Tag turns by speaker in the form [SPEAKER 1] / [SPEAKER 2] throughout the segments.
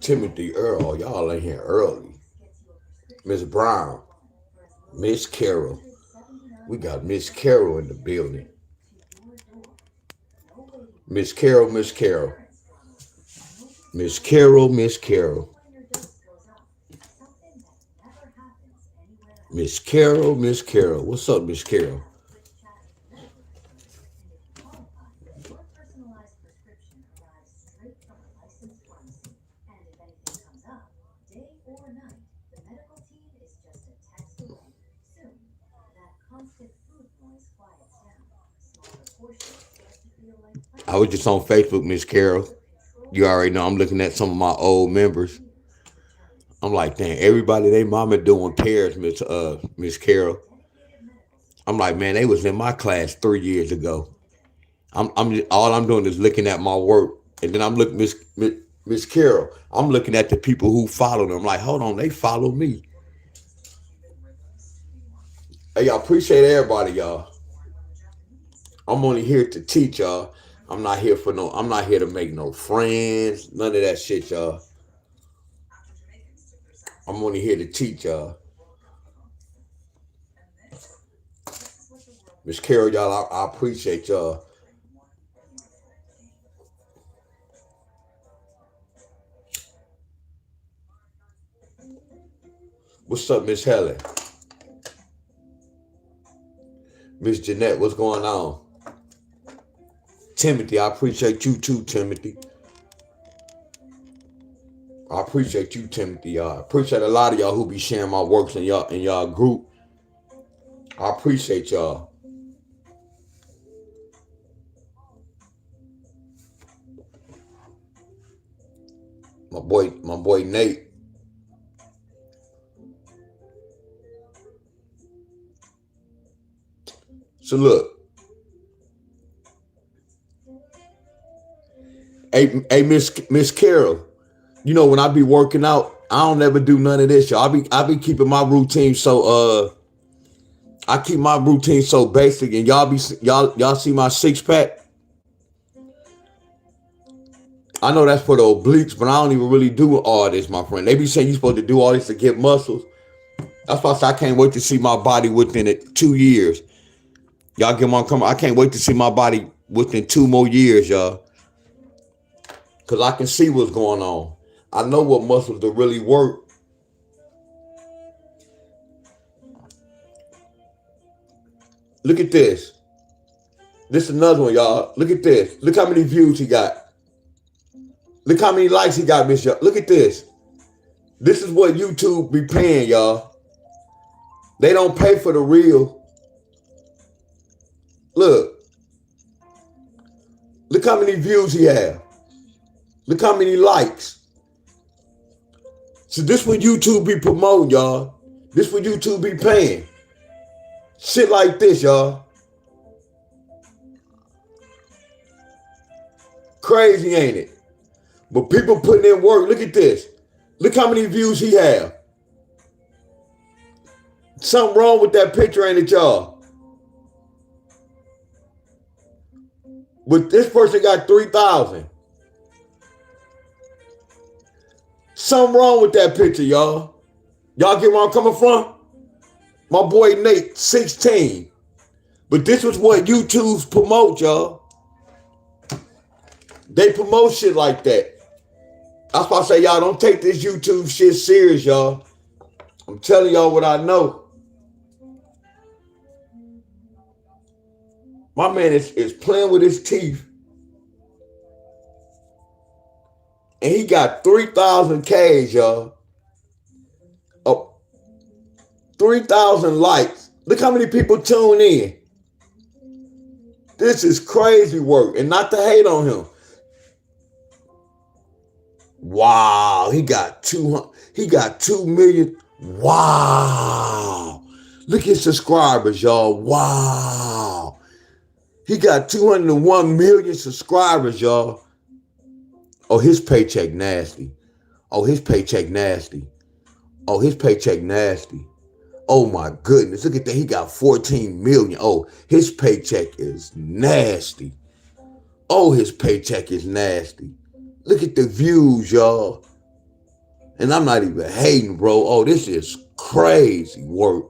[SPEAKER 1] Timothy Earl, y'all in here early. Miss Brown, Miss Carol. We got Miss Carol in the building. Miss Carol, Miss Carol. Miss Carol, Miss Carol. Miss Carol, Miss Carol. What's up, Miss Carol? I was just on Facebook, Miss Carol. You already know I'm looking at some of my old members. I'm like, damn, everybody they mama doing pairs, Miss Carol. I'm like, man, they was in my class 3 years ago. All I'm doing is looking at my work, and then I'm looking Miss Carol. I'm looking at the people who follow them. I'm like, hold on, they follow me. Hey, y'all appreciate everybody, y'all. I'm only here to teach y'all. I'm not here to make no friends. None of that shit, y'all. I'm only here to teach y'all. Miss Carol, y'all, I appreciate y'all. What's up, Miss Helen? Miss Jeanette, what's going on? Timothy, I appreciate you too, Timothy. I appreciate you, Timothy. I appreciate a lot of y'all who be sharing my works in y'all group. I appreciate y'all. My boy Nate. So look. Hey, Miss Carol. You know, when I be working out, I don't ever do none of this, y'all. I be keeping my routine so I keep my routine so basic, and y'all see my 6 pack. I know that's for the obliques, but I don't even really do all this, my friend. They be saying you supposed to do all this to get muscles. That's why I say I can't wait to see my body within 2 years. Y'all get my come. I can't wait to see my body within 2 more years, y'all. Cause I can see what's going on. I know what muscles to really work. Look at this. This is another one, y'all. Look at this. Look how many views he got. Look how many likes he got, Miss. Look at this. This is what YouTube be paying, y'all. They don't pay for the real. Look. Look how many views he have. Look how many likes. So this what YouTube be promoting, y'all. This what YouTube be paying. Shit like this, y'all. Crazy, ain't it? But people putting in work. Look at this. Look how many views he have. Something wrong with that picture, ain't it, y'all? But this person got 3,000. Something wrong with that picture, y'all. Y'all get where I'm coming from? My boy Nate, 16. But this was what YouTube's promote, y'all. They promote shit like that. That's why I say, y'all, don't take this YouTube shit serious, y'all. I'm telling y'all what I know. My man is playing with his teeth. And he got 3,000 Ks, y'all. Oh, 3,000 likes. Look how many people tune in. This is crazy work. And not to hate on him. Wow, he got 2 million. Wow. Look at subscribers, y'all. Wow. He got 201 million subscribers, y'all. Oh, his paycheck nasty. Oh, his paycheck nasty. Oh, his paycheck nasty. Oh my goodness. Look at that. He got 14 million. Oh, his paycheck is nasty. Oh, his paycheck is nasty. Look at the views, y'all. And I'm not even hating, bro. Oh, this is crazy work.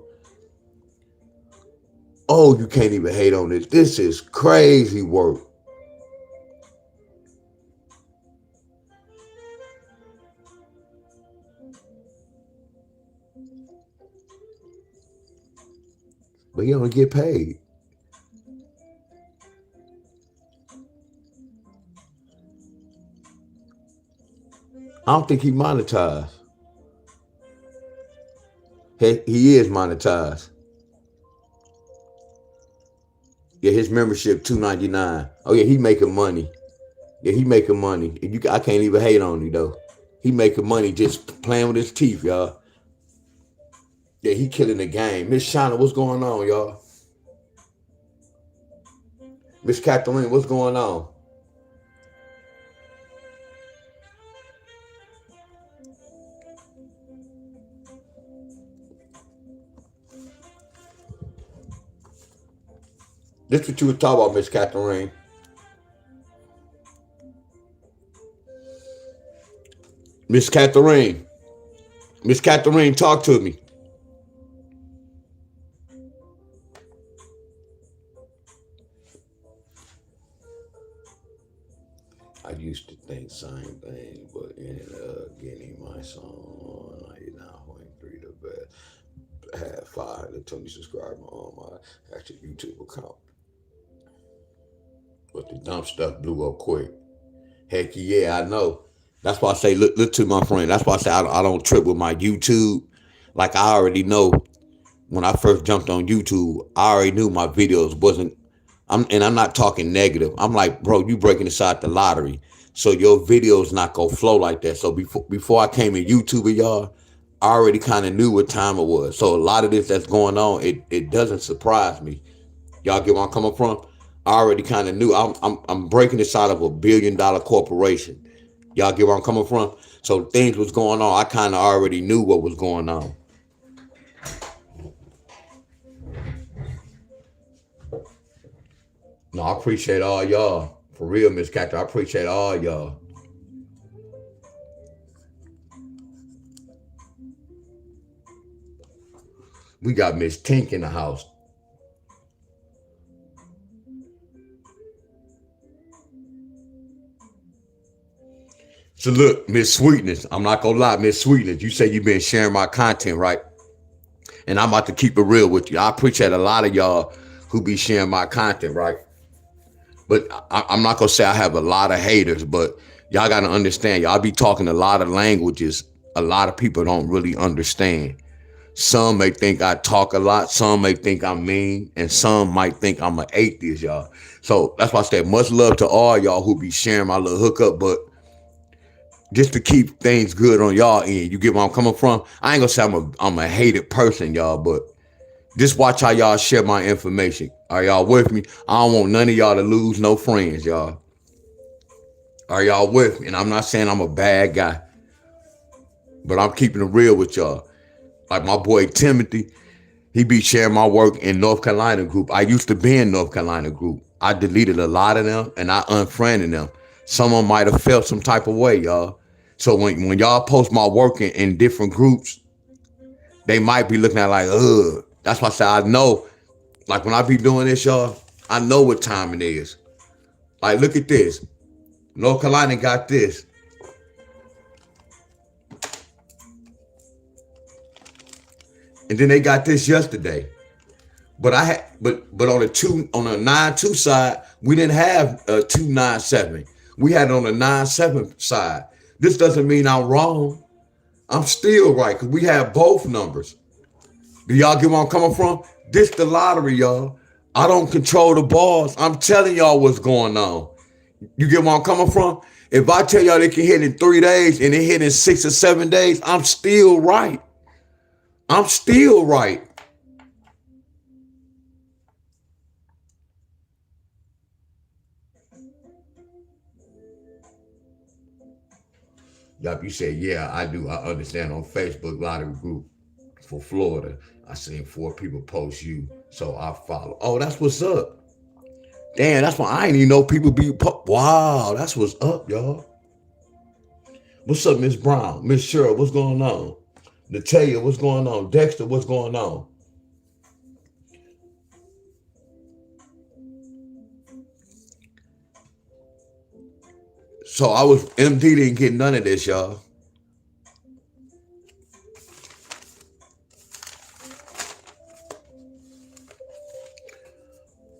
[SPEAKER 1] Oh, you can't even hate on this. This is crazy work. But he don't get paid. I don't think he monetized. He is monetized. Yeah, his membership $2.99. Oh yeah, he making money. Yeah, he making money. I can't even hate on him though. He making money just playing with his teeth, y'all. Yeah, he killing the game. Miss Shauna, what's going on, y'all? Miss Catherine, what's going on? This what you were talking about, Miss Catherine. Miss Catherine. Miss Catherine, talk to me. I used to think same thing, but ended up getting my song 99.3 the best. Had 520 subscribers on my actual YouTube account. But the dumb stuff blew up quick. Heck yeah, I know. That's why I say, look to my friend. That's why I say I don't trip with my YouTube. Like I already know when I first jumped on YouTube, I already knew my videos wasn't. I'm not talking negative. I'm like, bro, you breaking inside the lottery, so your videos not gonna flow like that. So before I came in YouTube, y'all, I already kind of knew what time it was. So a lot of this that's going on, it doesn't surprise me. Y'all get where I'm coming from? I already kind of knew. I'm breaking this out of $1 billion corporation. Y'all get where I'm coming from? So things was going on. I kind of already knew what was going on. No, I appreciate all y'all. For real, Miss Catherine. I appreciate all y'all. We got Miss Tink in the house. So look, Miss Sweetness, I'm not gonna lie, Miss Sweetness, you say you've been sharing my content, right? And I'm about to keep it real with you. I appreciate a lot of y'all who be sharing my content, right? But I'm not gonna say I have a lot of haters, but y'all gotta understand, y'all be talking a lot of languages a lot of people don't really understand. Some may think I talk a lot, some may think I'm mean, and some might think I'm an atheist, y'all. So that's why I said much love to all y'all who be sharing my little hookup, but just to keep things good on y'all end. You get where I'm coming from? I ain't gonna say I'm a hated person, y'all, but just watch how y'all share my information. Are y'all with me? I don't want none of y'all to lose no friends, y'all. Are y'all with me? And I'm not saying I'm a bad guy, but I'm keeping it real with y'all. Like my boy Timothy, he be sharing my work in North Carolina group. I used to be in North Carolina group. I deleted a lot of them and I unfriended them. Some of them might have felt some type of way, y'all. So when y'all post my work in different groups, they might be looking at like, ugh. That's why I say I know. Like when I be doing this, y'all, I know what time it is. Like, look at this. North Carolina got this. And then they got this yesterday. But I had but on the 9-2 side, we didn't have a 297. We had it on the 9-7 side. This doesn't mean I'm wrong. I'm still right because we have both numbers. Do y'all get where I'm coming from? This the lottery, y'all. I don't control the balls. I'm telling y'all what's going on. You get where I'm coming from? If I tell y'all they can hit in 3 days and they hit in 6 or 7 days, I'm still right. I'm still right. Yup, you said, yeah, I do. I understand on Facebook lottery group for Florida. I seen 4 people post you, so I follow. Oh, that's what's up. Damn, that's why I ain't even know people be. Wow, that's what's up, y'all. What's up, Miss Brown? Miss Cheryl, what's going on? Natalia, what's going on? Dexter, what's going on? So I was MD didn't get none of this, y'all.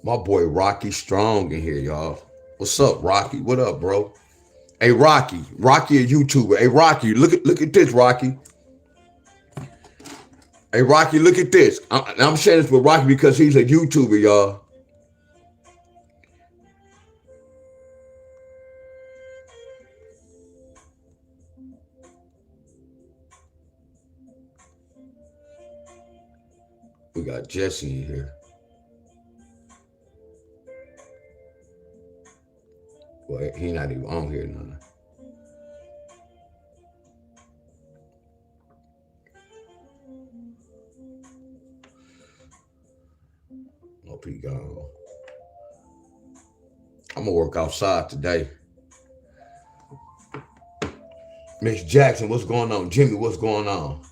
[SPEAKER 1] My boy Rocky Strong in here, y'all. What's up, Rocky? What up, bro? Hey, Rocky. Rocky, a YouTuber. Hey, Rocky, look at this, Rocky. Hey, Rocky, look at this. I'm sharing this with Rocky because he's a YouTuber, y'all. We got Jesse in here. Well, he not even on here now. Hope he gone. I'm gonna work outside today. Miss Jackson, what's going on? Jimmy, what's going on?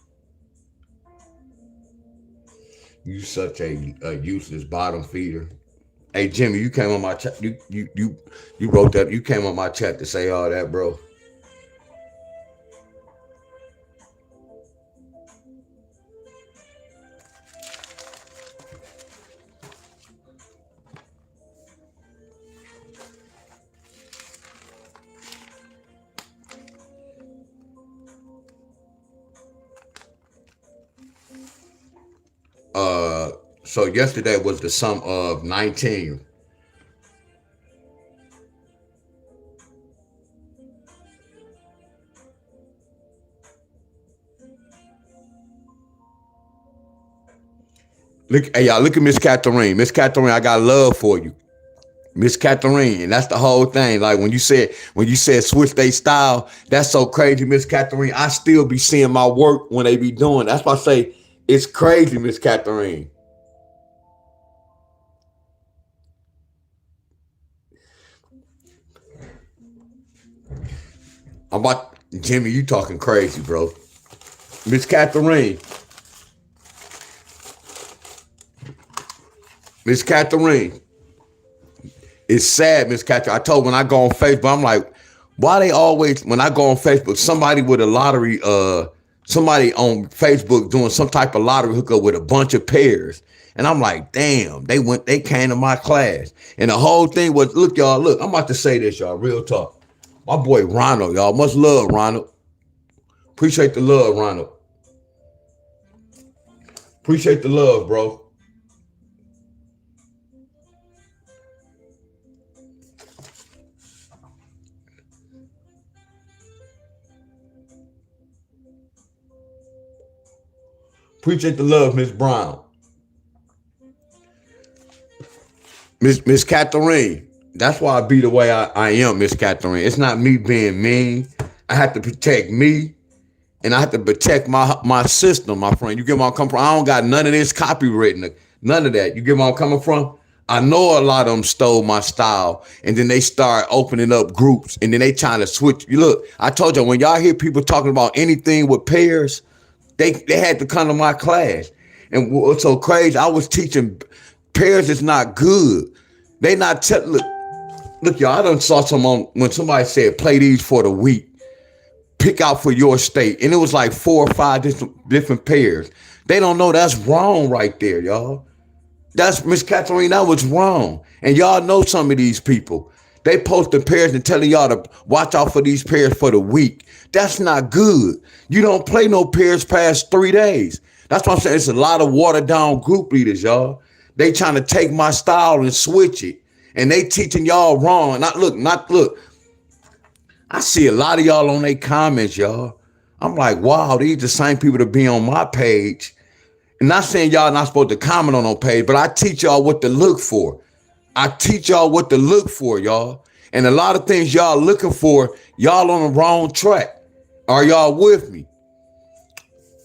[SPEAKER 1] You such a useless bottom feeder. Hey Jimmy, you came on my chat. You wrote that. You came on my chat to say all that, bro. So yesterday was the sum of 19. Look, hey y'all, look at Miss Catherine. Miss Catherine, I got love for you. Miss Catherine, and that's the whole thing. Like when you said switch they style, that's so crazy, Miss Catherine. I still be seeing my work when they be doing. That's why I say it's crazy, Miss Catherine. I'm about Jimmy, you talking crazy, bro. Miss Catherine. Miss Catherine. It's sad, Miss Catherine. I told when I go on Facebook, I'm like, why they always when I go on Facebook, somebody with a lottery, somebody on Facebook doing some type of lottery hookup with a bunch of pairs. And I'm like, damn, they came to my class. And the whole thing was, look, y'all, look, I'm about to say this, y'all, real talk. My boy Ronald, y'all, much love, Ronald. Appreciate the love, Ronald. Appreciate the love, bro. Appreciate the love, Miss Brown. Miss Catherine. That's why I be the way I am, Miss Catherine. It's not me being mean. I have to protect me, and I have to protect my system, my friend. You get where I'm coming from? I don't got none of this copywritten, none of that. You get where I'm coming from? I know a lot of them stole my style, and then they start opening up groups, and then they trying to switch. You look, I told you, when y'all hear people talking about anything with pairs, they had to come to my class. And what's so crazy, I was teaching pairs is not good. They not look, y'all, I done saw someone when somebody said play these for the week, pick out for your state, and it was like 4 or 5 different pairs. They don't know that's wrong right there, y'all. That's Miss Catherine, that was wrong. And y'all know some of these people. They posting pairs and telling y'all to watch out for these pairs for the week. That's not good. You don't play no pairs past 3 days. That's what I'm saying. It's a lot of watered down group leaders, y'all. They trying to take my style and switch it. And they teaching y'all wrong. Look. I see a lot of y'all on their comments, y'all. I'm like, wow, these the same people that be on my page. And not saying y'all not supposed to comment on no page, but I teach y'all what to look for. I teach y'all what to look for, y'all. And a lot of things y'all looking for, y'all on the wrong track. Are y'all with me?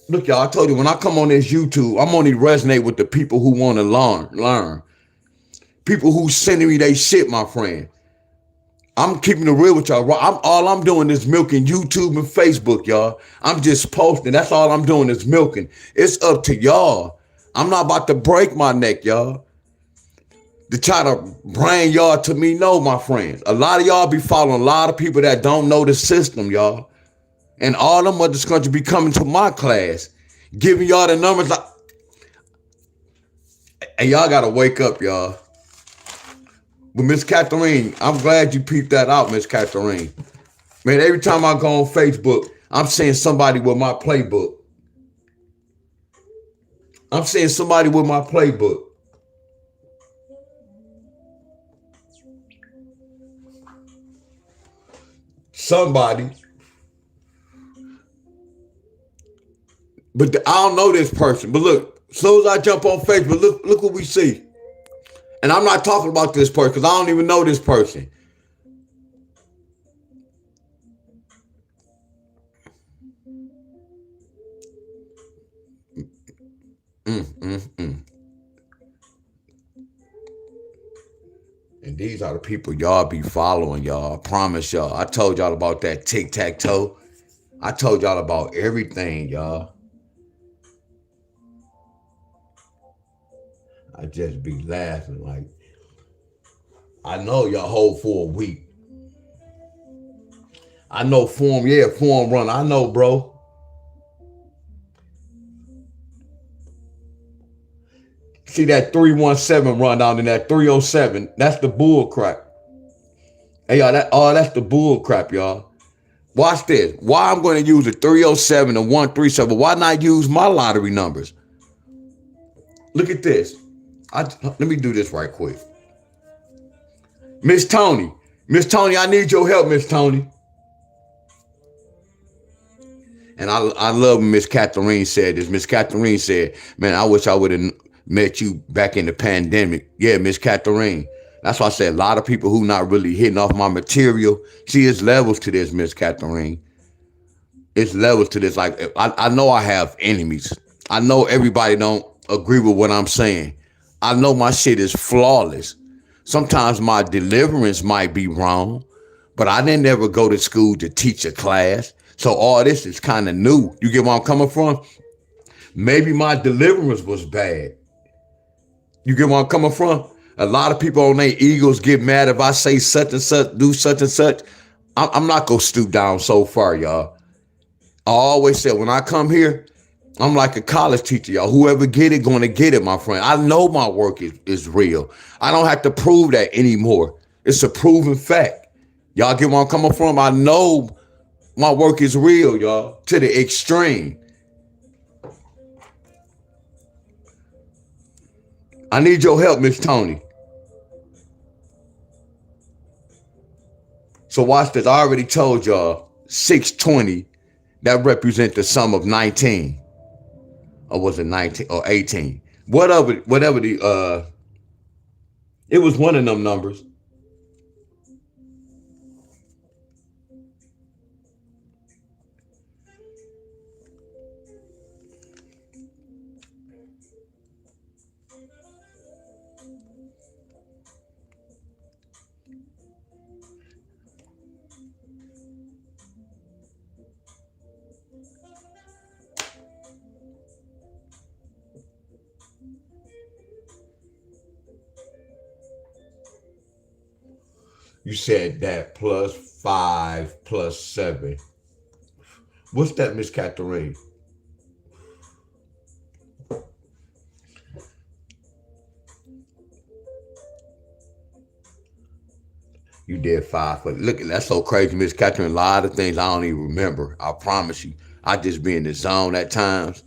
[SPEAKER 1] Look, y'all, I told you, when I come on this YouTube, I'm only resonate with the people who want to learn. People who sending me they shit, my friend. I'm keeping it real with y'all. All I'm doing is milking YouTube and Facebook, y'all. I'm just posting. That's all I'm doing is milking. It's up to y'all. I'm not about to break my neck, y'all, to try to bring y'all to me. No, my friends. A lot of y'all be following a lot of people that don't know the system, y'all. And all them others country be coming to my class, giving y'all the numbers. And y'all gotta wake up, y'all. But Miss Catherine, I'm glad you peeped that out, Miss Catherine. Man, every time I go on Facebook, I'm seeing somebody with my playbook. I'm seeing somebody with my playbook. Somebody. But I don't know this person. But look, as soon as I jump on Facebook, look what we see. And I'm not talking about this person because I don't even know this person. Mm, mm, mm. And these are the people y'all be following, y'all. I promise y'all. I told y'all about that tic-tac-toe. I told y'all about everything, y'all. I just be laughing like, I know y'all hold for a week. I know form run. I know, bro. See that 317 run down in that 307. That's the bull crap. Hey, y'all, that's the bull crap, y'all. Watch this. Why I'm going to use a 307 and 137? Why not use my lottery numbers? Look at this. Let me do this right quick. Miss Tony, I need your help, Miss Tony. And I love when Miss Catherine said this. Miss Catherine said, man, I wish I would have met you back in the pandemic. Yeah, Miss Catherine. That's why I said a lot of people who not really hitting off my material. See, it's levels to this, Miss Catherine. It's levels to this. Like, I know I have enemies. I know everybody don't agree with what I'm saying. I know my shit is flawless. Sometimes my deliverance might be wrong, but I didn't ever go to school to teach a class. So all this is kind of new. You get where I'm coming from? Maybe my deliverance was bad. You get where I'm coming from? A lot of people on their egos get mad if I say such and such, do such and such. I'm not going to stoop down so far, y'all. I always say when I come here, I'm like a college teacher, y'all. Whoever get it, going to get it, my friend. I know my work is real. I don't have to prove that anymore. It's a proven fact. Y'all get where I'm coming from? I know my work is real, y'all, to the extreme. I need your help, Miss Tony. So watch this. I already told y'all 620, that represents the sum of 19. Or was it 19 or 18? Whatever the it was one of them numbers. You said that plus 5 plus 7. What's that, Miss Catherine? You did 5. But look, that's so crazy, Miss Catherine. A lot of things I don't even remember. I promise you. I just be in the zone at times,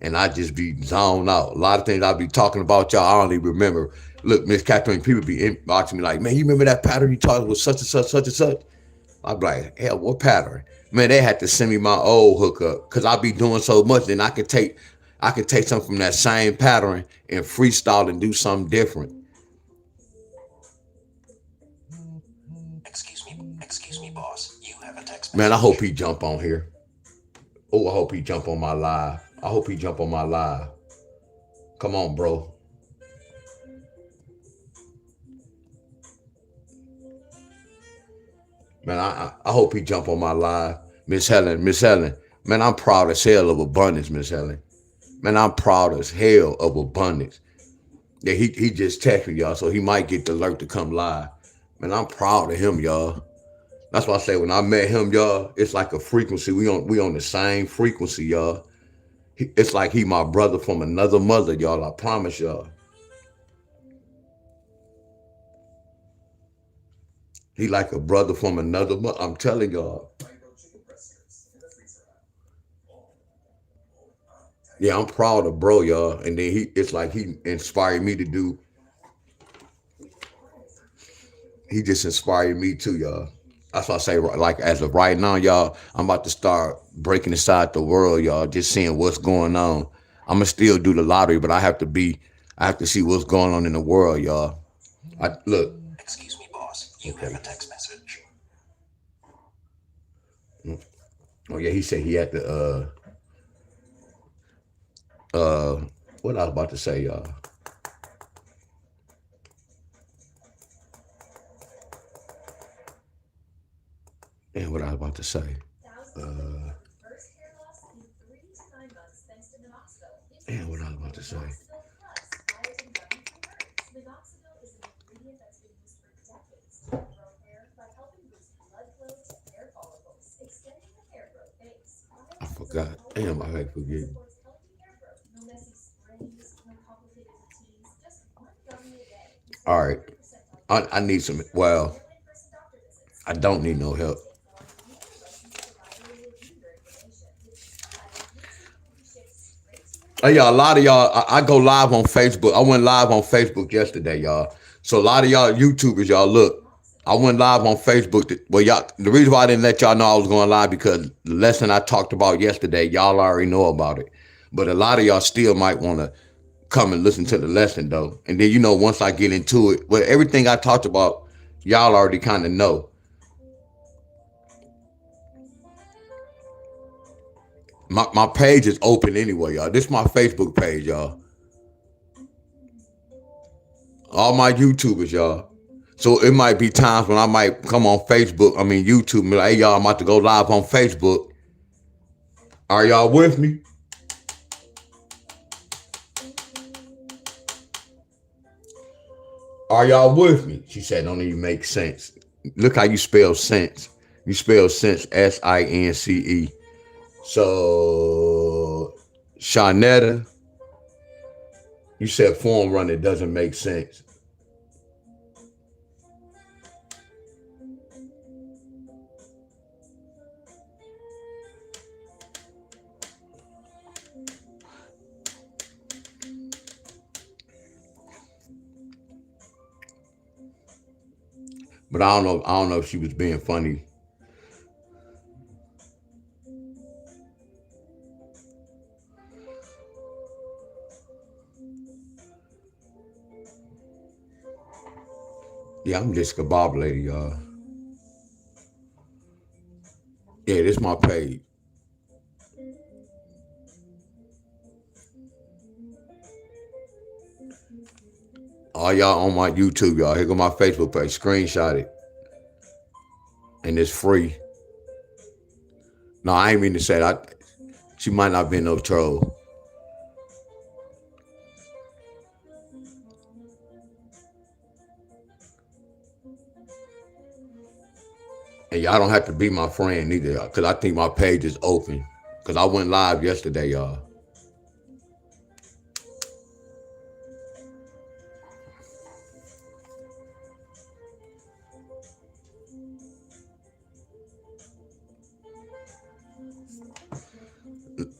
[SPEAKER 1] and I just be zoned out. A lot of things I be talking about, y'all, I don't even remember. Look, Miss Catherine, people be inboxing me like, man, you remember that pattern you talked with such and such, such and such? I be like, hell, what pattern? Man, they had to send me my old hookup because I be doing so much. Then I can take something from that same pattern and freestyle and do something different. Excuse me, boss. You have a text message. Man, I hope he jump on here. Oh, I hope he jump on my live. I hope he jump on my live. Come on, bro. Man, I hope he jump on my live. Miss Helen. Man, I'm proud as hell of abundance, Miss Helen. Man, I'm proud as hell of abundance. Yeah, he just texted y'all, so he might get the alert to come live. Man, I'm proud of him, y'all. That's why I say when I met him, y'all, it's like a frequency. We on the same frequency, y'all. It's like he my brother from another mother, y'all. I promise y'all. He like a brother from another mother. I'm telling y'all. Yeah, I'm proud of bro, y'all. And then it's like he inspired me to do. He just inspired me too, y'all. That's why I say, like, as of right now, y'all, I'm about to start breaking inside the world, y'all, just seeing what's going on. I'm gonna still do the lottery, but I have to see what's going on in the world, y'all. I look. Excuse me, boss. You okay. Have a text message. Oh yeah, he said he had to. What I was about to say, y'all. And what I was about to say. And what I was about to say. I forgot. Damn, I had forget. All right. I need some. Well, I don't need no help. Hey, y'all, a lot of y'all, I go live on Facebook. I went live on Facebook yesterday, y'all. So a lot of y'all YouTubers, y'all, look, I went live on Facebook. Well, y'all, the reason why I didn't let y'all know I was going live because the lesson I talked about yesterday, y'all already know about it. But a lot of y'all still might want to come and listen to the lesson, though. And then, once I get into it, well, everything I talked about, y'all already kind of know. My page is open anyway, y'all. This is my Facebook page, y'all. All my YouTubers, y'all. So it might be times when I might come on Facebook, YouTube, and be like, hey, y'all, I'm about to go live on Facebook. Are y'all with me? Are y'all with me? She said, don't even make sense. Look how you spell sense. You spell sense, S-I-N-C-E. So, Shawnetta, you said form run, it doesn't make sense. But I don't know if she was being funny. Yeah, I'm just a Bob lady, y'all. Yeah, this is my page. All y'all on my YouTube, y'all. Here go my Facebook page. Screenshot it. And it's free. No, I ain't mean to say that. She might not be no troll. And y'all don't have to be my friend either, y'all, because I think my page is open. Because I went live yesterday, y'all.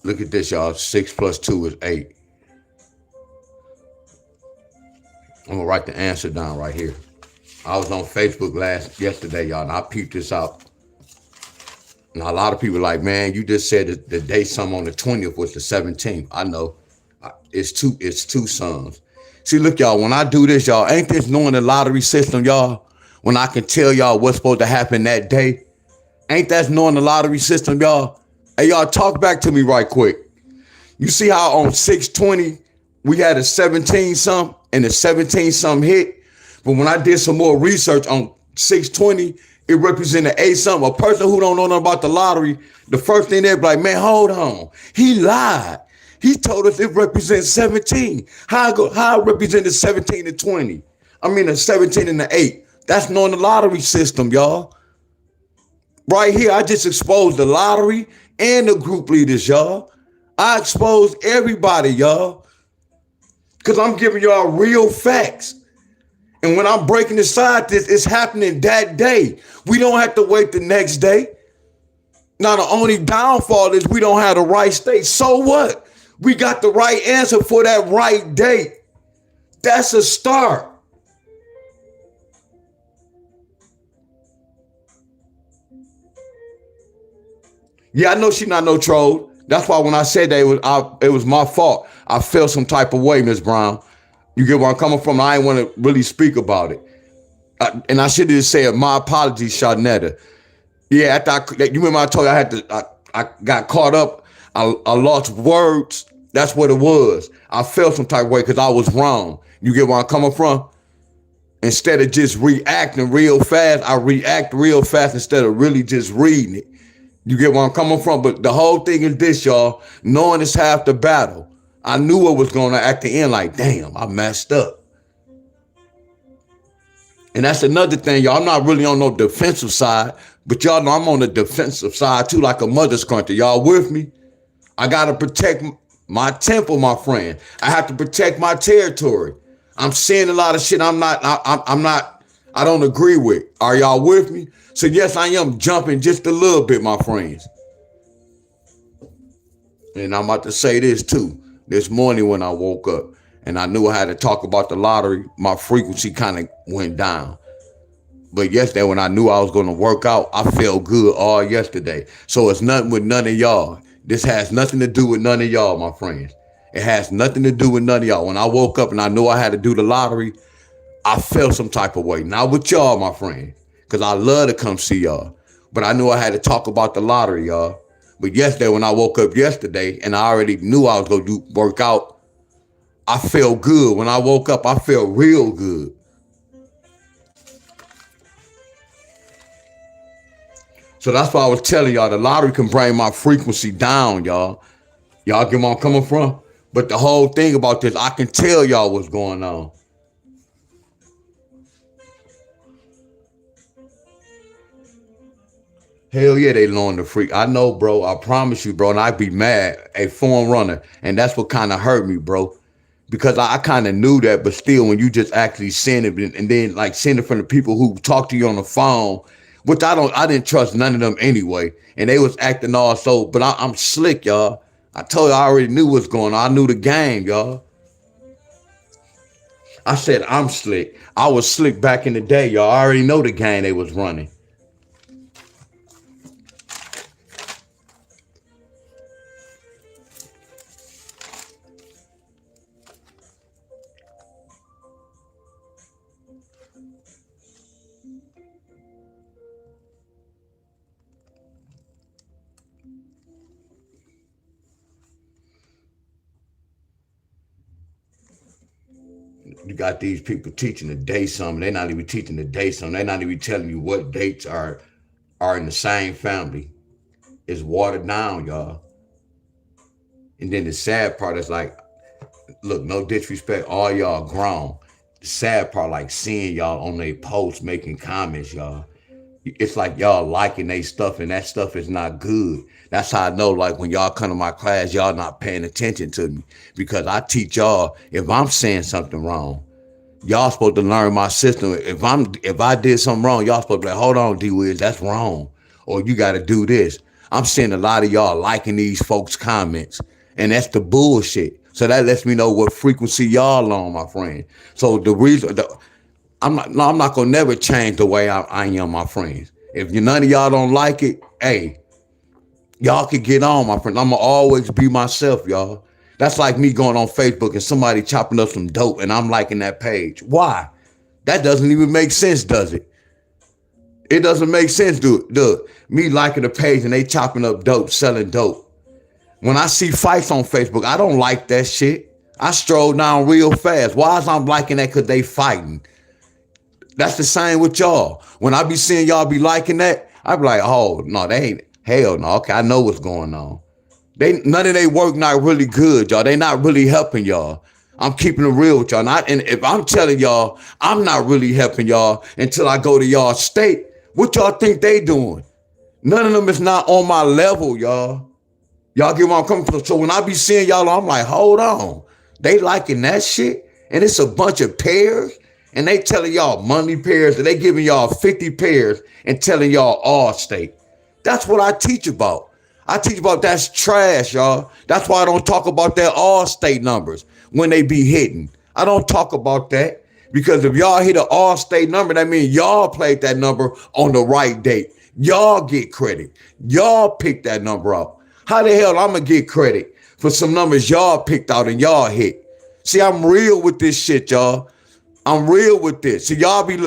[SPEAKER 1] Look at this, y'all. 6 plus 2 is 8. I'm going to write the answer down right here. I was on Facebook yesterday, y'all, and I peeped this out. Now, a lot of people like, man, you just said the day some on the 20th was the 17th. I know. It's two sums. See, look, y'all, when I do this, y'all, ain't this knowing the lottery system, y'all? When I can tell y'all what's supposed to happen that day? Ain't that knowing the lottery system, y'all? Hey, y'all, talk back to me right quick. You see how on 620, we had a 17 some and the 17 some hit? But when I did some more research on 620, It represented eight something. A person who don't know nothing about the lottery, the first thing they'd be like, man, hold on. He lied. He told us it represents 17. How it represented 17 and 20? I mean, a 17 and the 8. That's knowing the lottery system, y'all. Right here, I just exposed the lottery and the group leaders, y'all. I exposed everybody, y'all. Because I'm giving y'all real facts. And when I'm breaking aside this, it's happening that day. We don't have to wait the next day. Now, the only downfall is we don't have the right state. So what? We got the right answer for that right date. That's a start. Yeah, I know she not no troll. That's why when I said that it was my fault. I felt some type of way, Miss Brown. You get where I'm coming from? I ain't want to really speak about it. And I should have just said, my apologies, Sharnetta. Yeah, you remember I told you I got caught up. I lost words. That's what it was. I felt some type of way because I was wrong. You get where I'm coming from? Instead of just reacting real fast, I react real fast instead of really just reading it. You get where I'm coming from? But the whole thing is this, y'all. Knowing is half the battle. I knew what was going to at the end, like, damn, I messed up. And that's another thing, y'all. I'm not really on no defensive side, but y'all know I'm on the defensive side too, like a mother's country. Y'all with me? I got to protect my temple, my friend. I have to protect my territory. I'm seeing a lot of shit I don't agree with. Are y'all with me? So yes, I am jumping just a little bit, my friends. And I'm about to say this too. This morning when I woke up and I knew I had to talk about the lottery, my frequency kind of went down. But yesterday when I knew I was going to work out, I felt good all yesterday. So it's nothing with none of y'all. This has nothing to do with none of y'all, my friends. It has nothing to do with none of y'all. When I woke up and I knew I had to do the lottery, I felt some type of way. Not with y'all, my friend, because I love to come see y'all. But I knew I had to talk about the lottery, y'all. But yesterday, when I woke up yesterday and I already knew I was going to work out, I felt good. When I woke up, I felt real good. So that's why I was telling y'all the lottery can bring my frequency down, y'all. Y'all get where I'm coming from? But the whole thing about this, I can tell y'all what's going on. Hell yeah, they loan the freak. I know, bro. I promise you, bro. And I'd be mad. A foreign runner. And that's what kind of hurt me, bro. Because I kind of knew that, but still, when you just actually send it and then like send it from the people who talk to you on the phone, which I didn't trust none of them anyway. And they was acting all so, but I'm slick, y'all. I told you I already knew what's going on. I knew the game, y'all. I said I'm slick. I was slick back in the day, y'all. I already know the game they was running. You got these people teaching the day something. They're not even teaching the day something. They're not even telling you what dates are in the same family. It's watered down, y'all. And then the sad part is like, look, no disrespect, all y'all grown. The sad part, like seeing y'all on their posts making comments, y'all. It's like y'all liking they stuff, and that stuff is not good. That's how I know, like, when y'all come to my class, y'all not paying attention to me. Because I teach y'all, if I'm saying something wrong, y'all supposed to learn my system. If I did something wrong, y'all supposed to be like, hold on, D-Wiz, that's wrong. Or you got to do this. I'm seeing a lot of y'all liking these folks' comments. And that's the bullshit. So that lets me know what frequency y'all on, my friend. So the reason, I'm not gonna never change the way I am, my friends. If none of y'all don't like it, hey, y'all can get on, my friend. I'm gonna always be myself, y'all. That's like me going on Facebook and somebody chopping up some dope and I'm liking that page. Why? That doesn't even make sense, does it? It doesn't make sense, dude. Me liking the page and they chopping up dope, selling dope. When I see fights on Facebook, I don't like that shit. I stroll down real fast. Why is I'm liking that? Because they fighting. That's the same with y'all. When I be seeing y'all be liking that, I be like, oh no, they ain't. Hell no. Okay, I know what's going on. They none of their work not really good, y'all. They not really helping y'all. I'm keeping it real with y'all. And if I'm telling y'all, I'm not really helping y'all until I go to y'all state. What y'all think they doing? None of them is not on my level, y'all. Y'all get where I'm coming from. So when I be seeing y'all, I'm like, hold on. They liking that shit? And it's a bunch of pairs? And they telling y'all monthly pairs, and they giving y'all 50 pairs and telling y'all all state. That's what I teach about. I teach about that's trash, y'all. That's why I don't talk about that all state numbers when they be hitting. I don't talk about that because if y'all hit an all state number, that means y'all played that number on the right date. Y'all get credit. Y'all pick that number out. How the hell I'm gonna get credit for some numbers y'all picked out and y'all hit? See, I'm real with this shit, y'all. I'm real with this. So y'all be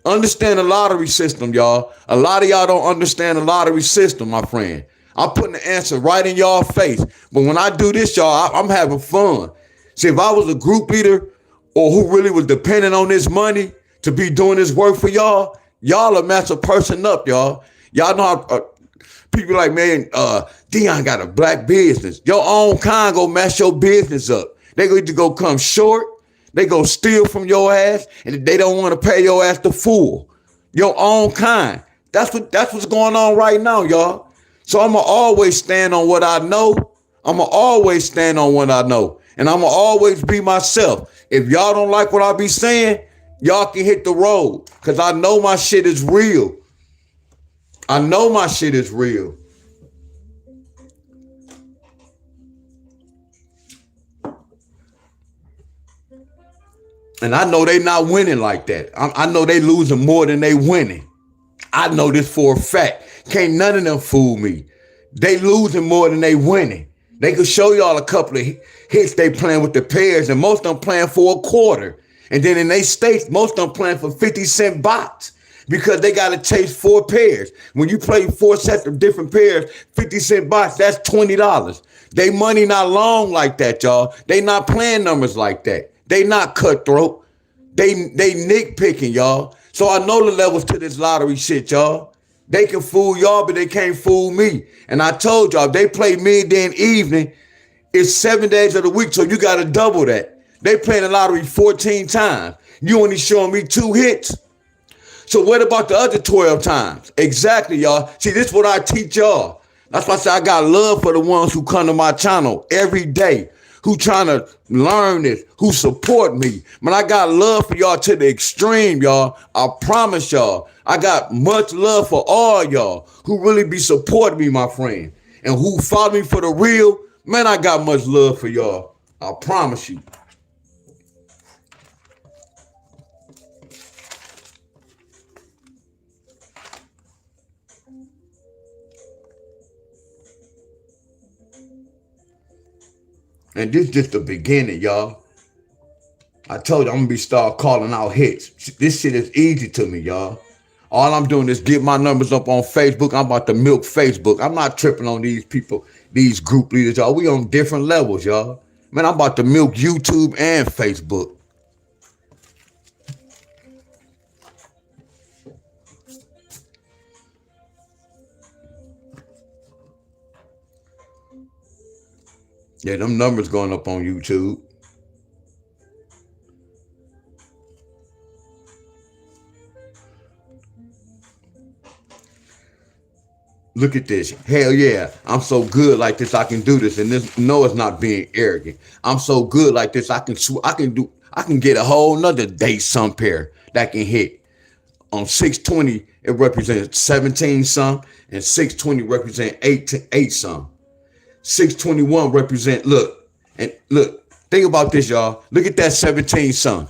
[SPEAKER 1] understand the lottery system, y'all. A lot of y'all don't understand the lottery system, my friend. I'm putting the answer right in y'all face. But when I do this, y'all, I'm having fun. See, if I was a group leader or who really was depending on this money to be doing this work for y'all, y'all a mess a person up, y'all. Y'all know how people like, man, Dion got a black business. Your own kind go mess your business up. They go either go come short, they go steal from your ass, and they don't want to pay your ass the full. Your own kind. That's what's going on right now, y'all. So I'ma always stand on what I know. I'ma always stand on what I know. And I'ma always be myself. If y'all don't like what I be saying, y'all can hit the road. Cause I know my shit is real. I know my shit is real. And I know they not winning like that. I know they losing more than they winning. I know this for a fact. Can't none of them fool me. They losing more than they winning. They could show y'all a couple of hits they playing with the pairs, and most of them playing for a quarter. And then in they states, most of them playing for 50-cent box because they got to chase 4 pairs. When you play 4 sets of different pairs, 50-cent box, that's $20. They money not long like that, y'all. They not playing numbers like that. They not cutthroat. They nitpicking, y'all. So I know the levels to this lottery shit, y'all. They can fool y'all, but they can't fool me. And I told y'all, if they play midday and evening, it's 7 days of the week, so you got to double that. They playing the lottery 14 times. You only showing me 2 hits. So what about the other 12 times? Exactly, y'all. See, this is what I teach y'all. That's why I say I got love for the ones who come to my channel every day, who trying to learn this, who support me. Man, I got love for y'all to the extreme, y'all. I promise y'all. I got much love for all y'all who really be supporting me, my friend, and who follow me for the real. Man, I got much love for y'all. I promise you. And this just the beginning, y'all. I told you I'm gonna start calling out hits. This shit is easy to me, y'all. All I'm doing is get my numbers up on Facebook. I'm about to milk Facebook. I'm not tripping on these people, these group leaders, y'all. We on different levels, y'all. Man, I'm about to milk YouTube and Facebook. Yeah, them numbers going up on YouTube. Look at this. Hell yeah. I'm so good like this. I can do this. And this, no, it's not being arrogant. I'm so good like this. I can get a whole nother date some pair that can hit. On 620, it represents 17 some, and 620 represent 8 to 8 some. 621 represent, look, think about this, y'all. Look at that 17 some.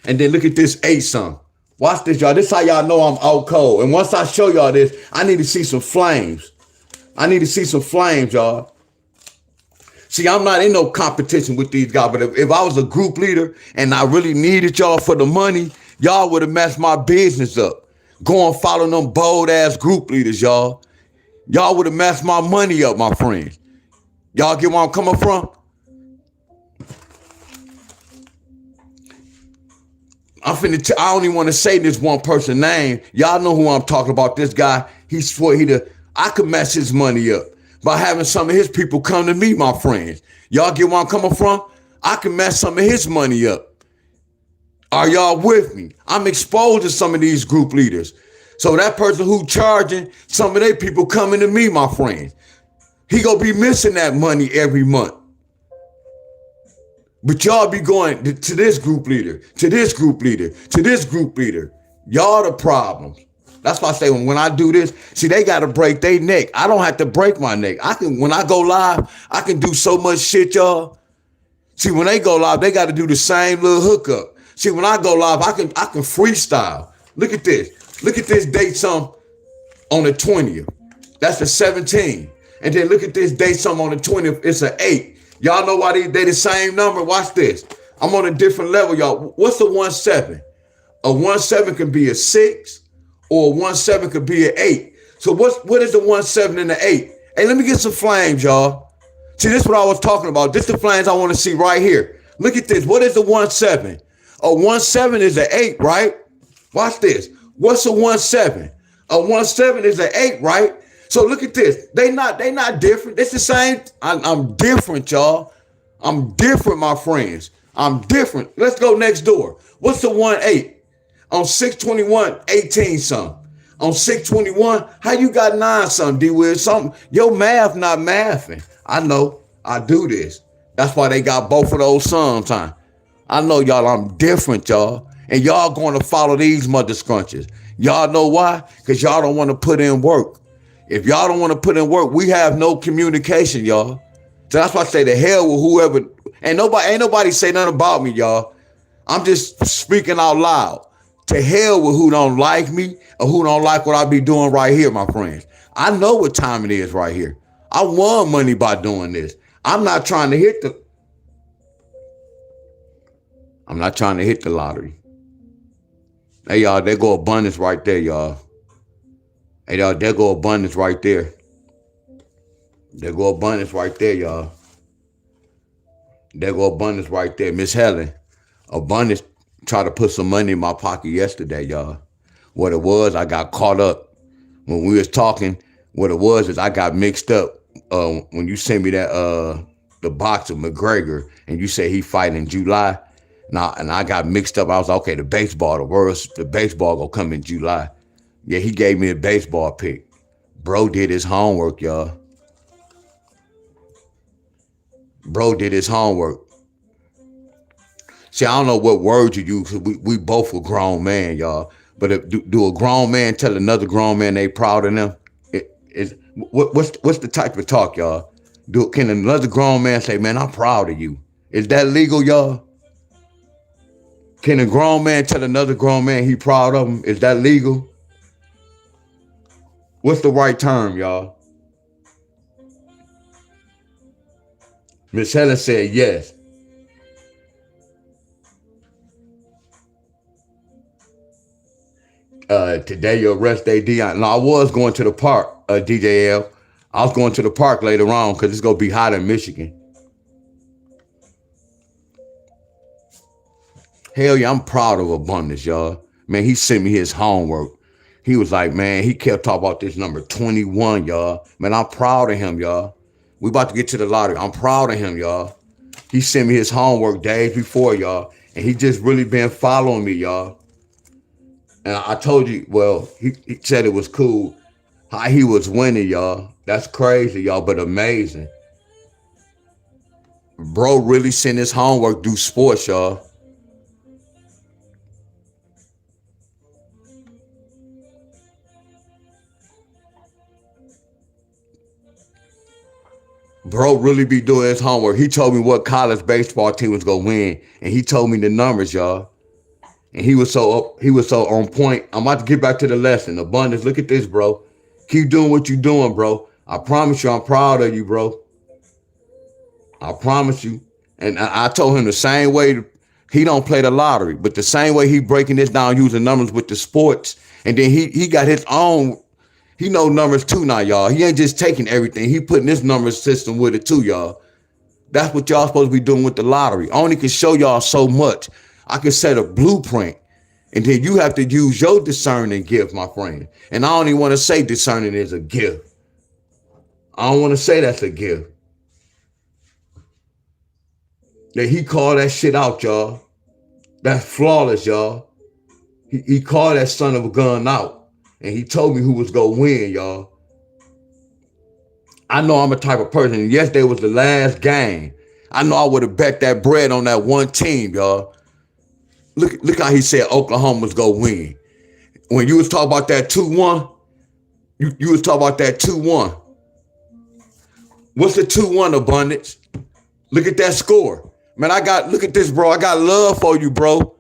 [SPEAKER 1] And then look at this 8 some. Watch this, y'all. This is how y'all know I'm out cold. And once I show y'all this, I need to see some flames. I need to see some flames, y'all. See, I'm not in no competition with these guys, but if I was a group leader and I really needed y'all for the money, y'all would have messed my business up. Go and follow them bold ass group leaders, y'all. Y'all would have messed my money up, my friends. Y'all get where I'm coming from? I don't even want to say this one person name. Y'all know who I'm talking about. This guy, he swore I could mess his money up by having some of his people come to me, my friends. Y'all get where I'm coming from? I can mess some of his money up. Are y'all with me? I'm exposed to some of these group leaders. So that person who charging, some of their people coming to me, my friends. He gonna be missing that money every month. But y'all be going to this group leader, to this group leader, to this group leader. Y'all the problem. That's why I say when I do this, see, they got to break their neck. I don't have to break my neck. When I go live, I can do so much shit, y'all. See, when they go live, they got to do the same little hookup. See, when I go live, I can freestyle. Look at this. Look at this date some on the 20th. That's the 17th. And then look at this date some on the 20th. It's an 8. Y'all know why they the same number? Watch this. I'm on a different level, y'all. What's the 1-7? A 1-7 can be a 6, or a 1-7 could be an 8. So what is the 1-7 and the 8? Hey, let me get some flames, y'all. See, this is what I was talking about. This is the flames I want to see right here. Look at this. What is the 1-7? A 1-7 is an 8, right? Watch this. What's a 1-7? A 1-7 is an 8, right? So look at this. They not different. It's the same. I'm different, y'all. I'm different, my friends. I'm different. Let's go next door. What's the 1-8? On 621, 18 something. On 621, how you got 9 something, D-Wiz? Something. Your math not mathing. I know. I do this. That's why they got both of those sometimes. I know, y'all, I'm different, y'all. And y'all going to follow these mother scrunches. Y'all know why? Because y'all don't want to put in work. If y'all don't want to put in work, we have no communication, y'all. So that's why I say the hell with whoever. Ain't nobody say nothing about me, y'all. I'm just speaking out loud. To hell with who don't like me or who don't like what I be doing right here, my friends. I know what time it is right here. I won money by doing this. I'm not trying to hit the lottery. Hey, y'all, there go abundance right there, y'all. Hey, y'all, there go abundance right there. There go abundance right there, y'all. There go abundance right there. Miss Helen, abundance tried to put some money in my pocket yesterday, y'all. What it was, I got caught up. When we was talking, what it was is I got mixed up. When you sent me that the box of McGregor and you say he fighting in July. And I got mixed up. I was like, okay, the baseball gonna come in July. Yeah, he gave me a baseball pick. Bro did his homework, y'all. Bro did his homework. See, I don't know what words you use, because we both a grown man, y'all. But do a grown man tell another grown man they proud of them? What's the type of talk, y'all? Can another grown man say, man, I'm proud of you? Is that legal, y'all? Can a grown man tell another grown man he proud of him? Is that legal? What's the right term, y'all? Miss Helen said yes. Today your rest day, Dion. No, I was going to the park, DJL. I was going to the park later on because it's going to be hot in Michigan. Hell yeah, I'm proud of Abundance, y'all. Man, he sent me his homework. He was like, man, he kept talking about this number 21, y'all. Man, I'm proud of him, y'all. We about to get to the lottery. I'm proud of him, y'all. He sent me his homework days before, y'all. And he just really been following me, y'all. And I told you, well, he said it was cool how he was winning, y'all. That's crazy, y'all, but amazing. Bro really sent his homework through sports, y'all. Bro really be doing his homework. He told me what college baseball team was gonna win, and he told me the numbers, y'all. And he was so on point. I'm about to get back to the lesson. Abundance, look at this, bro. Keep doing what you're doing, bro. I promise you, I'm proud of you, bro. I promise you. And I told him the same way he don't play the lottery, but the same way he breaking this down using numbers with the sports, and then he got his own. He know numbers too now, y'all. He ain't just taking everything. He putting his number system with it too, y'all. That's what y'all supposed to be doing with the lottery. I only can show y'all so much. I can set a blueprint. And then you have to use your discerning gift, my friend. And I don't even want to say discerning is a gift. I don't want to say that's a gift. That he called that shit out, y'all. That's flawless, y'all. He called that son of a gun out. And he told me who was going to win, y'all. I know I'm a type of person. And yesterday was the last game. I know I would have bet that bread on that one team, y'all. Look how he said Oklahoma was going to win. When you was talking about that 2-1, you was talking about that 2-1. What's the 2-1 abundance? Look at that score. Man, look at this, bro. I got love for you, bro.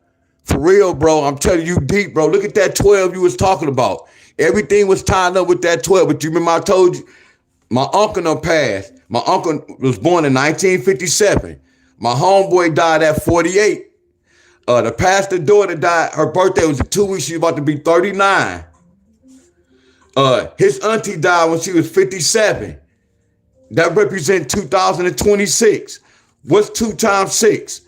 [SPEAKER 1] For real, bro. I'm telling you deep, bro. Look at that 12 you was talking about. Everything was tied up with that 12. But you remember I told you, my uncle done passed. My uncle was born in 1957. My homeboy died at 48. The pastor's daughter died. Her birthday was in 2 weeks. She was about to be 39. His auntie died when she was 57. That represents 2026. What's 2 times 6?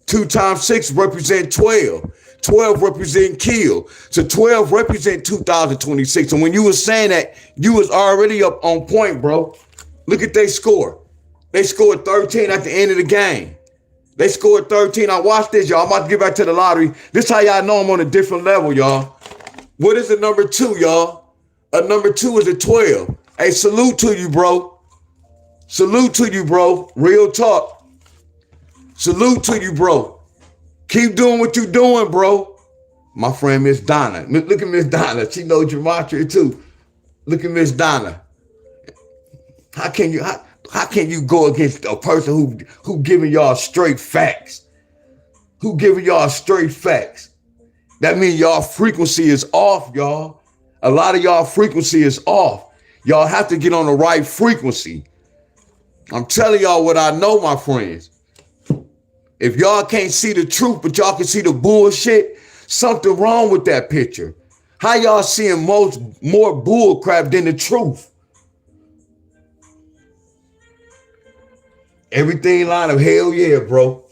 [SPEAKER 1] 2 times 6 represent 12. 12 represent kill. So 12 represent 2026. And when you were saying that, you was already up on point, bro. Look at their score. They scored 13 at the end of the game. They scored 13. I watched this, y'all. I'm about to get back to the lottery. This is how y'all know I'm on a different level, y'all. What is a number 2, y'all? A number 2 is a 12. Hey, salute to you, bro. Salute to you, bro. Real talk. Salute to you, bro. Keep doing what you're doing, bro. My friend, Miss Donna. Look at Miss Donna. She knows gematria too. Look at Miss Donna. How can you go against a person who giving y'all straight facts? Who giving y'all straight facts? That means y'all frequency is off, y'all. A lot of y'all frequency is off. Y'all have to get on the right frequency. I'm telling y'all what I know, my friends. If y'all can't see the truth, but y'all can see the bullshit, something wrong with that picture. How y'all seeing more bull crap than the truth? Everything line of hell yeah, bro.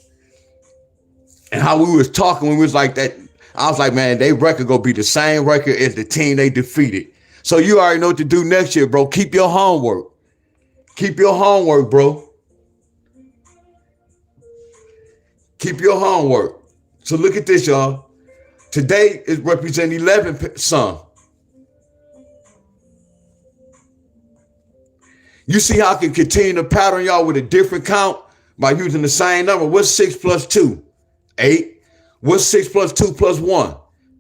[SPEAKER 1] And how we was talking when we was like that, I was like, man, they record gonna be the same record as the team they defeated. So you already know what to do next year, bro. Keep your homework. Keep your homework, bro. Keep your homework. So look at this, y'all. Today is representing 11 some. You see how I can continue to pattern y'all with a different count by using the same number. What's 6 plus 2? 8. What's 6 plus 2 plus 1?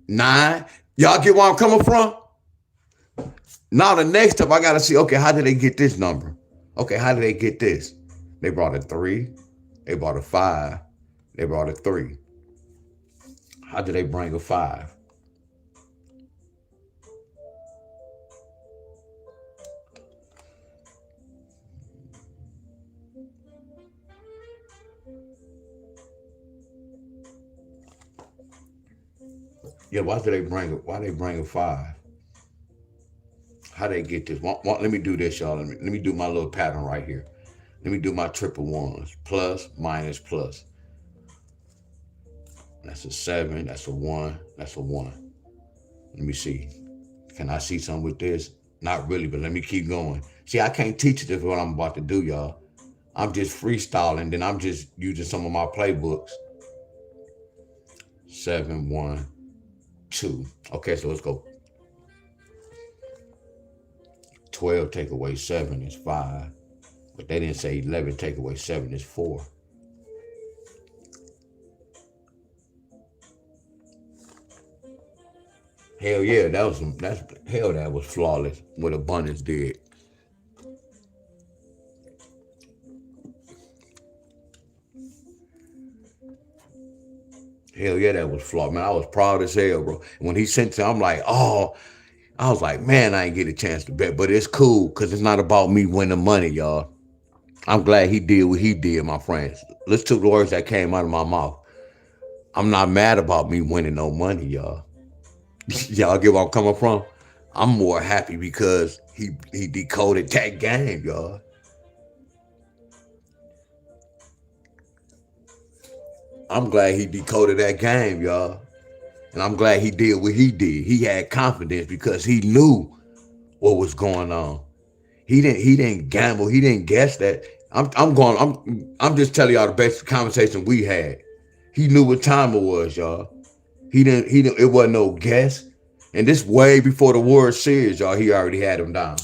[SPEAKER 1] 9. Y'all get where I'm coming from? Now the next step, I got to see, okay, how did they get this number? Okay, how did they get this? They brought a 3. They brought a 5. They brought a 3. How did they bring a 5? Yeah, why they bring a 5? How they get this? Let me do this, y'all. Let me do my little pattern right here. Let me do my triple ones. Plus, minus, plus. That's a 7. That's a 1. That's a 1. Let me see. Can I see something with this? Not really, but let me keep going. See, I can't teach you this what I'm about to do, y'all. I'm just freestyling. Then I'm just using some of my playbooks. 7, 1, 2. Okay, so let's go. 12 take away 7 is 5. But they didn't say 11 take away 7 is 4. Hell yeah, that was flawless what abundance did. Hell yeah, that was flawed. Man, I was proud as hell, bro. And when he sent it, I'm like, oh, I was like, man, I ain't get a chance to bet. But it's cool, because it's not about me winning money, y'all. I'm glad he did what he did, my friends. Listen to the words that came out of my mouth. I'm not mad about me winning no money, y'all. Y'all get where I'm coming from? I'm more happy because he decoded that game, y'all. I'm glad he decoded that game, y'all. And I'm glad he did what he did. He had confidence because he knew what was going on. He didn't gamble. He didn't guess that. I'm just telling y'all the best conversation we had. He knew what time it was, y'all. He didn't it wasn't no guess. And this way before the World Series, y'all, he already had him down.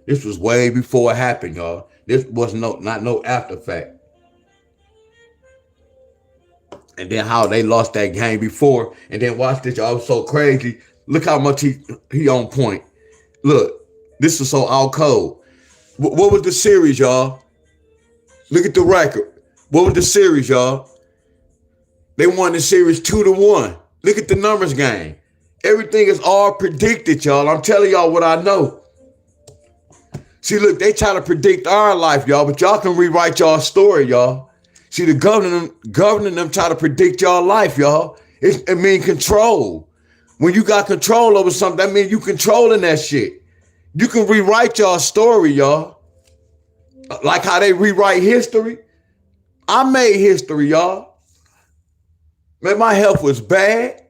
[SPEAKER 1] This was way before it happened, y'all. This was not no after fact. And then how they lost that game before. And then watch this, y'all. It was so crazy. Look how much he on point. Look, this is so out cold. What was the series, y'all? Look at the record. What was the series, y'all? They won the series 2-1. Look at the numbers game. Everything is all predicted, y'all. I'm telling y'all what I know. See, look, they try to predict our life, y'all, but y'all can rewrite y'all story, y'all. See, the governing them try to predict y'all life, y'all. It means control. When you got control over something, that means you controlling that shit. You can rewrite y'all story, y'all. Like how they rewrite history. I made history, y'all. Man, my health was bad.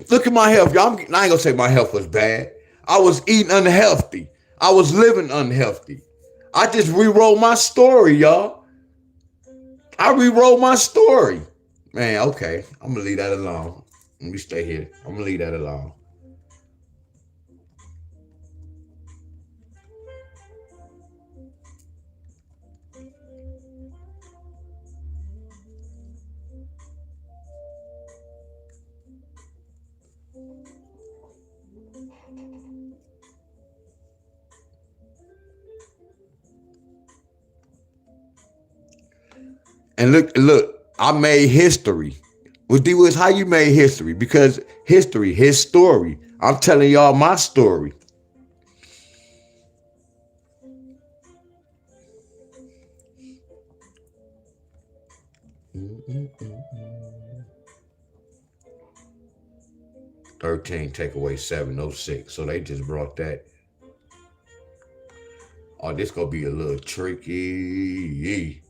[SPEAKER 1] Look at my health, y'all. I ain't gonna say my health was bad. I was eating unhealthy. I was living unhealthy. I just rewrote my story, y'all. I rewrote my story. Man, okay. I'm gonna leave that alone. Let me stay here. I'm gonna leave that alone. And look, I made history. With D Woods, how you made history? Because history, his story. I'm telling y'all my story. Mm-mm-mm. 13 take away 706. So they just brought that. Oh, this gonna be a little tricky.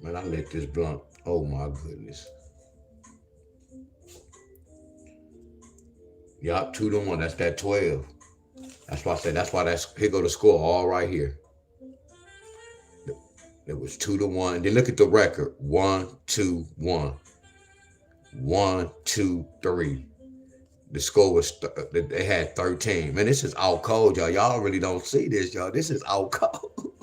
[SPEAKER 1] Man, I lit this blunt. Oh my goodness. Yup, 2-1. That's that 12. That's why I said here go the score all right here. It was 2-1. Then look at the record. 1-2-1. 1-2-3. The score was they had 13. Man, this is out cold, y'all. Y'all really don't see this, y'all. This is out cold.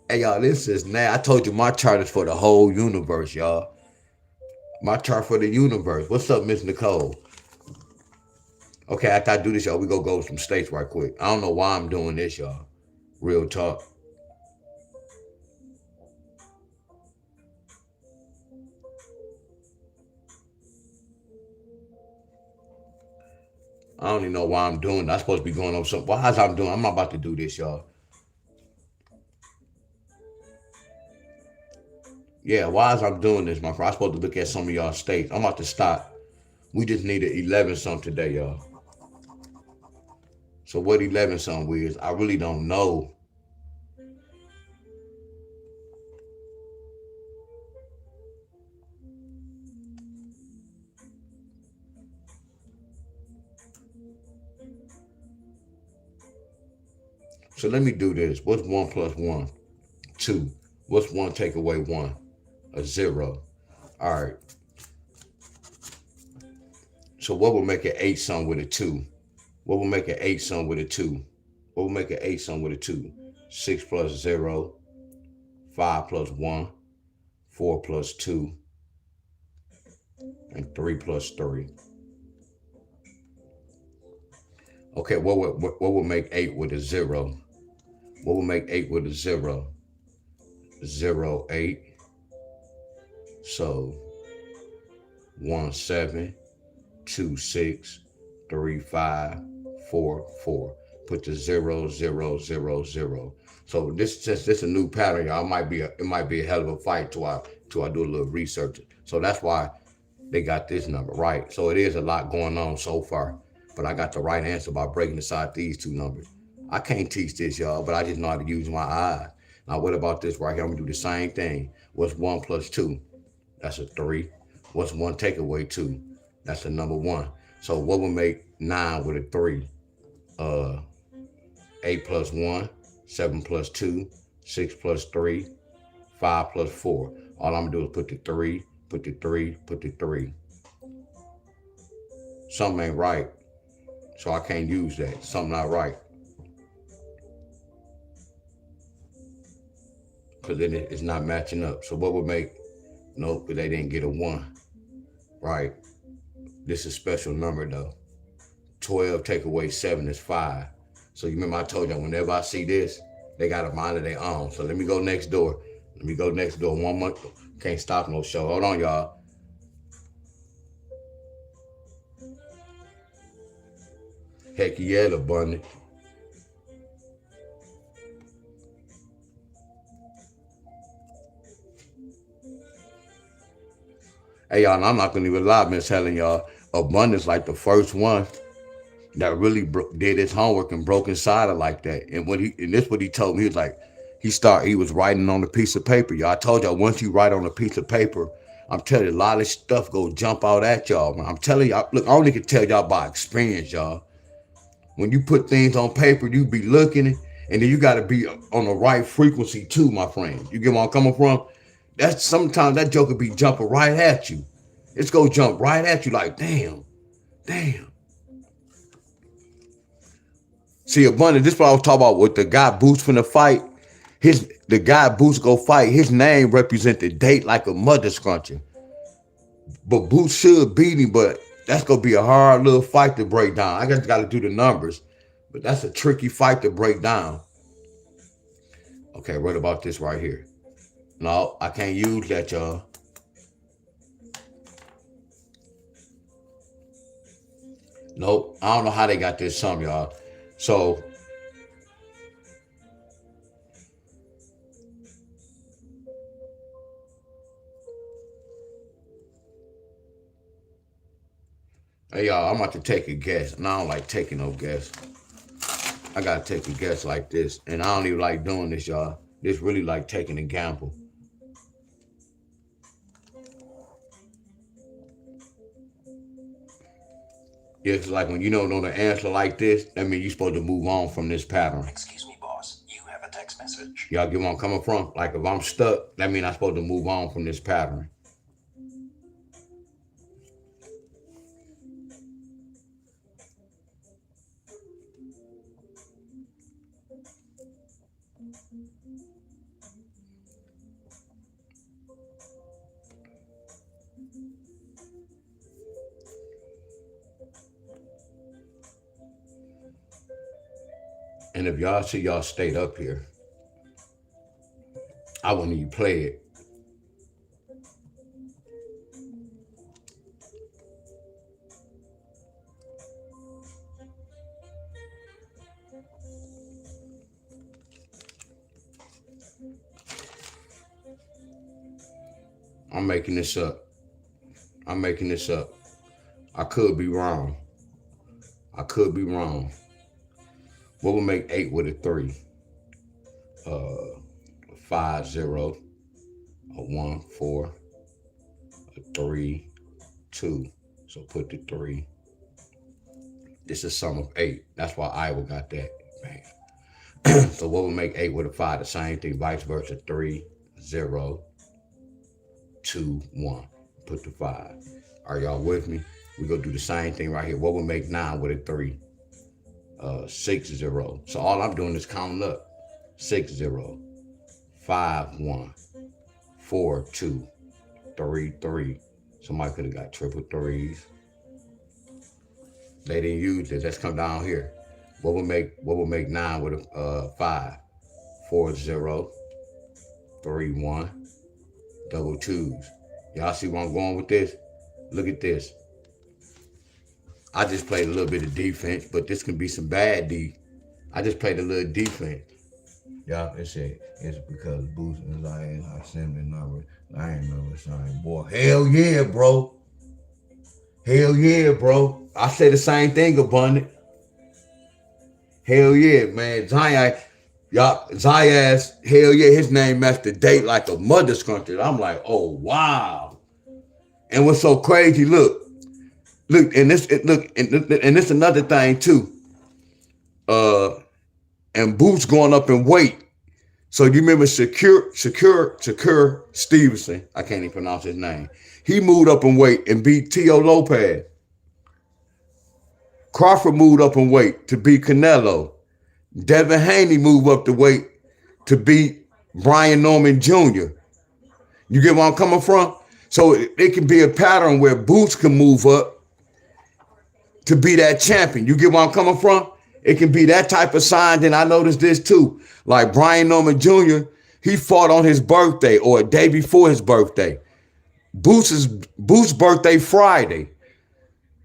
[SPEAKER 1] Hey, y'all, this is now. I told you my chart is for the whole universe, y'all. My chart for the universe. What's up, Miss Nicole? Okay, after I do this, y'all, we go to some states right quick. I don't know why I'm doing this, y'all. Real talk. I don't even know why I'm doing that. I'm supposed to be going over something. Why is I'm doing? I'm not about to do this, y'all. Yeah, why is I'm doing this, my friend? I'm supposed to look at some of y'all states. I'm about to stop. We just needed 11 something today, y'all. So what 11 something is, I really don't know. So let me do this. What's 1 plus 1? 2. What's 1 take away 1? A 0. All right. So what will make an 8 something with a 2? What will make an 8 something with a 2? What will make an 8 something with a 2? 6 plus 0. 5 plus 1. 4 plus 2. And 3 plus 3. Okay, what will make 8 with a 0? What will make 8 with a 0? 0, 8. So 1, 7, 2, 6, 3, 5, 4, 4. Put the 0, 0, 0, 0. So this is a new pattern, y'all. It might be a hell of a fight till I do a little research. So that's why they got this number right. So it is a lot going on so far. But I got the right answer by breaking aside these two numbers. I can't teach this, y'all, but I just know how to use my eyes. Now, what about this right here? I'm going to do the same thing. What's 1 plus 2? That's a 3. What's 1 take away 2? That's the number 1. So what would make 9 with a 3? Uh, 8 plus 1, 7 plus 2, 6 plus 3, 5 plus 4. All I'm going to do is put the 3, put the 3, put the 3. Something ain't right, so I can't use that. Something not right. Because then it's not matching up. So what would make, nope, because they didn't get a 1. Right. This is a special number though. 12 take away 7 is 5. So you remember I told y'all whenever I see this, they got a mind of their own. So let me go next door. Let me go next door. 1 month. Can't stop no show. Hold on, y'all. Heck yeah, the bunny. Hey y'all, I'm not gonna even lie, man, telling y'all, Abundance like the first one that really did his homework and broke inside it like that. And this what he told me, he was like, he was writing on a piece of paper. Y'all, I told y'all once you write on a piece of paper, I'm telling you, a lot of stuff go jump out at y'all, man. I'm telling y'all, look, I only can tell y'all by experience, y'all. When you put things on paper, you be looking, and then you got to be on the right frequency too, my friend. You get where I'm coming from? That's sometimes that joker be jumping right at you. It's gonna jump right at you like, damn, damn. See, Abundant, this is what I was talking about with the guy Boots from the fight. The guy Boots go fight, his name represent the date like a mother scrunching. But Boots should beat him, but that's gonna be a hard little fight to break down. I just gotta do the numbers. But that's a tricky fight to break down. Okay, what about this right here? No, I can't use that, y'all. Nope, I don't know how they got this sum, y'all. So, hey y'all, I'm about to take a guess, and I don't like taking no guess. I gotta take a guess like this, and I don't even like doing this, y'all. This really like taking a gamble. It's like when you don't know the answer like this, that means you're supposed to move on from this pattern.
[SPEAKER 2] Excuse me, boss. You have a text message.
[SPEAKER 1] Y'all get where I'm coming from? Like if I'm stuck, that means I'm supposed to move on from this pattern. And if y'all see y'all stayed up here, I wouldn't even play it. I'm making this up. I'm making this up. I could be wrong. I could be wrong. What would make 8 with a 3? Uh, 5, 0, a 1, 4, a 3, 2. So put the 3. This is sum of 8. That's why Iowa got that. Man. So what would make 8 with a 5? The same thing, vice versa. 3, 0, 2, 1. Put the 5. Are y'all with me? We're going to do the same thing right here. What would make 9 with a 3? 6, 0. So all I'm doing is counting up. 6, 0, 5, 1, 4, 2, 3, 3. Somebody could have got triple threes. They didn't use this. Let's come down here. What would make 9 with a 5? 4, 0, 3, 1. Double twos. Y'all see where I'm going with this? Look at this. I just played a little bit of defense, but this can be some bad D. I just played a little defense. Y'all, it's because Boost is I assembly number. I ain't number sign. Boy, hell yeah, bro. Hell yeah, bro. I say the same thing, Abundant. Hell yeah, man. Zion, y'all, Zayas, hell yeah, his name matched the date like a mother's country. I'm like, oh wow. And what's so crazy, look, and this another thing too. Uh, and Boots going up in weight. So you remember Shakur Stevenson? I can't even pronounce his name. He moved up in weight and beat Tio Lopez. Crawford moved up in weight to beat Canelo. Devin Haney moved up the weight to beat Brian Norman Jr. You get where I'm coming from? So it can be a pattern where Boots can move up to be that champion. You get where I'm coming from? It can be that type of sign. Then I noticed this too. Like Brian Norman Jr., he fought on his birthday or a day before his birthday. Boots' birthday Friday.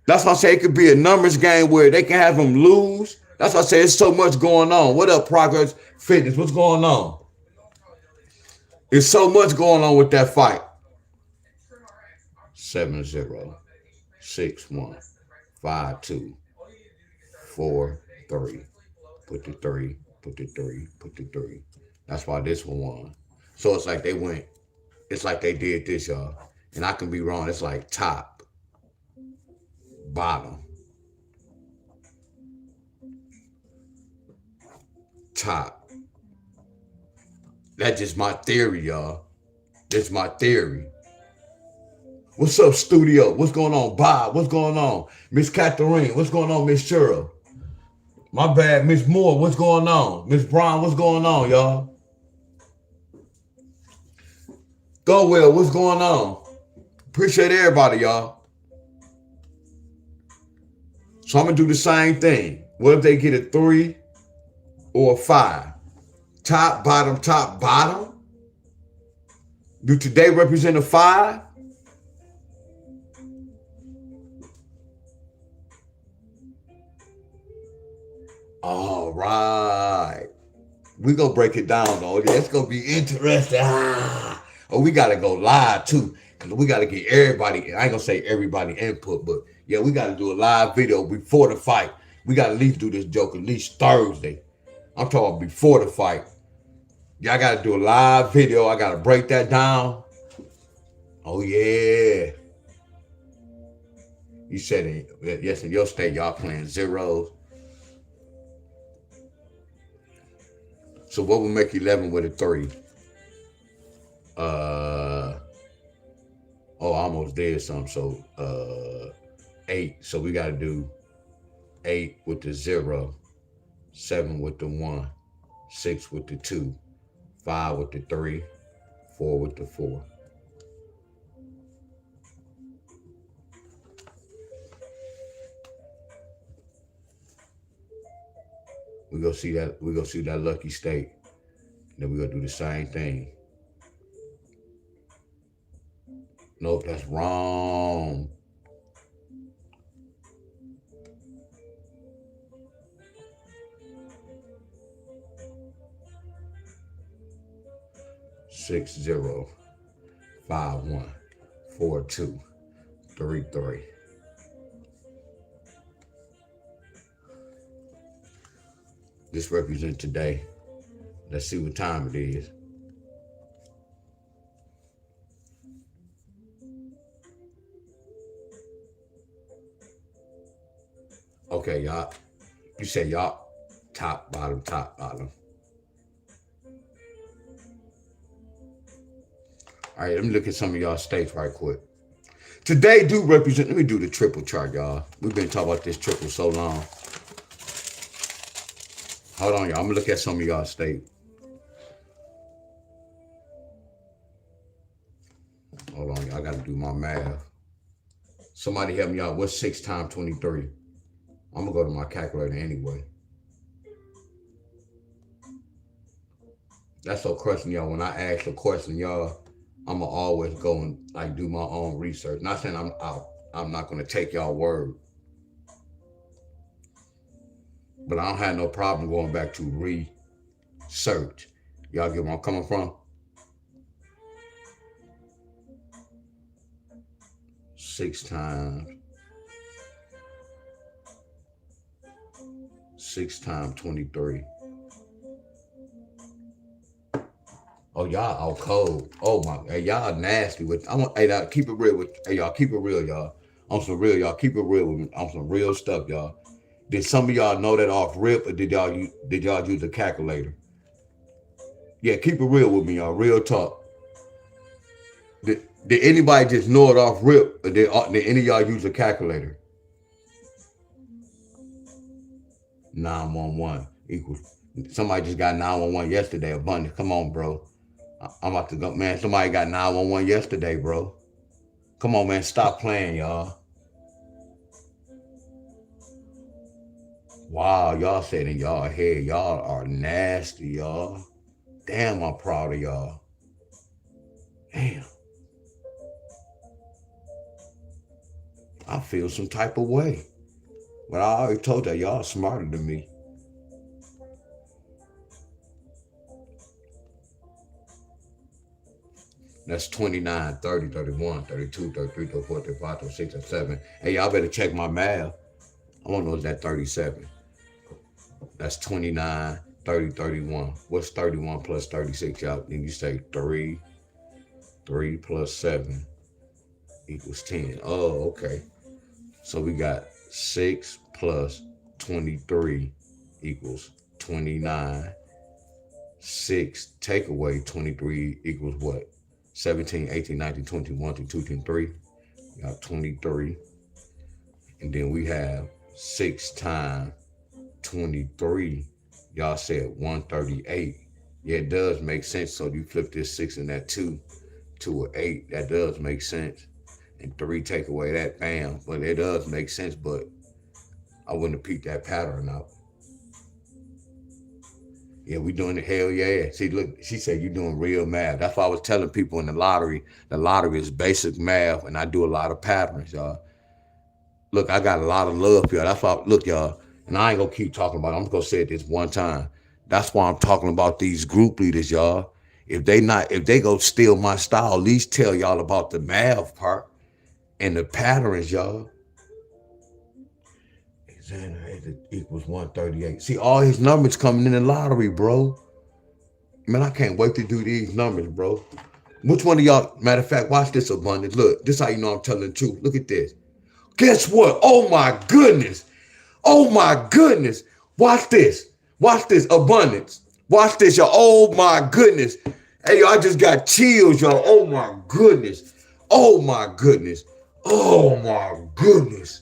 [SPEAKER 1] That's why I say it could be a numbers game where they can have him lose. That's why I say there's so much going on. What up, Progress Fitness? What's going on? There's so much going on with that fight. 7-0, 6-1, 5-2, 4-3. Put the three, put the three, put the three. That's why this one won. So it's like they went, it's like they did this, y'all. And I can be wrong. It's like top, bottom, top. That's just my theory, y'all. That's my theory. What's up, studio? What's going on, Bob? What's going on? Miss Catherine? What's going on, Miss Cheryl? My bad, Miss Moore. What's going on? Miss Brown, what's going on, y'all? Go well, what's going on? Appreciate everybody, y'all. So I'm gonna do the same thing. What if they get a 3 or a 5? Top, bottom, top, bottom? Do today represent a 5? All right. We gonna break it down though. It's gonna be interesting. Oh, we gotta go live too. Cause we gotta get everybody, I ain't gonna say everybody input, but yeah, we gotta do a live video before the fight. We gotta at least do this joke at least Thursday. I'm talking before the fight. Y'all gotta do a live video. I gotta break that down. Oh yeah. You said it. Yes, in your state, y'all playing zeros. So what would make 11 with a 3? I almost did some. So 8. So we gotta do 8 with the 0, 7 with the 1, 6 with the 2, 5 with the 3, 4 with the 4. We go see that. We go see that lucky state. Then we gonna do the same thing. Nope, that's wrong. Six zero, 5-1, 4-2, 3-3. This represents today. Let's see what time it is. Okay, y'all. You say y'all top, bottom, top, bottom. All right, let me look at some of y'all states right quick. Today do represent, let me do the triple chart, y'all. We've been talking about this triple so long. Hold on, y'all. I'm gonna look at some of y'all states. Hold on, y'all. I gotta do my math. Somebody help me out. What's 6 times 23? I'm gonna go to my calculator anyway. That's so crushing, y'all. When I ask a question, y'all, I'm gonna always go and like do my own research. Not saying I'm out. I'm not gonna take y'all word, but I don't have no problem going back to research. Y'all get where I'm coming from? 6 times 6 times 23. Oh, y'all out cold. Oh my, hey, y'all nasty with. Hey, keep it real with. Hey, y'all keep it real, y'all. On some real, y'all keep it real with me. On some real stuff, y'all. Did some of y'all know that off rip, or did y'all use a calculator? Yeah, keep it real with me, y'all. Real talk. Did anybody just know it off rip, or did any of y'all use a calculator? 911 equals. Somebody just got 911 yesterday. Abundance. Come on, bro. I'm about to go, man. Somebody got 911 yesterday, bro. Come on, man. Stop playing, y'all. Wow, y'all said in y'all head, y'all are nasty, y'all. Damn, I'm proud of y'all. Damn. I feel some type of way. But I already told y'all smarter than me. That's 29, 30, 31, 32, 33, 34, 35, 36, 37. Hey, y'all better check my math. I want to know is that 37. That's 29, 30, 31. What's 31 plus 36, y'all? Then you say 3 plus 7 equals 10. Oh, okay. So we got 6 plus 23 equals 29. 6 take away 23 equals what? 17, 18, 19, 20, 1, 2, 2, 3. We got 23. And then we have 6 times 23. Y'all said 138. Yeah, it does make sense. So you flip this 6 and that 2 to an 8. That does make sense. And 3 take away that, bam. But it does make sense, but I wouldn't have peeped that pattern out. Yeah, we doing it. Hell yeah. See, look, she said you doing real math. That's why I was telling people in the lottery is basic math, and I do a lot of patterns, y'all. Look, I got a lot of love for y'all. That's why, look, y'all, and I ain't gonna keep talking about it. I'm just gonna say it this one time. That's why I'm talking about these group leaders, y'all. If they go steal my style, at least tell y'all about the math part and the patterns, y'all. Xander equals 138. See, all his numbers coming in the lottery, bro. Man, I can't wait to do these numbers, bro. Which one of y'all, matter of fact, watch this, Abundance. Look, this how you know I'm telling the truth. Look at this. Guess what? Oh my goodness. Oh my goodness. Watch this. Watch this, Abundance. Watch this, y'all. Oh my goodness. Hey, y'all, I just got chills, y'all. Oh my goodness. Oh my goodness. Oh my goodness.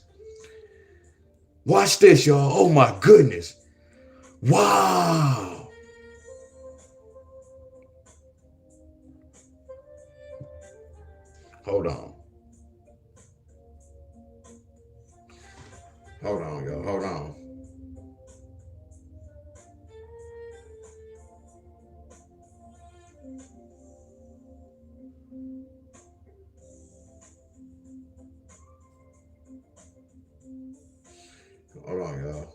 [SPEAKER 1] Watch this, y'all. Oh my goodness. Wow. Hold on. Hold on, y'all. Hold on. Hold on, y'all.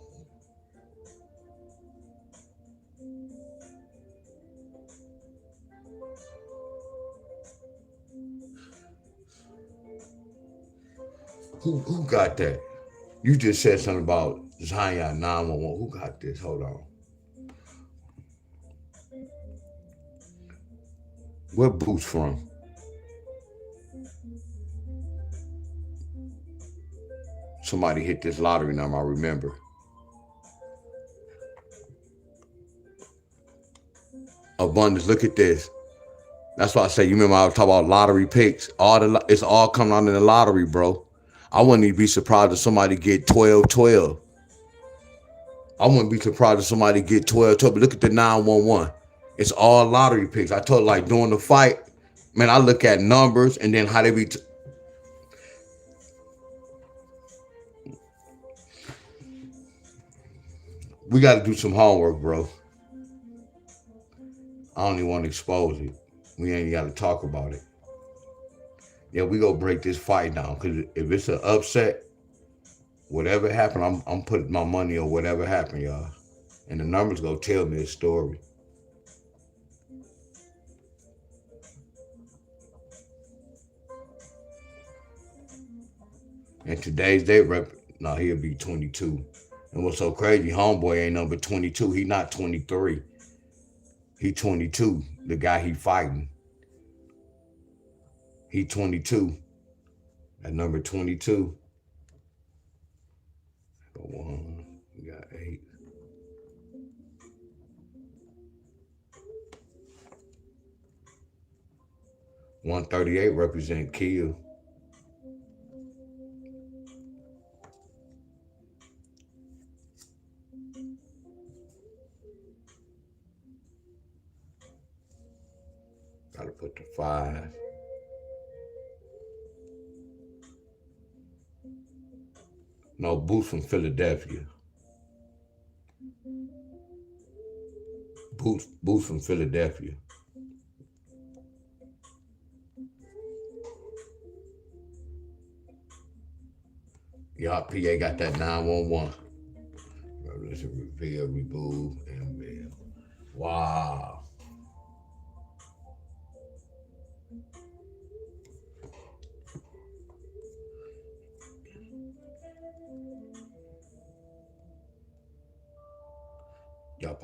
[SPEAKER 1] Who got that? You just said something about Zion 911. Who got this? Hold on. Where Boots from? Somebody hit this lottery number, I remember. Abundance, look at this. That's why I say, you remember I was talking about lottery picks? It's all coming out in the lottery, bro. I wouldn't even be surprised if somebody get 12-12. I wouldn't be surprised if somebody get 12-12. But look at the 911. It's all lottery picks. I told like during the fight, man, I look at numbers and then how they be. We got to do some homework, bro. I don't even want to expose it. We ain't got to talk about it. Yeah, we go break this fight down because if it's an upset, whatever happened, I'm putting my money on whatever happened, y'all. And the numbers go tell me a story. And today's date, he'll be 22. And what's so crazy, homeboy ain't number 22. He not 23. He 22. The guy he fighting. He 22. At number 22. One. We got 8. 138 represent kill. Gotta put the 5. No, Boots from Philadelphia. Boots from Philadelphia. Y'all, PA got that 911. Revolution, reveal, remove, and reveal. Wow. Y'all,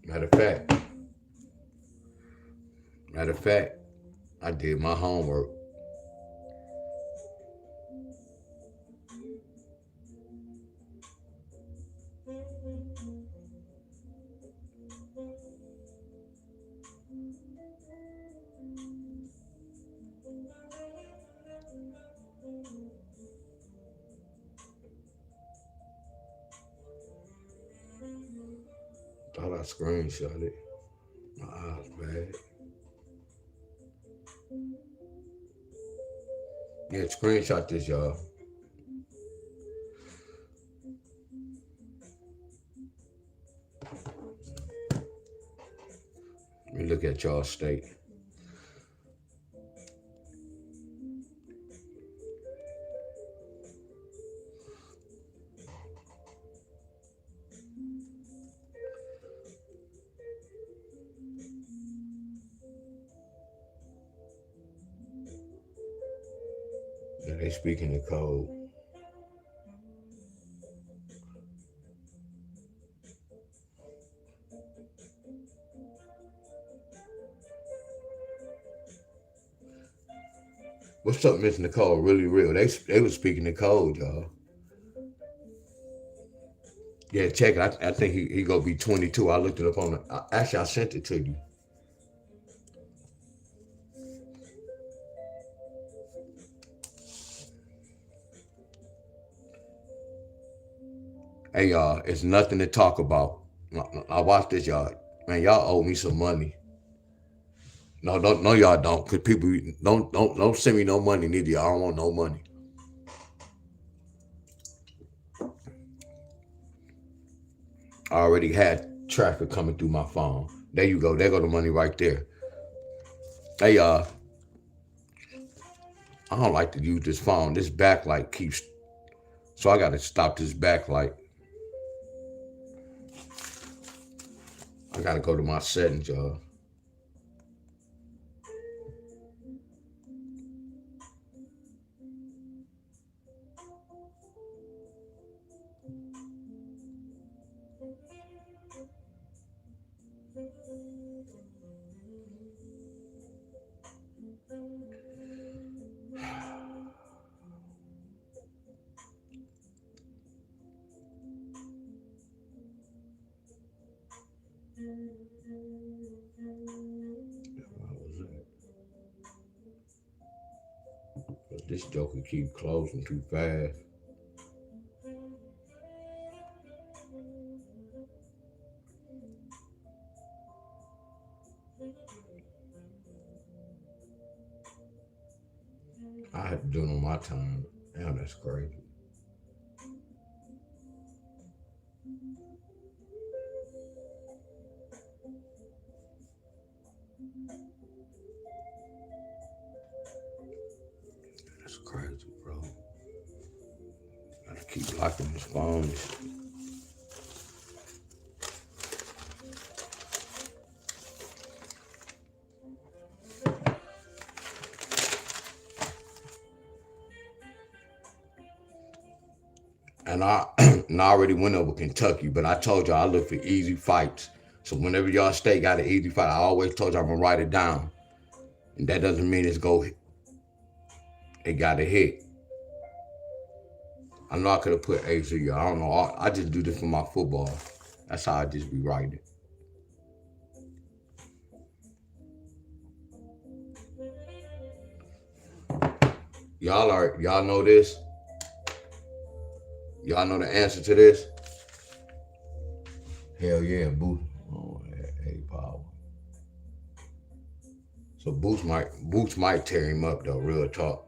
[SPEAKER 1] matter of fact, I did my homework. Thought I screenshot it. My eyes bad. Yeah, screenshot this, y'all. Let me look at y'all state. Yeah, they speaking the code. What's up, Miss Nicole? Really real. They was speaking the code, y'all. Yeah, check it. I think he gonna be 22. I looked it up on the. Actually, I sent it to you. Hey, y'all, it's nothing to talk about. I watch this, y'all. Man, y'all owe me some money. No, don't, no, y'all don't. Cause people don't send me no money. Neither y'all. I don't want no money. I already had traffic coming through my phone. There you go. There go the money right there. Hey, y'all. I don't like to use this phone. This backlight keeps. So I got to stop this backlight. I got to go to my settings, y'all. This joker keep closing too fast. I had to do it on my time. Damn, that's crazy. That's crazy, bro. Gotta keep locking this phone. And And I already went over Kentucky, but I told y'all I look for easy fights. So whenever y'all state got an easy fight, I always told y'all I'm gonna write it down. And that doesn't mean it got a hit. I know I could have put ACU. I don't know. I just do this for my football. That's how I just be writing it. Y'all know this? Y'all know the answer to this? Hell yeah, Boots. Oh, hey, power. So Boots might tear him up though, real talk.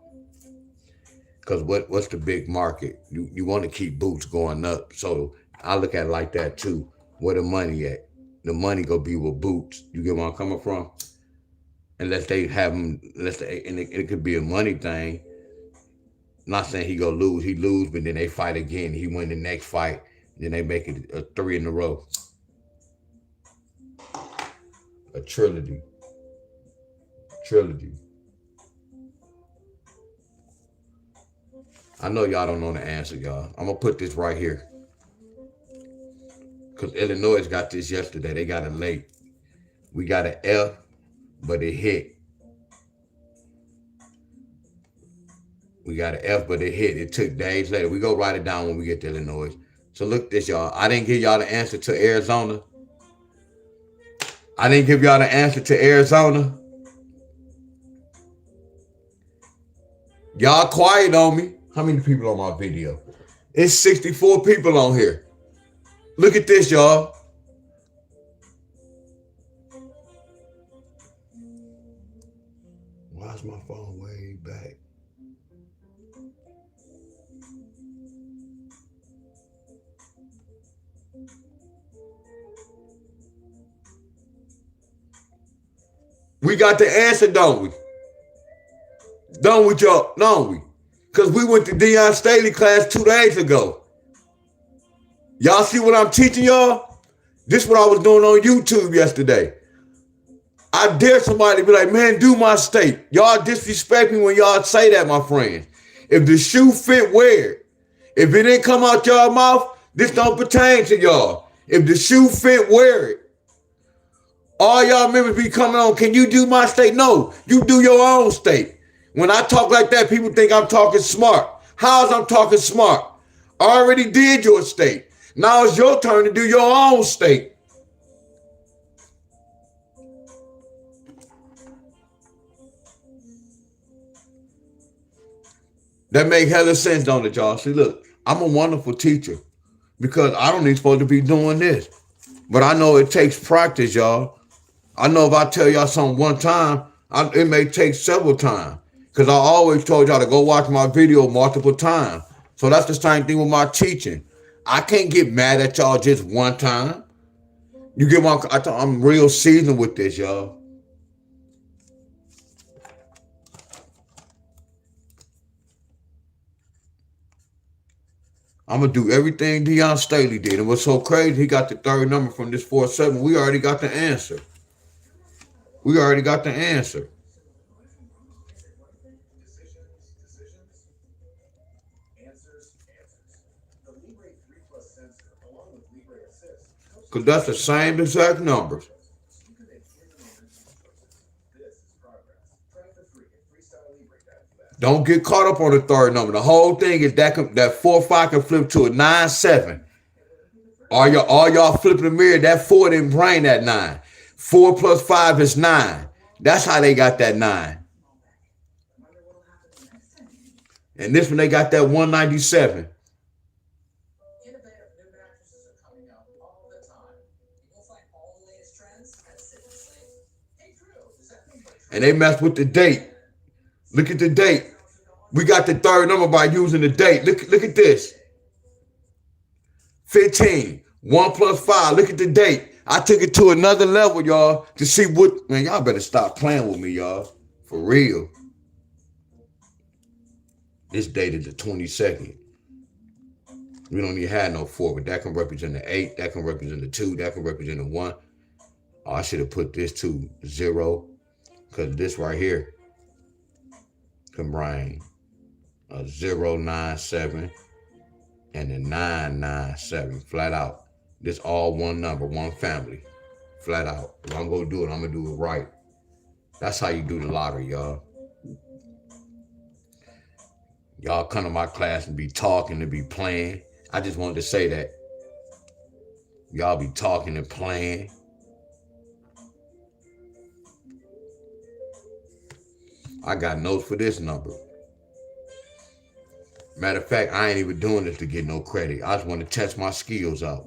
[SPEAKER 1] Cause what's the big market? You want to keep Boots going up. So I look at it like that too. Where the money at? The money go be with Boots. You get where I'm coming from? Unless they have him, and it could be a money thing. Not saying he go lose, he lose, but then they fight again. He win the next fight, then they make it a 3 in a row, a trilogy. I know y'all don't know the answer, y'all. I'm gonna put this right here, cause Illinois got this yesterday. They got it late. We got an F, but it hit. We got an F, but it hit. It took days later. We go write it down when we get to Illinois. So look this, y'all. I didn't give y'all the answer to Arizona. Y'all quiet on me. How many people on my video? It's 64 people on here. Look at this, y'all. Why's my phone way back? We got the answer, don't we? Done with y'all, don't we? Because we went to Deion Staley class 2 days ago. Y'all see what I'm teaching y'all? This is what I was doing on YouTube yesterday. I dare somebody to be like, man, do my state. Y'all disrespect me when y'all say that, my friends. If the shoe fit, wear it. If it didn't come out y'all mouth, this don't pertain to y'all. If the shoe fit, wear it. All y'all members be coming on, can you do my state? No, you do your own state. When I talk like that, people think I'm talking smart. How's I'm talking smart? I already did your state. Now it's your turn to do your own state. That make hella sense, don't it, y'all? See, look, I'm a wonderful teacher because I don't even supposed to be doing this. But I know it takes practice, y'all. I know if I tell y'all something one time, it may take several times. Because I always told y'all to go watch my video multiple times. So that's the same thing with my teaching. I can't get mad at y'all just one time. You get my, I'm real seasoned with this, y'all. I'm going to do everything Deion Staley did. And what's so crazy, he got the third number from this 4-7. We already got the answer. Because that's the same exact numbers. Don't get caught up on the third number. The whole thing is that 4-5 can flip to a 9-7. All y'all flipping the mirror, that 4 didn't bring that 9. 4 plus 5 is 9. That's how they got that 9. And this one, they got that 197. And they messed with the date. Look at the date. We got the third number by using the date. Look at this. 15. 1 plus 5. Look at the date. I took it to another level, y'all, to see what, man, y'all better stop playing with me, y'all. For real. This date is the 22nd. We don't even have no 4, but that can represent the 8. That can represent the 2. That can represent the 1. Oh, I should have put this to 0. Because this right here can bring a 097 and the 997. Flat out. This all one number, one family. Flat out. If I'm gonna do it, I'm gonna do it right. That's how you do the lottery, y'all. Y'all come to my class and be talking and be playing. I just wanted to say that. Y'all be talking and playing. I got notes for this number. Matter of fact, I ain't even doing this to get no credit. I just want to test my skills out.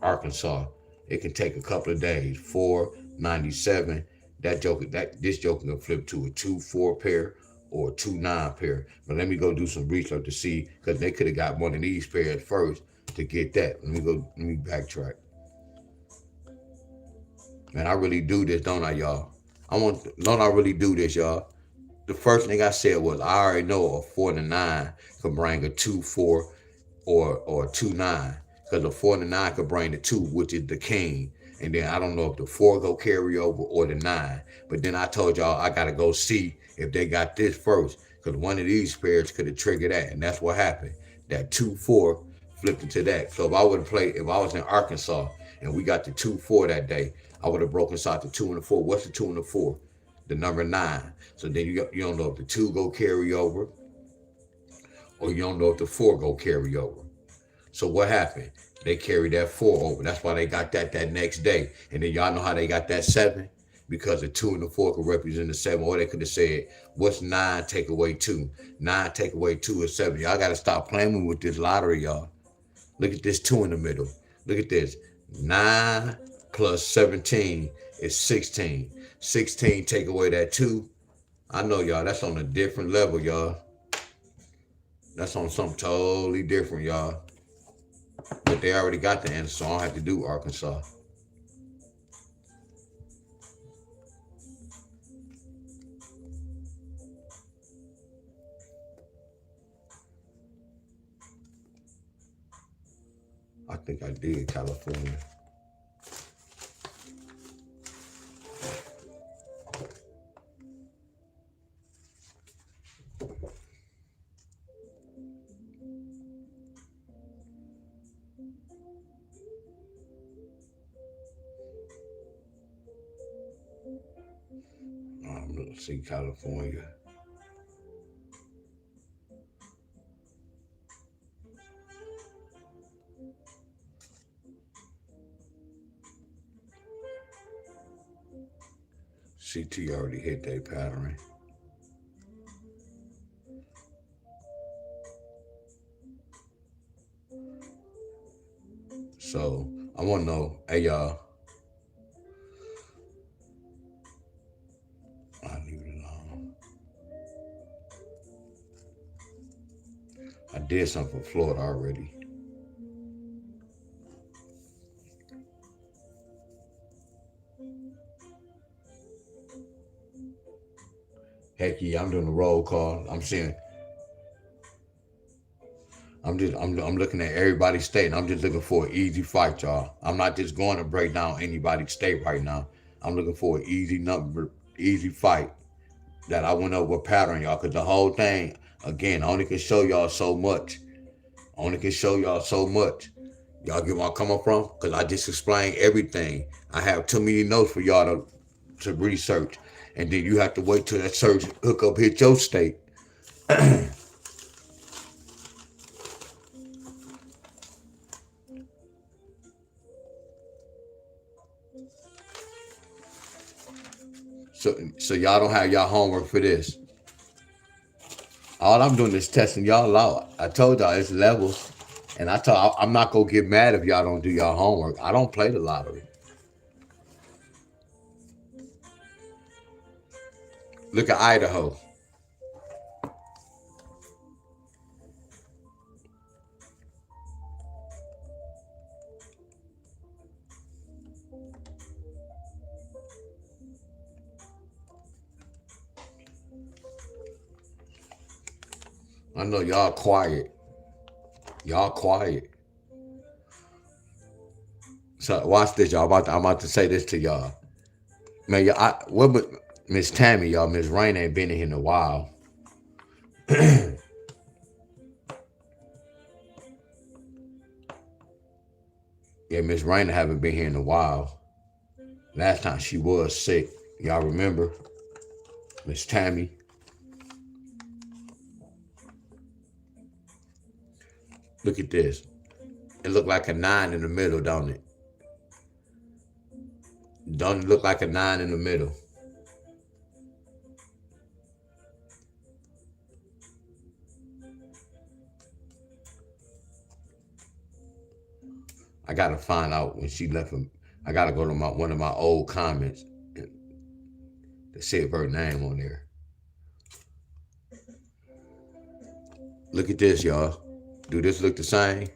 [SPEAKER 1] Arkansas. It can take a couple of days. 497. This joker can flip to a 2-4 pair or a 2-9 pair. But let me go do some research to see, because they could have got one of these pairs first to get that. Let me backtrack. Man, I really do this, don't I, y'all? Don't I really do this, y'all? The first thing I said was I already know a 4-9 can bring a 2-4 or a 2-9, because the 4-9 could bring the 2, which is the king. And then I don't know if the 4 go carry over or the 9. But then I told y'all I gotta go see if they got this first, because one of these pairs could have triggered that, and that's what happened. That 2-4 flipped into that. So if I was in Arkansas and we got the 2-4 that day, I would have broken inside the 2 and the 4. What's the 2 and the 4? The number 9. So then you don't know if the 2 go carry over, or you don't know if the 4 go carry over. So what happened? They carried that 4 over. That's why they got that next day. And then y'all know how they got that 7? Because the 2 and the 4 could represent the 7. Or they could have said, what's 9 take away 2? 9 take away 2 is 7. Y'all got to stop playing with this lottery, y'all. Look at this 2 in the middle. Look at this. 9 plus 17 is 16. 16 take away that 2. I know, y'all, that's on a different level, y'all. That's on something totally different, y'all. But they already got the answer, so I don't have to do Arkansas. I think I did California. Let's see, California. CT already hit that pattern. So I want to know, hey y'all, I'll leave it alone. I did something for Florida already. Heck yeah, I'm doing the roll call. I'm looking at everybody's state, and I'm just looking for an easy fight, y'all. I'm not just going to break down anybody's state right now. I'm looking for an easy fight that I went over a pattern, y'all, because the whole thing, again, only can show y'all so much. Only can show y'all so much. Y'all get where I'm coming from? Because I just explained everything. I have too many notes for y'all to research. And then you have to wait till that search hookup hit your state. So y'all don't have y'all homework for this. All I'm doing is testing y'all out. I told y'all it's levels. And I'm not gonna get mad if y'all don't do y'all homework. I don't play the lottery. Look at Idaho. I know y'all quiet. Y'all quiet. So watch this, y'all. I'm about to say this to y'all. Man, Miss Tammy, y'all, Miss Rain ain't been in here in a while. Yeah, Miss Raina haven't been here in a while. Last time she was sick. Y'all remember? Miss Tammy. Look at this. It looked like a 9 in the middle, don't it? Don't it look like a 9 in the middle? I gotta find out when she left him. I gotta go to one of my old comments to see if her name on there. Look at this, y'all. Do this look the same?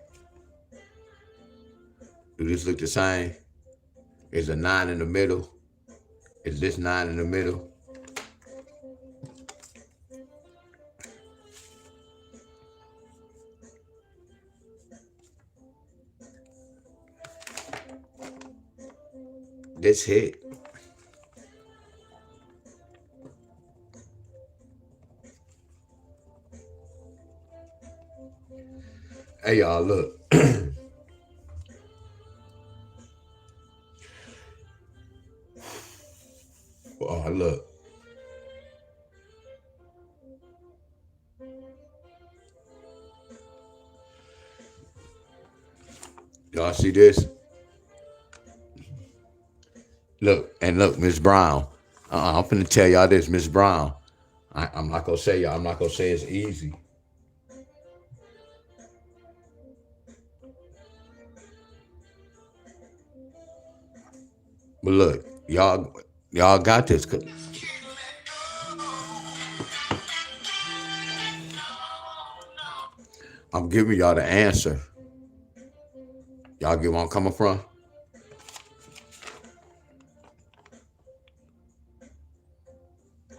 [SPEAKER 1] Do this look the same? Is a 9 in the middle? Is this 9 in the middle? This hit. Hey, y'all, look. Oh, look. Y'all see this? Look, and look, Miss Brown. I'm finna tell y'all this, Miss Brown. I'm not gonna say y'all. I'm not gonna say it's easy. But look, y'all got this. I'm giving y'all the answer. Y'all get where I'm coming from?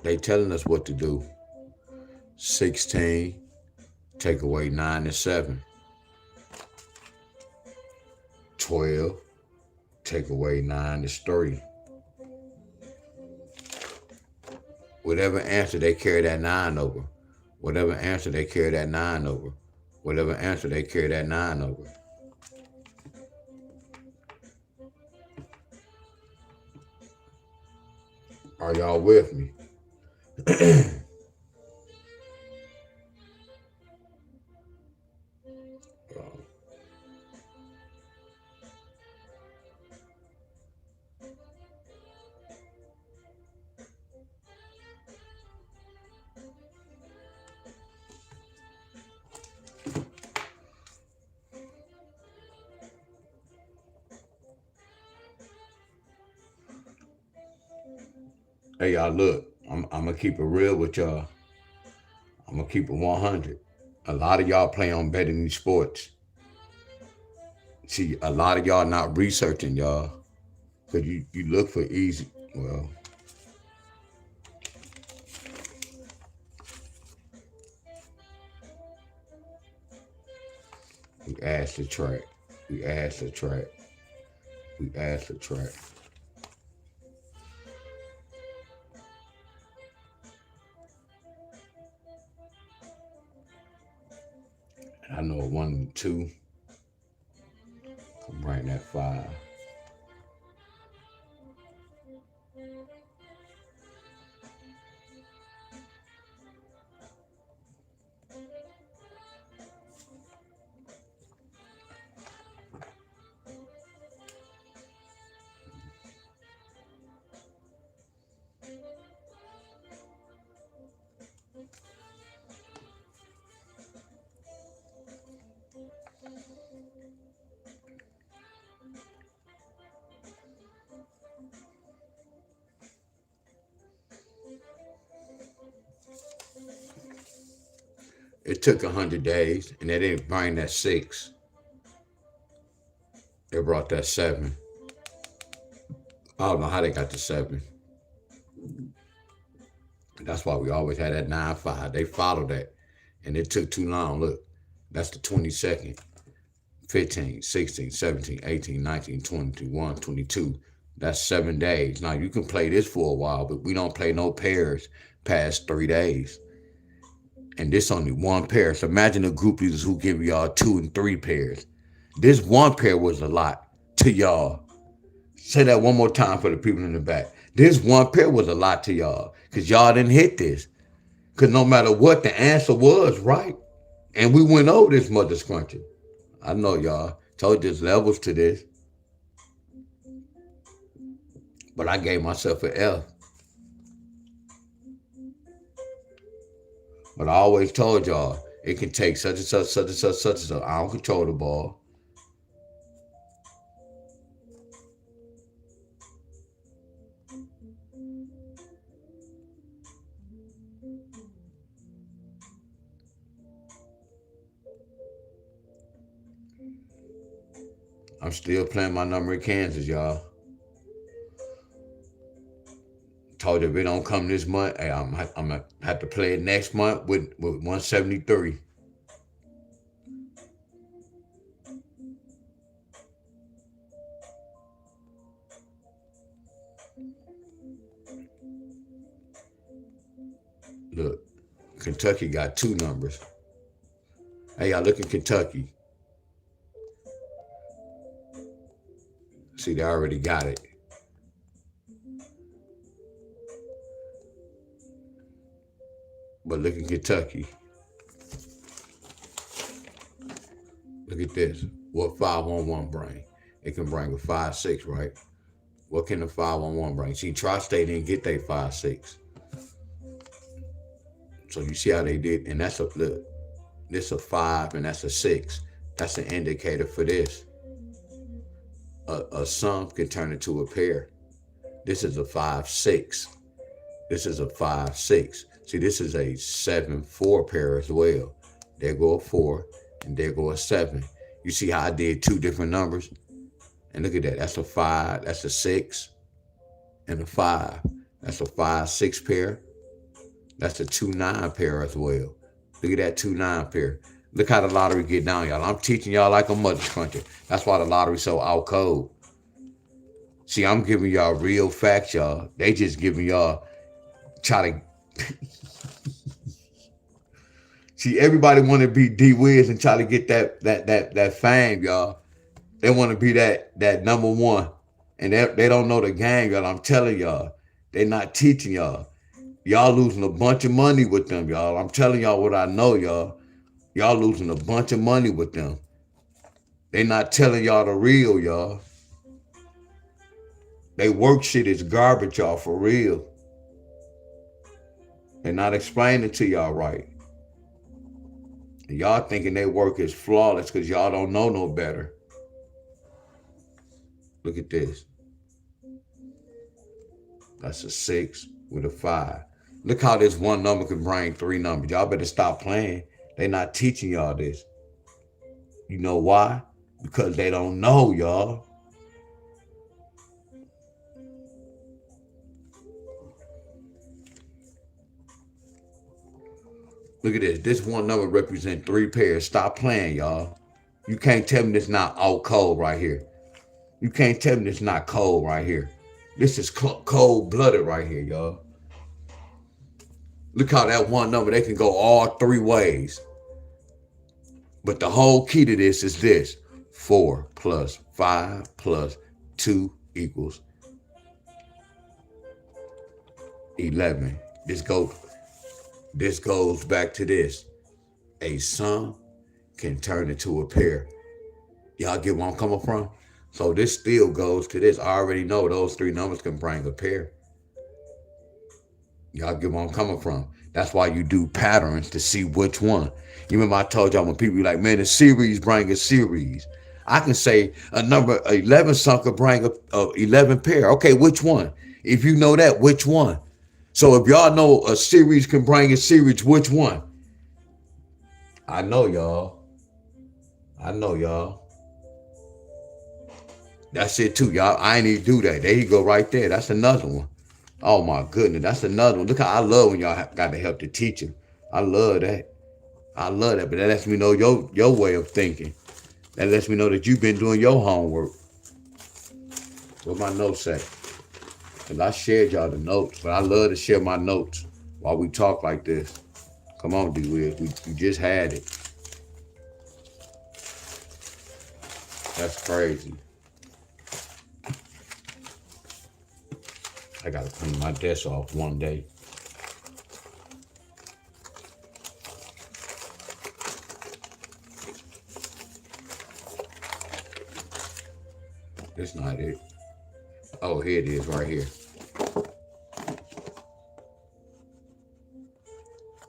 [SPEAKER 1] They telling us what to do. 16, take away 9 and 7. 12, take away 9 is 3. Whatever answer, they carry that 9 over. Whatever answer, they carry that 9 over. Whatever answer, they carry that 9 over. Are y'all with me? Hey, y'all, look, I'm gonna keep it real with y'all. I'm gonna keep it 100. A lot of y'all play on betting these sports. See, a lot of y'all not researching, y'all, because you look for easy. Well, we asked the track. We asked the track. We asked the track. And I know 1 and 2. I'm writing that 5. It took 100 days, and they didn't bring that 6. They brought that 7. I don't know how they got the 7. That's why we always had that 9-5. They followed that, and it took too long. Look, that's the 22nd. 15, 16, 17, 18, 19, 20, 21, 22. That's 7 days. Now, you can play this for a while, but we don't play no pairs past 3 days. And this only one pair. So imagine the group leaders who give y'all 2 and 3 pairs. This one pair was a lot. to y'all. Say that one more time for the people in the back. This one pair was a lot to y'all because y'all didn't hit this. Because no matter what, the answer was right. And we went over this mother scrunching. I know y'all. Told you there's levels to this. But I gave myself an F. But I always told y'all it can take such and such, such and such, such and such. I don't control the ball. I'm still playing my number in Kansas, y'all. Told you if it don't come this month, hey, I'm gonna have to play it next month with 173. Look, Kentucky got two numbers. Hey, y'all look at Kentucky. See, they already got it. But look at Kentucky. Look at this. What 511 bring? It can bring a 5-6, right? What can the 511 bring? See, Tri-State didn't get their 5-6. So you see how they did, and that's look. This a 5 and that's a 6. That's an indicator for this. A sum can turn into a pair. This is a 5-6. This is a 5-6. See, this is a 7-4 pair as well. There go a 4 and there go a 7. You see how I did two different numbers? And look at that. That's a 5. That's a 6 and a 5. That's a 5-6 pair. That's a 2-9 pair as well. Look at that 2-9 pair. Look how the lottery get down, y'all. I'm teaching y'all like a mother cruncher. That's why the lottery so out cold. See, I'm giving y'all real facts, y'all. They just giving y'all try to. See, everybody want to be D Wiz and try to get that fame, y'all. They want to be that number one, and they don't know the game, y'all. I'm telling y'all, they not teaching y'all. Y'all losing a bunch of money with them, y'all. I'm telling y'all what I know, y'all. Y'all losing a bunch of money with them. They not telling y'all the real, y'all. They work shit is garbage, y'all, for real. They're not explaining to y'all right. And y'all thinking they work is flawless because y'all don't know no better. Look at this. That's a 6 with a 5. Look how this one number can bring three numbers. Y'all better stop playing. They not teaching y'all this. You know why? Because they don't know, y'all. Look at this. This one number represents 3 pairs. Stop playing, y'all. You can't tell me this not out cold right here. You can't tell me this not cold right here. This is cold-blooded right here, y'all. Look how that one number, they can go all 3 ways. But the whole key to this is this. 4 plus 5 plus 2 equals 11. This goes back to this. A sum can turn into a pair. Y'all get where I'm coming from? So this still goes to this. I already know those 3 numbers can bring a pair. Y'all get where I'm coming from? That's why you do patterns to see which one. You remember I told y'all when people be like, man, the series bring a series. I can say a number 11 sum could bring a 11 pair. Okay, which one? If you know that, which one? So if y'all know a series can bring a series, which one? I know y'all. That's it too, y'all. I ain't even do that. There you go right there. That's another one. Oh my goodness, that's another one. Look how I love when y'all got to help the teacher. I love that. But that lets me know your way of thinking. That lets me know that you've been doing your homework. What my notes say? Because I shared y'all the notes, but I love to share my notes while we talk like this. Come on, D-Wiz. We just had it. That's crazy. I gotta clean my desk off one day. That's not it. Oh, here it is right here.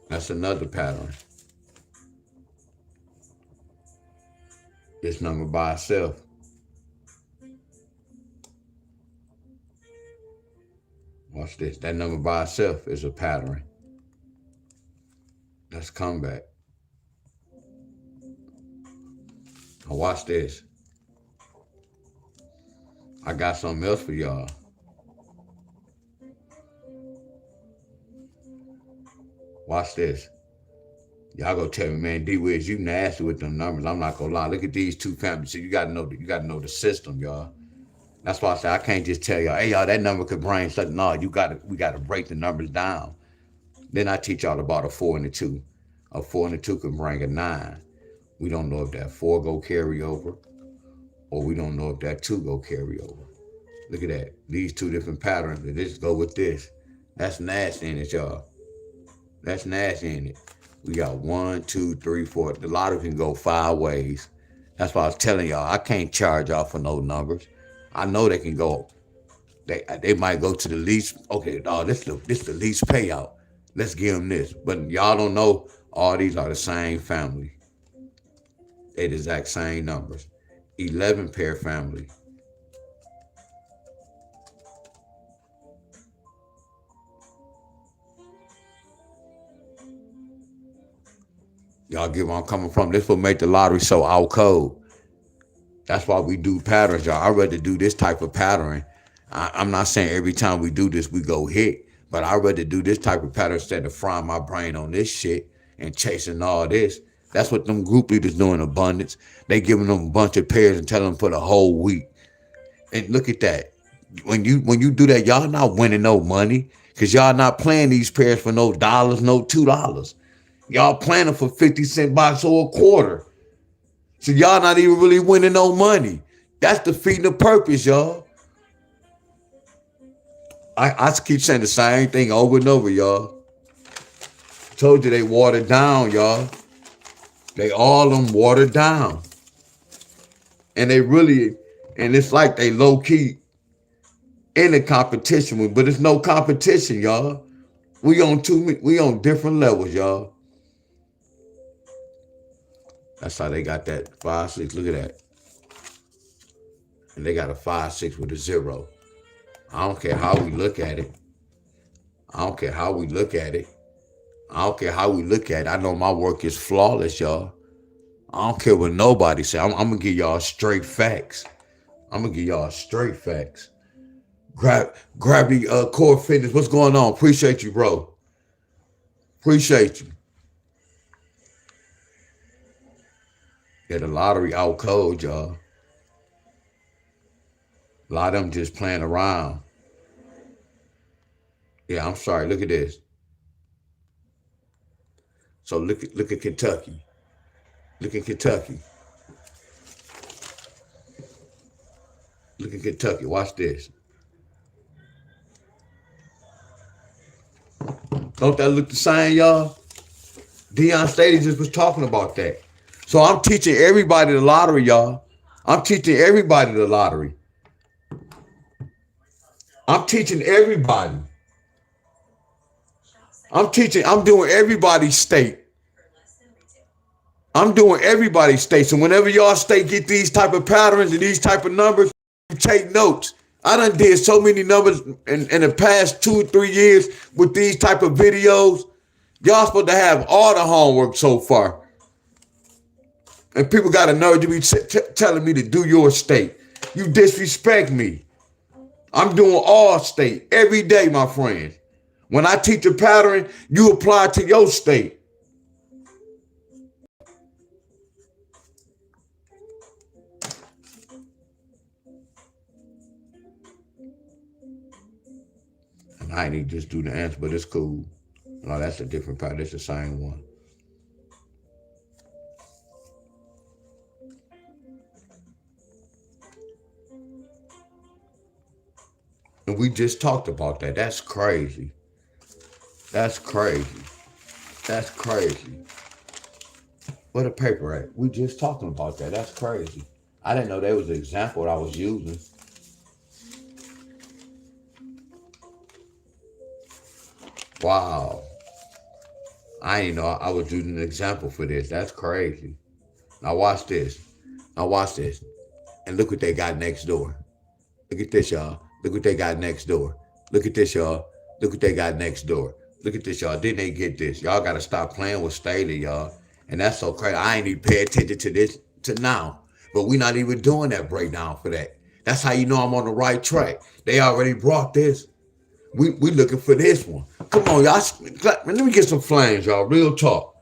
[SPEAKER 1] That's another pattern. This number by itself. Watch this. That number by itself is a pattern. That's comeback. Now watch this. I got something else for y'all. Watch this. Y'all gonna tell me, man, D-Wiz, you nasty with them numbers. I'm not gonna lie. Look at these two families. So you gotta know the system, y'all. That's why I say I can't just tell y'all, hey y'all, that number could bring something. No, we gotta break the numbers down. Then I teach y'all about a 4 and a 2. A 4 and a 2 can bring a 9. We don't know if that 4 go carry over, or we don't know if that 2 go carry over. Look at that. These two different patterns. This go with this. That's nasty in it, y'all. That's nasty in it. We got 1, 2, 3, 4. A lot of can go 5 ways. That's why I was telling y'all, I can't charge y'all for no numbers. I know they can go. They might go to the least. Okay, this the least payout. Let's give them this. But y'all don't know all these are the same family. They the exact same numbers. 11 pair family. Y'all get where I'm coming from. This will make the lottery so out cold. That's why we do patterns, y'all. I'd rather do this type of pattern. I'm not saying every time we do this, we go hit. But I'd rather do this type of pattern instead of frying my brain on this shit and chasing all this. That's what them group leaders do in abundance. They giving them a bunch of pairs and telling them for the whole week. And look at that. When you do that, y'all not winning no money. Because y'all not playing these pairs for no dollars, no $2. Y'all playing them for 50-cent box or a quarter. So y'all not even really winning no money. That's defeating the purpose, y'all. I keep saying the same thing over and over, y'all. Told you they watered down, y'all. They all them watered down. And they really, and it's like they low key in the competition, but it's no competition, y'all. We on different levels, y'all. That's how they got that 5-6. Look at that. And they got a 5-6 with a 0. I don't care how we look at it. I don't care how we look at it. I don't care how we look at it. I know my work is flawless, y'all. I don't care what nobody say. I'm gonna give y'all straight facts. I'm gonna give y'all straight facts. Grab the core fitness. What's going on? Appreciate you, bro. Appreciate you. Yeah, the lottery out cold, y'all. A lot of them just playing around. Yeah, I'm sorry. Look at this. So look at Kentucky. Look at Kentucky. Look at Kentucky. Watch this. Don't that look the same, y'all? Deion Staley just was talking about that. So I'm teaching everybody the lottery, y'all. I'm teaching everybody the lottery. I'm teaching everybody. I'm doing everybody's state. I'm doing everybody's state. So whenever y'all state get these type of patterns and these type of numbers, you take notes. I done did so many numbers in the past 2-3 years with these type of videos. Y'all supposed to have all the homework so far. And people got a nerve to be telling me to do your state. You disrespect me. I'm doing all state every day, my friends. When I teach a pattern, you apply it to your state. And I ain't just do the answer, but it's cool. No, that's a different pattern. It's the same one. And we just talked about that. That's crazy. That's crazy. That's crazy. Where the paper at? We just talking about that. That's crazy. I didn't know that was the example I was using. Wow. I didn't know I was using an example for this. That's crazy. Now watch this. Now watch this. And look what they got next door. Look at this, y'all. Look what they got next door. Look at this, y'all. Look what they got next door. Look at this, y'all. Didn't they get this? Y'all gotta stop playing with Stadia, y'all. And that's so crazy. I ain't even pay attention to this to now. But we not even doing that breakdown for that. That's how you know I'm on the right track. They already brought this. We looking for this one. Come on, y'all. Let me get some flames, y'all. Real talk.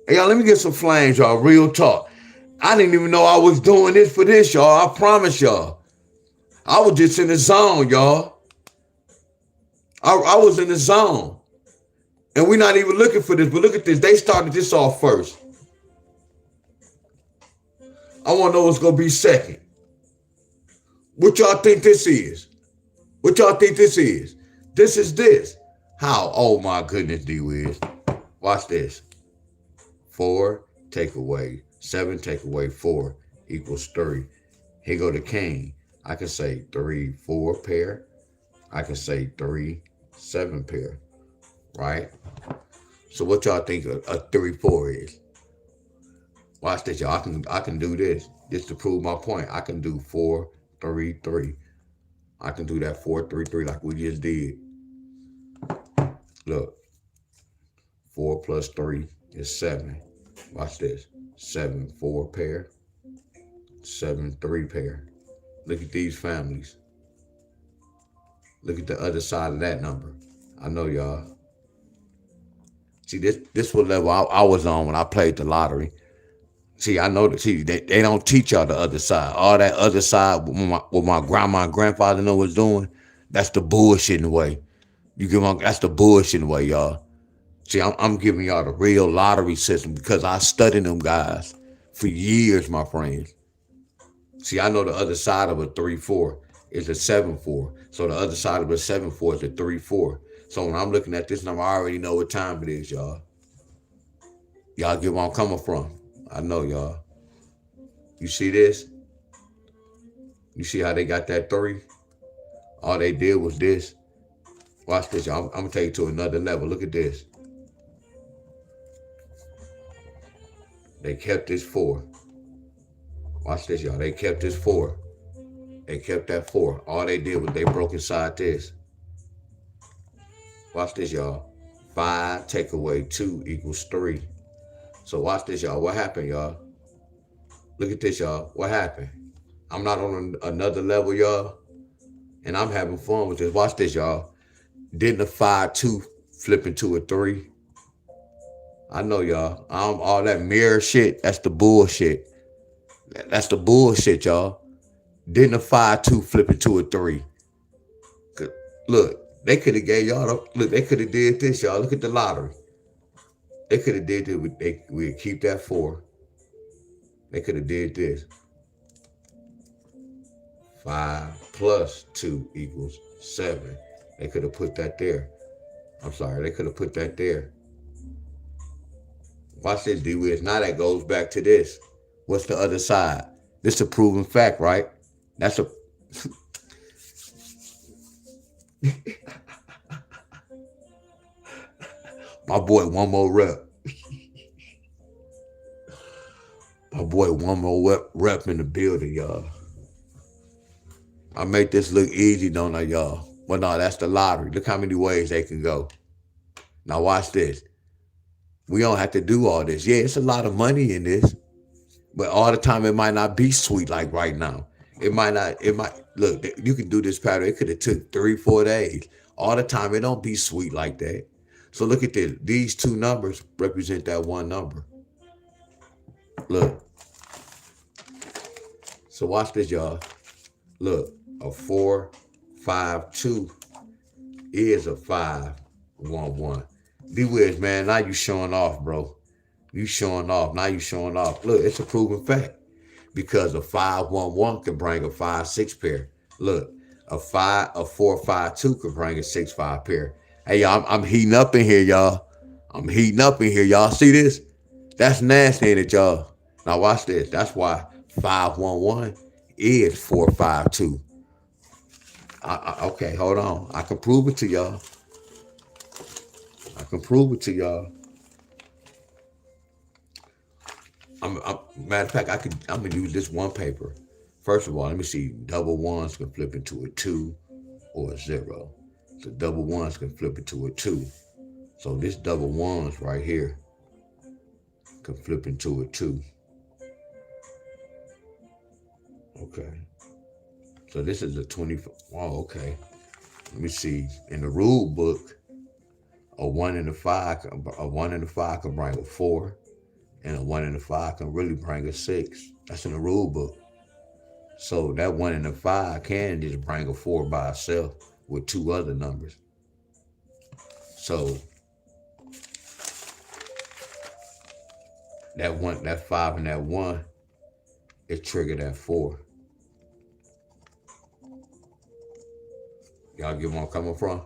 [SPEAKER 1] Hey, y'all, let me get some flames, y'all. Real talk. I didn't even know I was doing this for this, y'all. I promise y'all. I was just in the zone, y'all. I was in the zone. And we're not even looking for this. But look at this. They started this off first. I want to know what's going to be second. What y'all think this is? What y'all think this is? This is this. How? Oh, my goodness, D-Wiz. Watch this. 4 take away 7 take away 4 equals 3. Here go the king. I can say 3 4 pair. I can say 3 7 pair. Right? So what y'all think a 3 4 is? Watch this, y'all. I can do this just to prove my point. I can do 4 3 3. I can do that 4 3 3 like we just did. Look. 4 plus 3 is 7. Watch this. 7 4 pair. 7 3 pair. Look at these families. Look at the other side of that number. I know y'all. See, this what level I was on when I played the lottery. See, I know that. See, they don't teach y'all the other side. All that other side, what my grandma and grandfather know was doing, that's the bullshitting way. That's the bullshitting way, y'all. See, I'm giving y'all the real lottery system because I studied them guys for years, my friends. See, I know the other side of a 3 4 is a 7 4. So the other side of a 7 4 is a 3 4. So when I'm looking at this number, I already know what time it is, y'all. Y'all get where I'm coming from. I know, y'all. You see this? You see how they got that 3? All they did was this. Watch this, y'all. I'm going to take you to another level. Look at this. They kept this 4. Watch this, y'all. They kept this 4. They kept that 4. All they did was they broke inside this. Watch this, y'all. 5 take away 2 equals 3. So watch this, y'all. What happened, y'all? Look at this, y'all. What happened? I'm not on another level, y'all. And I'm having fun with this. Watch this, y'all. Didn't a 5 2 flip into a 3? I know, y'all. All that mirror shit, that's the bullshit. That's the bullshit, y'all. Didn't a 5 2 flip into a 3? Look, they could have gave y'all, look, they could have did this, y'all. Look at the lottery. They could have did this. We'd keep that 4. They could have did this. 5 plus 2 equals 7. They could have put that there. I'm sorry, they could have put that there. Watch this, D-Wiz. Now that goes back to this. What's the other side? This is a proven fact, right? That's a... My boy, one more rep. My boy, one more rep in the building, y'all. I make this look easy, don't I, y'all? Well, no, that's the lottery. Look how many ways they can go. Now watch this. We don't have to do all this. Yeah, it's a lot of money in this. But all the time, it might not be sweet like right now. It might, look, you can do this pattern. It could have took 3, 4 days. All the time, it don't be sweet like that. So look at this. These 2 numbers represent that one number. Look. So watch this, y'all. Look, a 4 5 2 is a 5 1 1. D-Wiz, man, now you showing off, bro. You showing off. Now you showing off. Look, it's a proven fact. Because a 5 1 1 can bring a 5 6 pair. Look, A 4-5-2 can bring a 6-5 pair. Hey, y'all, I'm heating up in here, y'all. I'm heating up in here, y'all. See this? That's nasty, ain't it, y'all? Now watch this. That's why 511 is 4-5-2. Okay, hold on. I can prove it to y'all. I can prove it to y'all. Matter of fact, I'm gonna use this one paper. First of all, let me see. Double ones can flip into a 2 or a 0. So double ones can flip into a 2. So this double ones right here can flip into a 2. Okay. So this is a 24. Oh, okay. Let me see. In the rule book, a 1 and a 5, a 1 and a 5 can bring a 4, and a 1 and a 5 can really bring a 6. That's in the rule book. So that 1 and a 5 can just bring a 4 by itself with two other numbers. So that 5 and that 1, it triggered that 4. Y'all get where I'm coming from?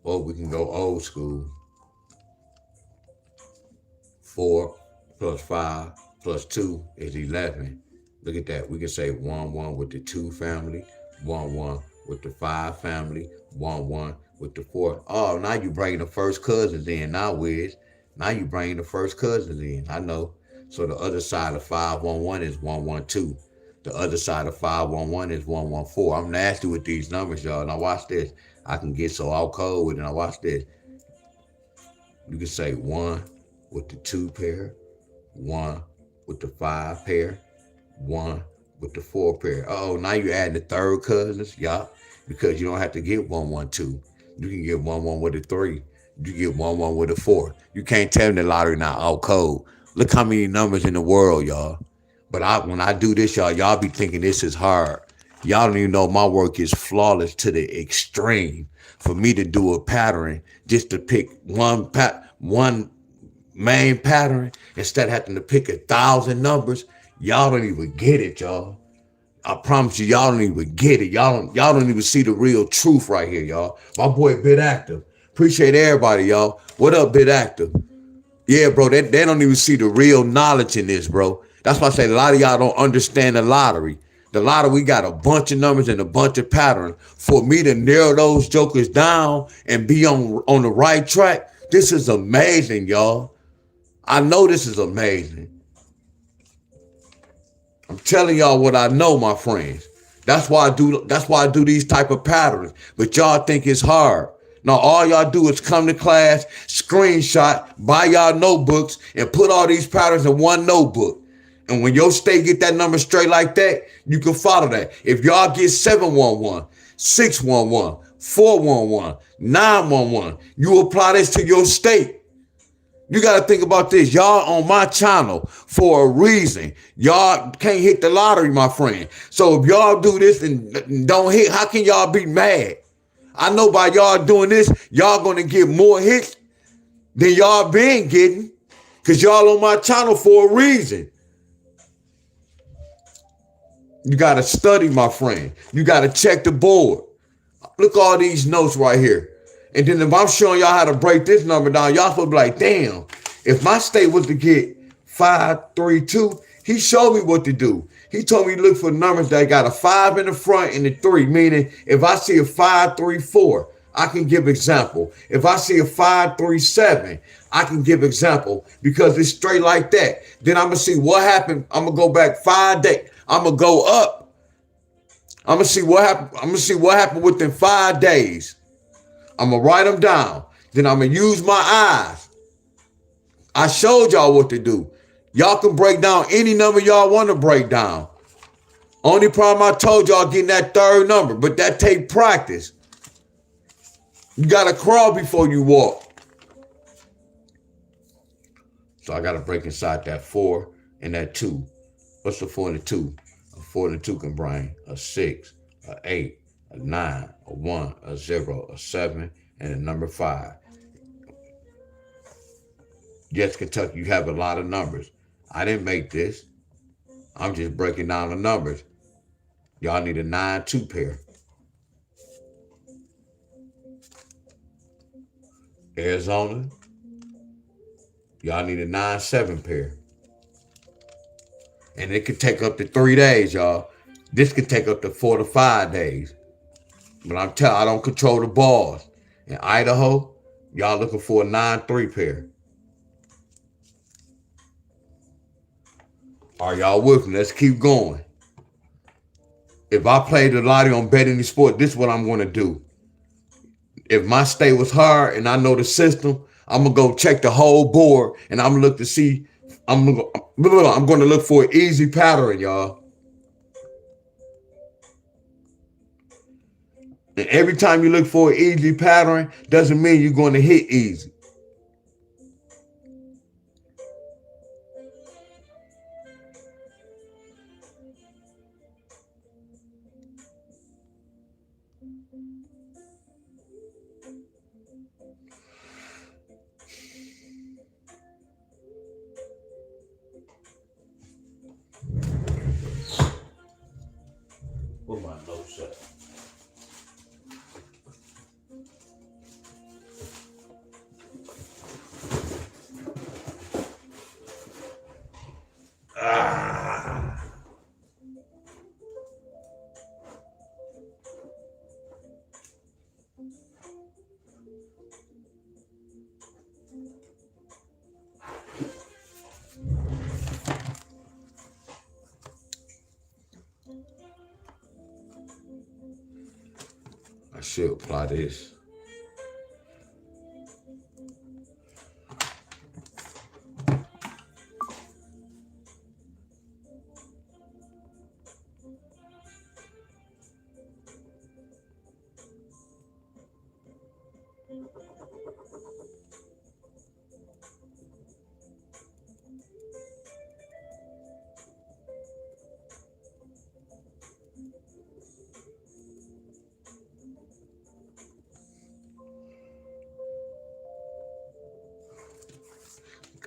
[SPEAKER 1] Or we can go old school. 4 plus 5 plus 2 is 11. Look at that. We can say 1-1 with the 2 family, 1-1 with the 5 family, 1-1 with the 4. Oh, now you bring the first cousins in. Now, Wiz. Now you bring the first cousins in. I know. So the other side of 511 is 112. The other side of 511 is 114. I'm nasty with these numbers, y'all. Now watch this. I can get so out cold with it. Now watch this. You can say 1 with the 2 pair, 1 with the 5 pair, 1 with the 4 pair. Oh, now you add the third cousins, y'all, because you don't have to get 112. You can get 1-1 with a 3. You get 1-1 with a 4. You can't tell me the lottery now out cold. Look how many numbers in the world, y'all. But when I do this, y'all be thinking this is hard. Y'all don't even know my work is flawless to the extreme. For me to do a pattern, just to pick one main pattern instead of having to pick 1,000 numbers, y'all don't even get it, y'all. I promise you, y'all don't even get it. Y'all don't even see the real truth right here, y'all. My boy Bit Active. Appreciate everybody, y'all. What up, Bit Active? Yeah, bro, they don't even see the real knowledge in this, bro. That's why I say a lot of y'all don't understand the lottery. The lottery, we got a bunch of numbers and a bunch of patterns. For me to narrow those jokers down and be on the right track, this is amazing, y'all. I know this is amazing. I'm telling y'all what I know, my friends. That's why I do these type of patterns. But y'all think it's hard. Now all y'all do is come to class, screenshot, buy y'all notebooks, and put all these patterns in one notebook. And when your state get that number straight like that, you can follow that. If y'all get 711, 611, 411, 911, you apply this to your state. You got to think about this. Y'all on my channel for a reason. Y'all can't hit the lottery, my friend. So if y'all do this and don't hit, how can y'all be mad? I know by y'all doing this, y'all going to get more hits than y'all been getting because y'all on my channel for a reason. You got to study, my friend. You got to check the board. Look at all these notes right here. And then if I'm showing y'all how to break this number down, y'all supposed to be like, damn, if my state was to get 532, he showed me what to do. He told me to look for numbers that got a 5 in the front and a 3, meaning if I see a 534, I can give example. If I see a 537, I can give example because it's straight like that. Then I'm going to see what happened. I'm going to go back 5 days. I'm going to go up. I'm going to see what happened. I'm going to see what happened within 5 days. I'm going to write them down. Then I'm going to use my eyes. I showed y'all what to do. Y'all can break down any number y'all want to break down. Only problem I told y'all getting that third number, but that take practice. You got to crawl before you walk. So I got to break inside that 4 and that 2. What's the 4 and the 2? A 4 and a 2 can bring a 6, a 8, a 9, a 1, a 0, a 7, and a number 5. Yes, Kentucky, you have a lot of numbers. I didn't make this. I'm just breaking down the numbers. Y'all need a 9-2 pair. Arizona, y'all need a 9-7 pair. And it could take up to 3 days, y'all. This could take up to 4 to 5 days. But I don't control the balls. In Idaho, y'all looking for a 9-3 pair. Are y'all with me? Let's keep going. If I played the lottery on Bet Any Sport, this is what I'm going to do. If my state was hard and I know the system, I'm going to go check the whole board and I'm going to look to see. I'm going to look for an easy pattern, y'all. And every time you look for an easy pattern, doesn't mean you're going to hit easy. Where my notes at? Ah. I should apply this.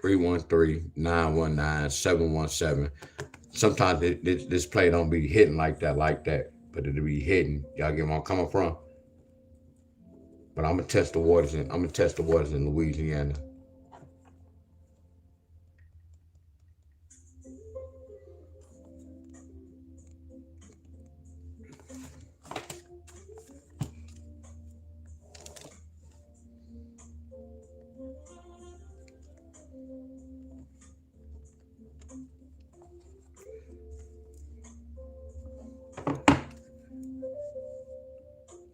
[SPEAKER 1] Three one three 919 717. Sometimes this play don't be hitting like that, but it'll be hitting. Y'all get where I'm coming from. But I'm gonna test the waters in Louisiana.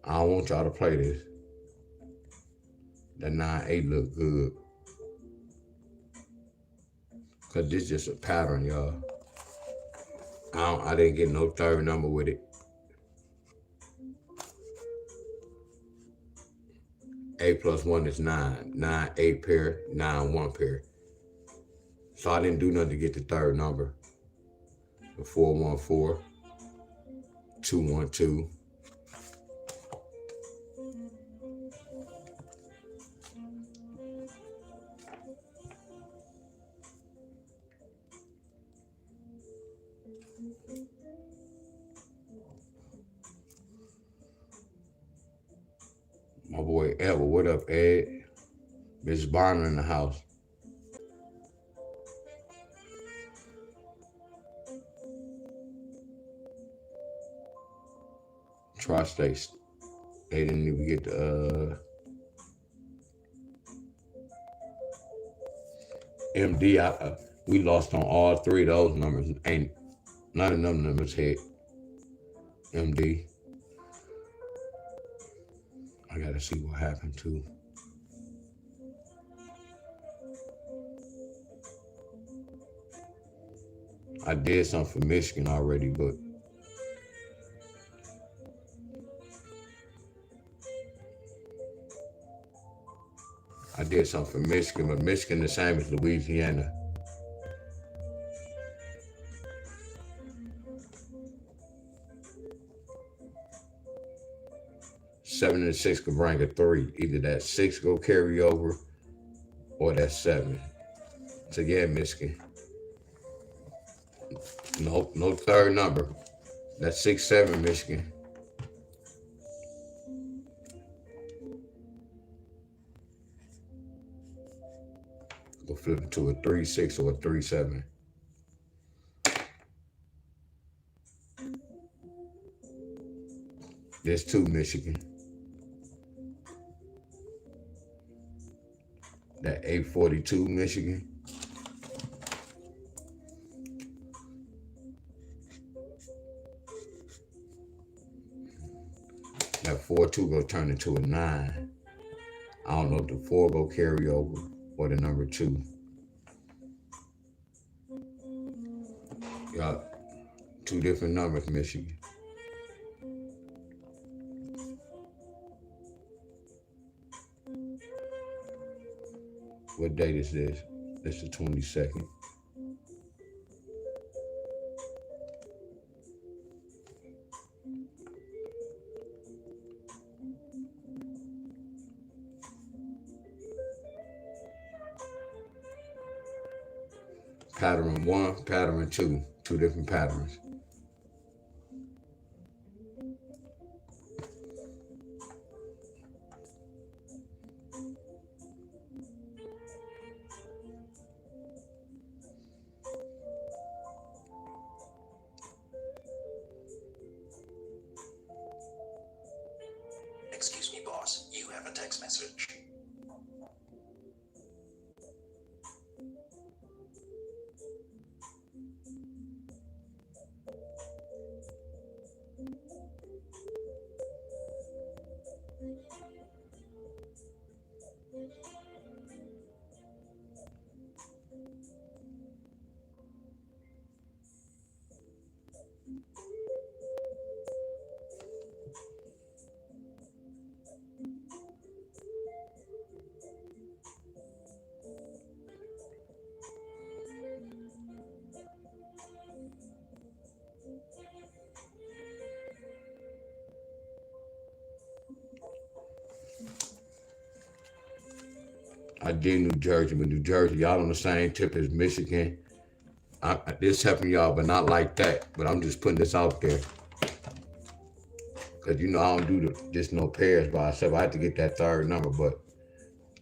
[SPEAKER 1] I don't want y'all to play this. That 9-8 look good. Cause this just a pattern, y'all. I didn't get no third number with it. 8 plus 1 is 9. 9-8 pair, 9-1 pair. So I didn't do nothing to get the third number. The 414, 212. My boy Edward, what up, Ed? Miss Bonner in the house. Tri-States. They didn't even get the MD. We lost on all three of those numbers. Ain't none of them numbers hit MD. I gotta see what happened too. I did something for Michigan already, but I did something for Michigan, but Michigan the same as Louisiana. 7 and 6 could bring a 3. Either that 6 go carry over or that 7. So yeah, Michigan. No third number. That's 6-7 Michigan. flip it to a 3-6 or a 3-7. There's 2 Michigan. That 842 Michigan. That 4-2 gonna turn into a 9. I don't know if the 4 go carry over or the number 2. Got 2 different numbers, Michigan. What date is this? It's the 22nd. Pattern 1, pattern 2. 2 different patterns.
[SPEAKER 2] Excuse me, boss. You have a text message.
[SPEAKER 1] I did New Jersey, but New Jersey, y'all on the same tip as Michigan. This helping y'all, but not like that. But I'm just putting this out there. Because, I don't do just no pairs by myself. I had to get that 3rd number, but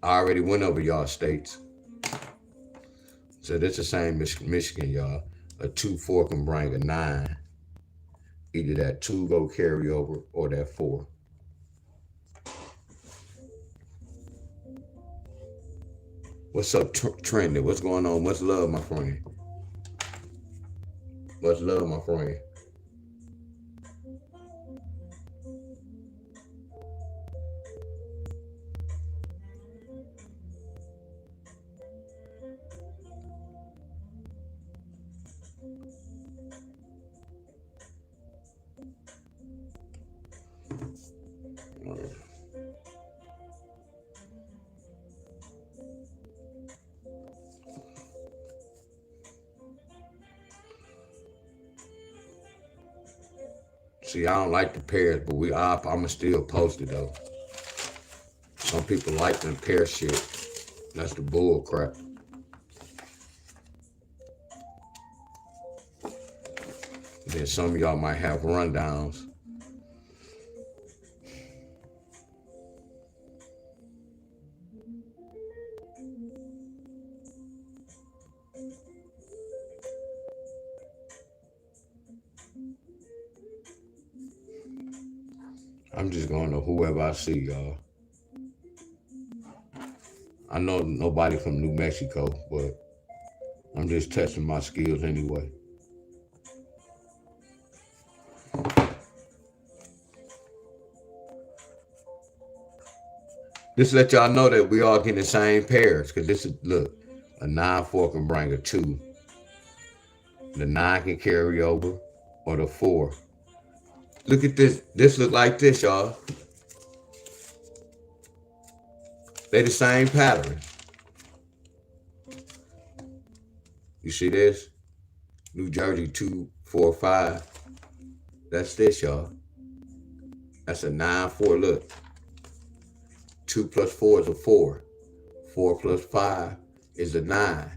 [SPEAKER 1] I already went over y'all states. So this the same Michigan, y'all. A 2-4 can bring a 9. Either that 2 go carry over or that 4. What's up, Trendy? What's going on? What's love, my friend? What's love, my friend? See, I don't like the pairs, but I'ma still post it though. Some people like them pair shit. That's the bull crap. Then some of y'all might have rundowns. I'm just going to whoever I see, y'all. I know nobody from New Mexico, but I'm just testing my skills anyway. Just let y'all know that we all getting the same pairs. Because this is, look, a 9-4 can bring a 2. The 9 can carry over, or the 4. Look at this. This look like this, y'all. They the same pattern. You see this? New Jersey 2, 4, 5. That's this, y'all. That's a 9-4. Look. 2 plus 4 is a 4. 4 plus 5 is a 9.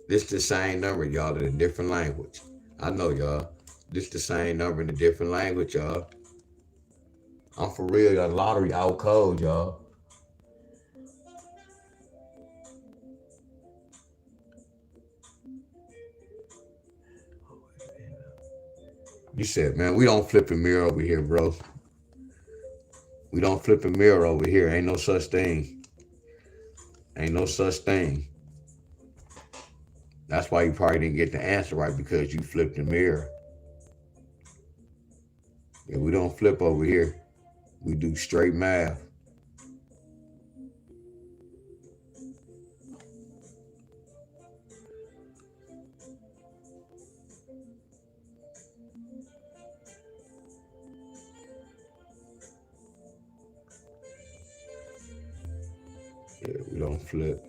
[SPEAKER 1] This the same number, y'all, in a different language. I know, y'all. This the same number in a different language, y'all. I'm for real, y'all. Lottery out cold, y'all. You said, man, we don't flip a mirror over here, bro. We don't flip a mirror over here. Ain't no such thing. Ain't no such thing. That's why you probably didn't get the answer right because you flipped the mirror. Yeah, we don't flip over here. We do straight math. Yeah, we don't flip.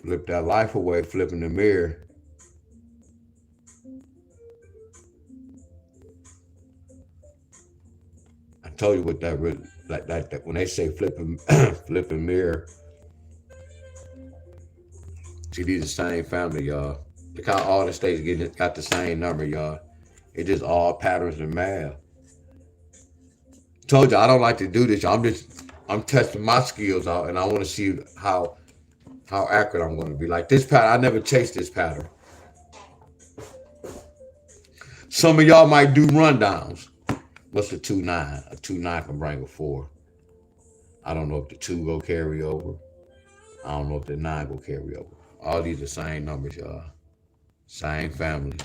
[SPEAKER 1] Flip that life away, flipping the mirror. I told you what that really like that when they say flipping flipping mirror. See, these the same family, y'all. Look how all the states got the same number, y'all. It just all patterns and math. Told you I don't like to do this. I'm testing my skills out, and I want to see how accurate I'm going to be. Like this pattern, I never chased this pattern. Some of y'all might do rundowns. What's a 2-9? A 2-9 can bring a 4. I don't know if the 2 go carry over. I don't know if the 9 go carry over. All these are the same numbers, y'all. Same family.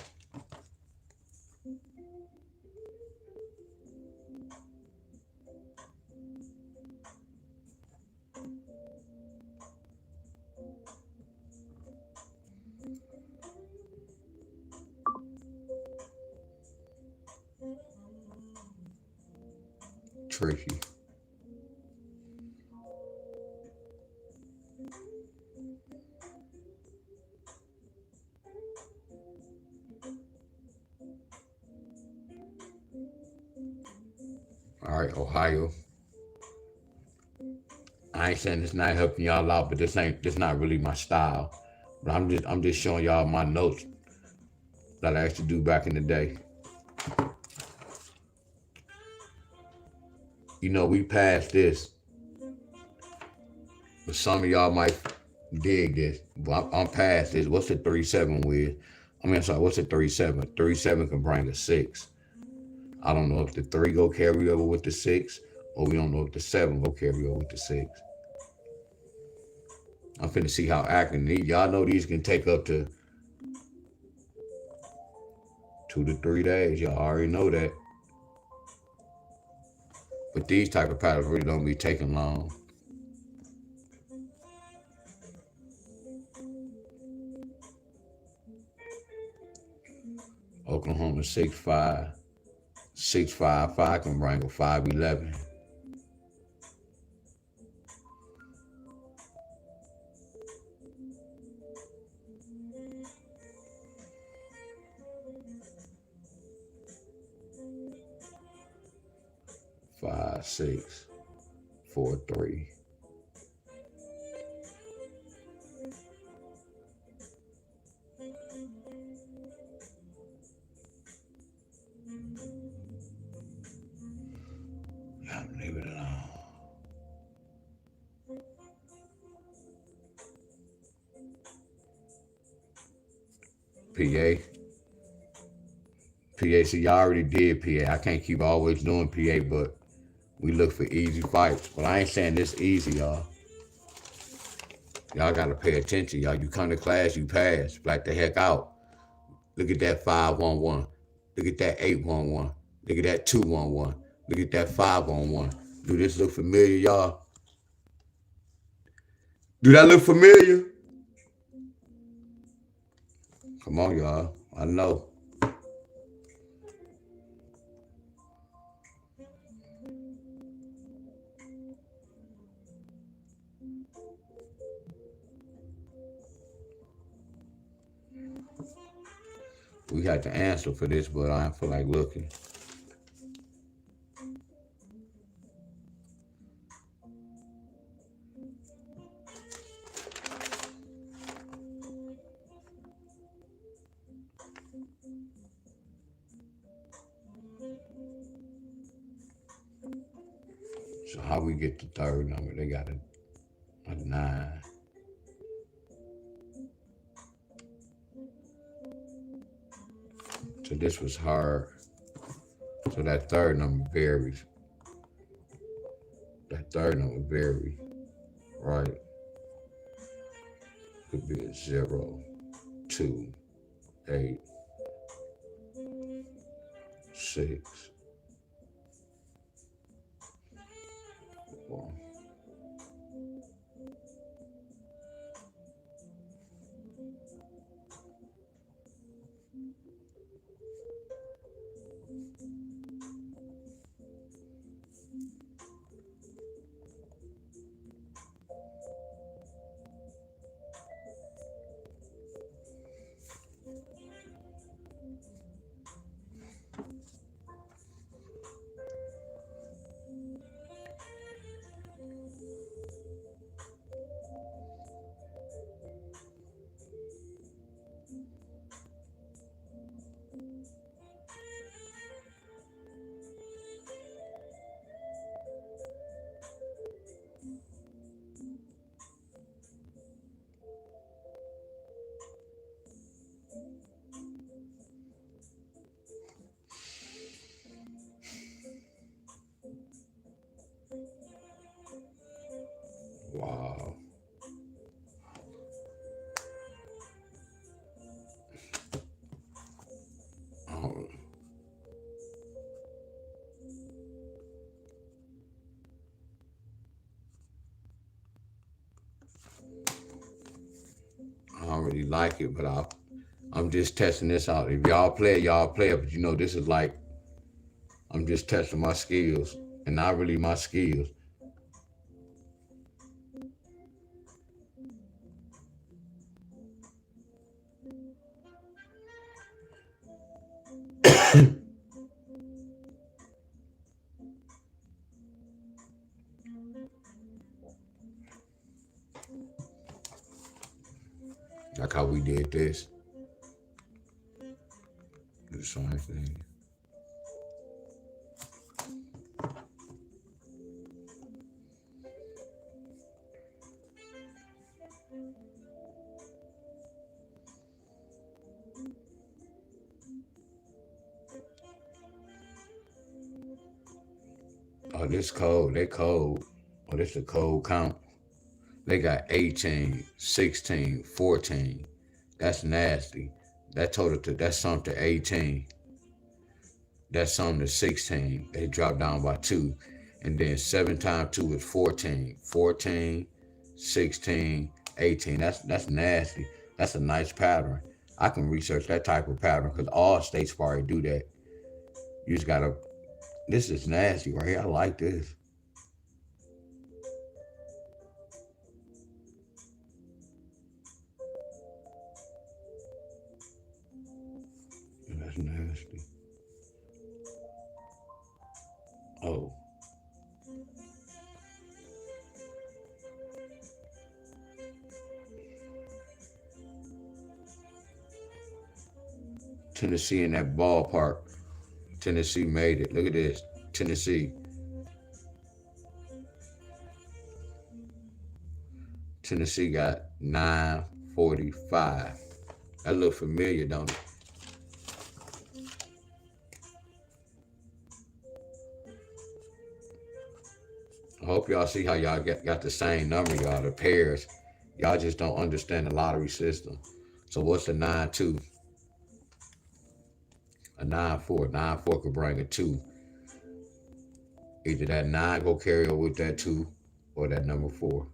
[SPEAKER 1] Tricky. All right, Ohio. I ain't saying this not helping y'all out, but this not really my style. But I'm just showing y'all my notes that I actually do back in the day. You know, we passed this, but some of y'all might dig this. But I'm past this. What's the 3-7 with? I mean, sorry, what's the 3-7? 3-7 can bring a 6. I don't know if the 3 go carry over with the 6, or we don't know if the 7 go carry over with the 6. I'm finna see how accurate. Y'all know these can take up to 2 to 3 days. Y'all already know that. But these type of patterns really don't be taking long. Oklahoma 6-5. 6-5-5 can bring a 5-11. 5-6-4-3. Leave it alone. PA. PA, see, y'all already did PA. I can't keep always doing PA, but we look for easy fights. But I ain't saying this easy, y'all. Y'all gotta pay attention, y'all. You come to class, you pass. Black the heck out. Look at that 5-1-1. Look at that 8-1-1. Look at that 2-1-1. Look at that 5-1-1. Do this look familiar, y'all? Do that look familiar? Come on, y'all. I know. We had to answer for this, but I don't feel like looking. So how we get the third number? They got a 9. So this was hard. So that third number varies. That third number vary, right? Could be a 0, 2, 8, 6, 1. Wow. Um, I don't really like it, but I'm just testing this out. If y'all play it, y'all play it. But this is like I'm just testing my skills, and not really my skills. Like how we did this. Do the same thing. Oh, this code. They code. Oh, this a code count. They got 18, 16, 14. That's nasty. That's something to 18. That's something to 16. They dropped down by 2. And then 7 times 2 is 14. 14, 16, 18. That's nasty. That's a nice pattern. I can research that type of pattern because all states probably do that. You just gotta. This is nasty right here. I like this. That's nasty. Oh, Tennessee in that ballpark. Tennessee made it. Look at this. Tennessee. Tennessee got 945. That look familiar, don't it? I hope y'all see how y'all got the same number, y'all, the pairs. Y'all just don't understand the lottery system. So what's a 9-2? A 9-4. 9-4 could bring a 2. Either that 9 go carry over with that 2 or that number 4.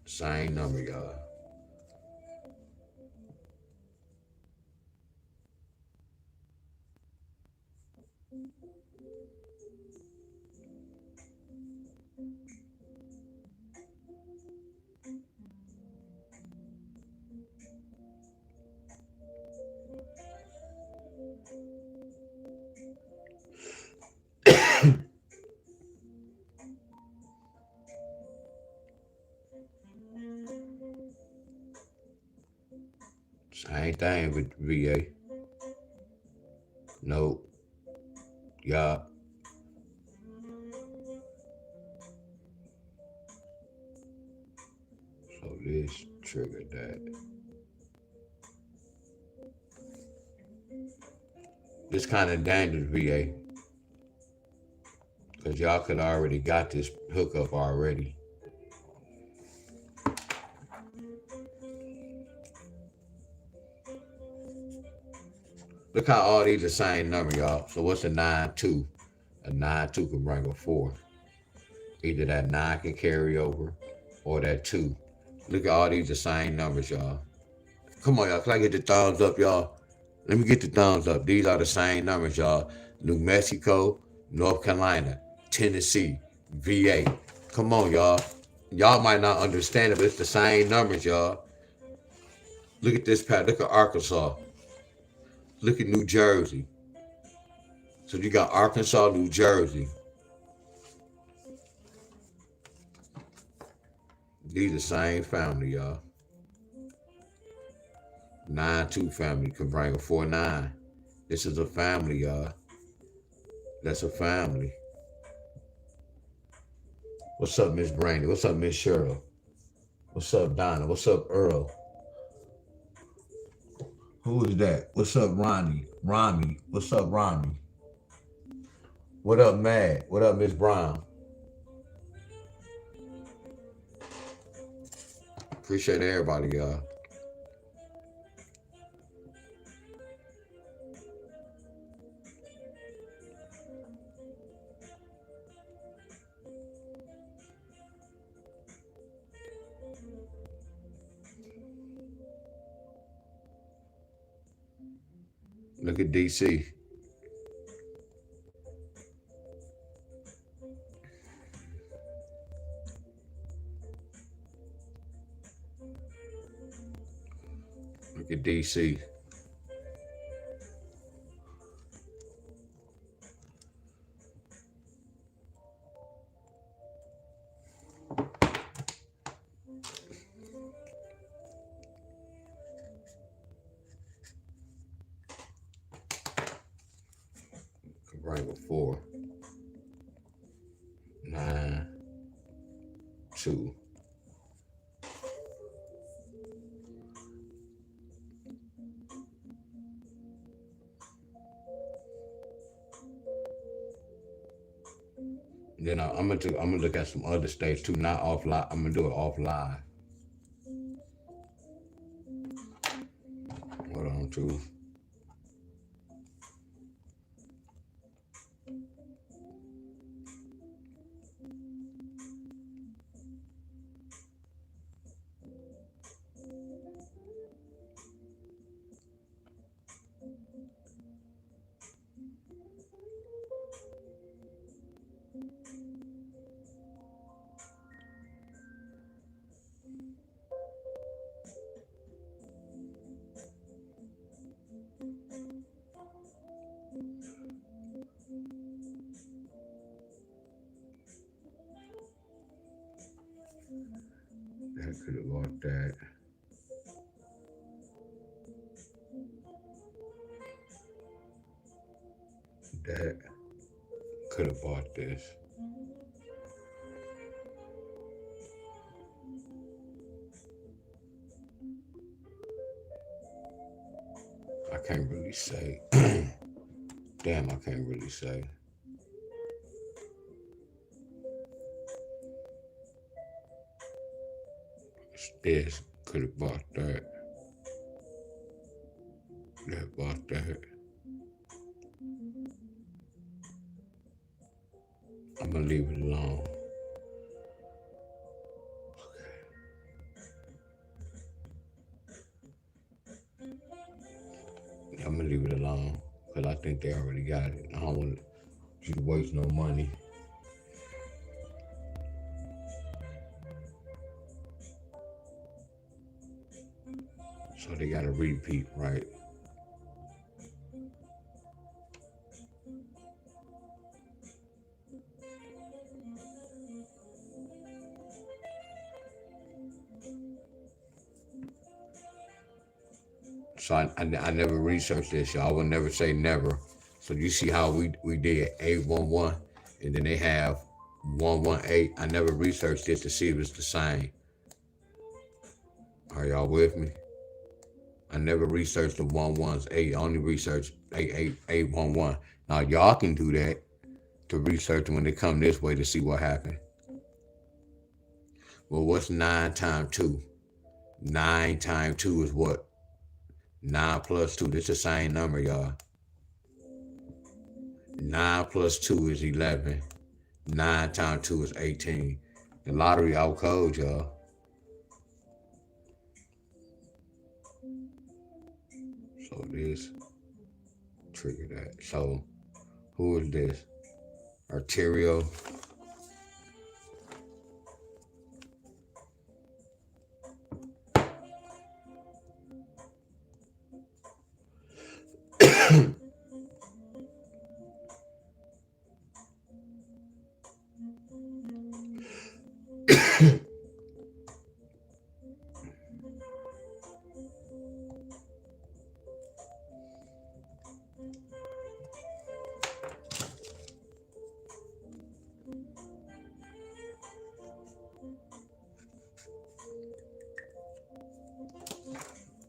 [SPEAKER 1] Same number, y'all. Same thing with VA. Nope. Yup. So this triggered that. This kind of dangerous, VA, because y'all could already got this hookup already. Look how all these the same number, y'all. So what's a 9-2? A 9-2 can bring a 4. Either that 9 can carry over or that 2. Look at all these the same numbers, y'all. Come on, y'all. Can I get the thumbs up, y'all? Let me get the thumbs up. These are the same numbers, y'all. New Mexico, North Carolina, Tennessee, VA. Come on, y'all. Y'all might not understand it, but it's the same numbers, y'all. Look at this pattern. Look at Arkansas. Look at New Jersey. So you got Arkansas, New Jersey. These the same family, y'all. 9-2 family can bring a 4-9. This is a family, y'all. That's a family. What's up, Miss Brandy? What's up, Miss Cheryl? What's up, Donna? What's up, Earl? Who is that? What's up, Ronnie? Rami. What's up, Rami? What up, Mad? What up, Miss Brown? Appreciate everybody, y'all. Look at DC. Look at DC. Right with 4, 9, 2. Then I'm gonna look at some other states too, not off live. I'm gonna do it off live. Hold on, too. That could have bought that. That could have bought this. I can't really say. Damn, I can't really say. This could have bought that. That bought that. I'm gonna leave it alone. I'm gonna leave it alone because I think they already got it. I don't want you to waste no money. So they got to repeat, right? So I never researched this, y'all. I would never say never. So you see how we did 811 and then they have 118. I never researched it to see if it's the same. Are y'all with me? I never researched the 118. I only researched 811. Now y'all can do that to research when they come this way to see what happened. Well, what's 9 times 2? 9 times 2 is what? 9 plus 2. This is the same number, y'all. 9 plus 2 is 11. 9 times 2 is 18. The lottery out cold, y'all. So this trigger that. So who is this? Arterial.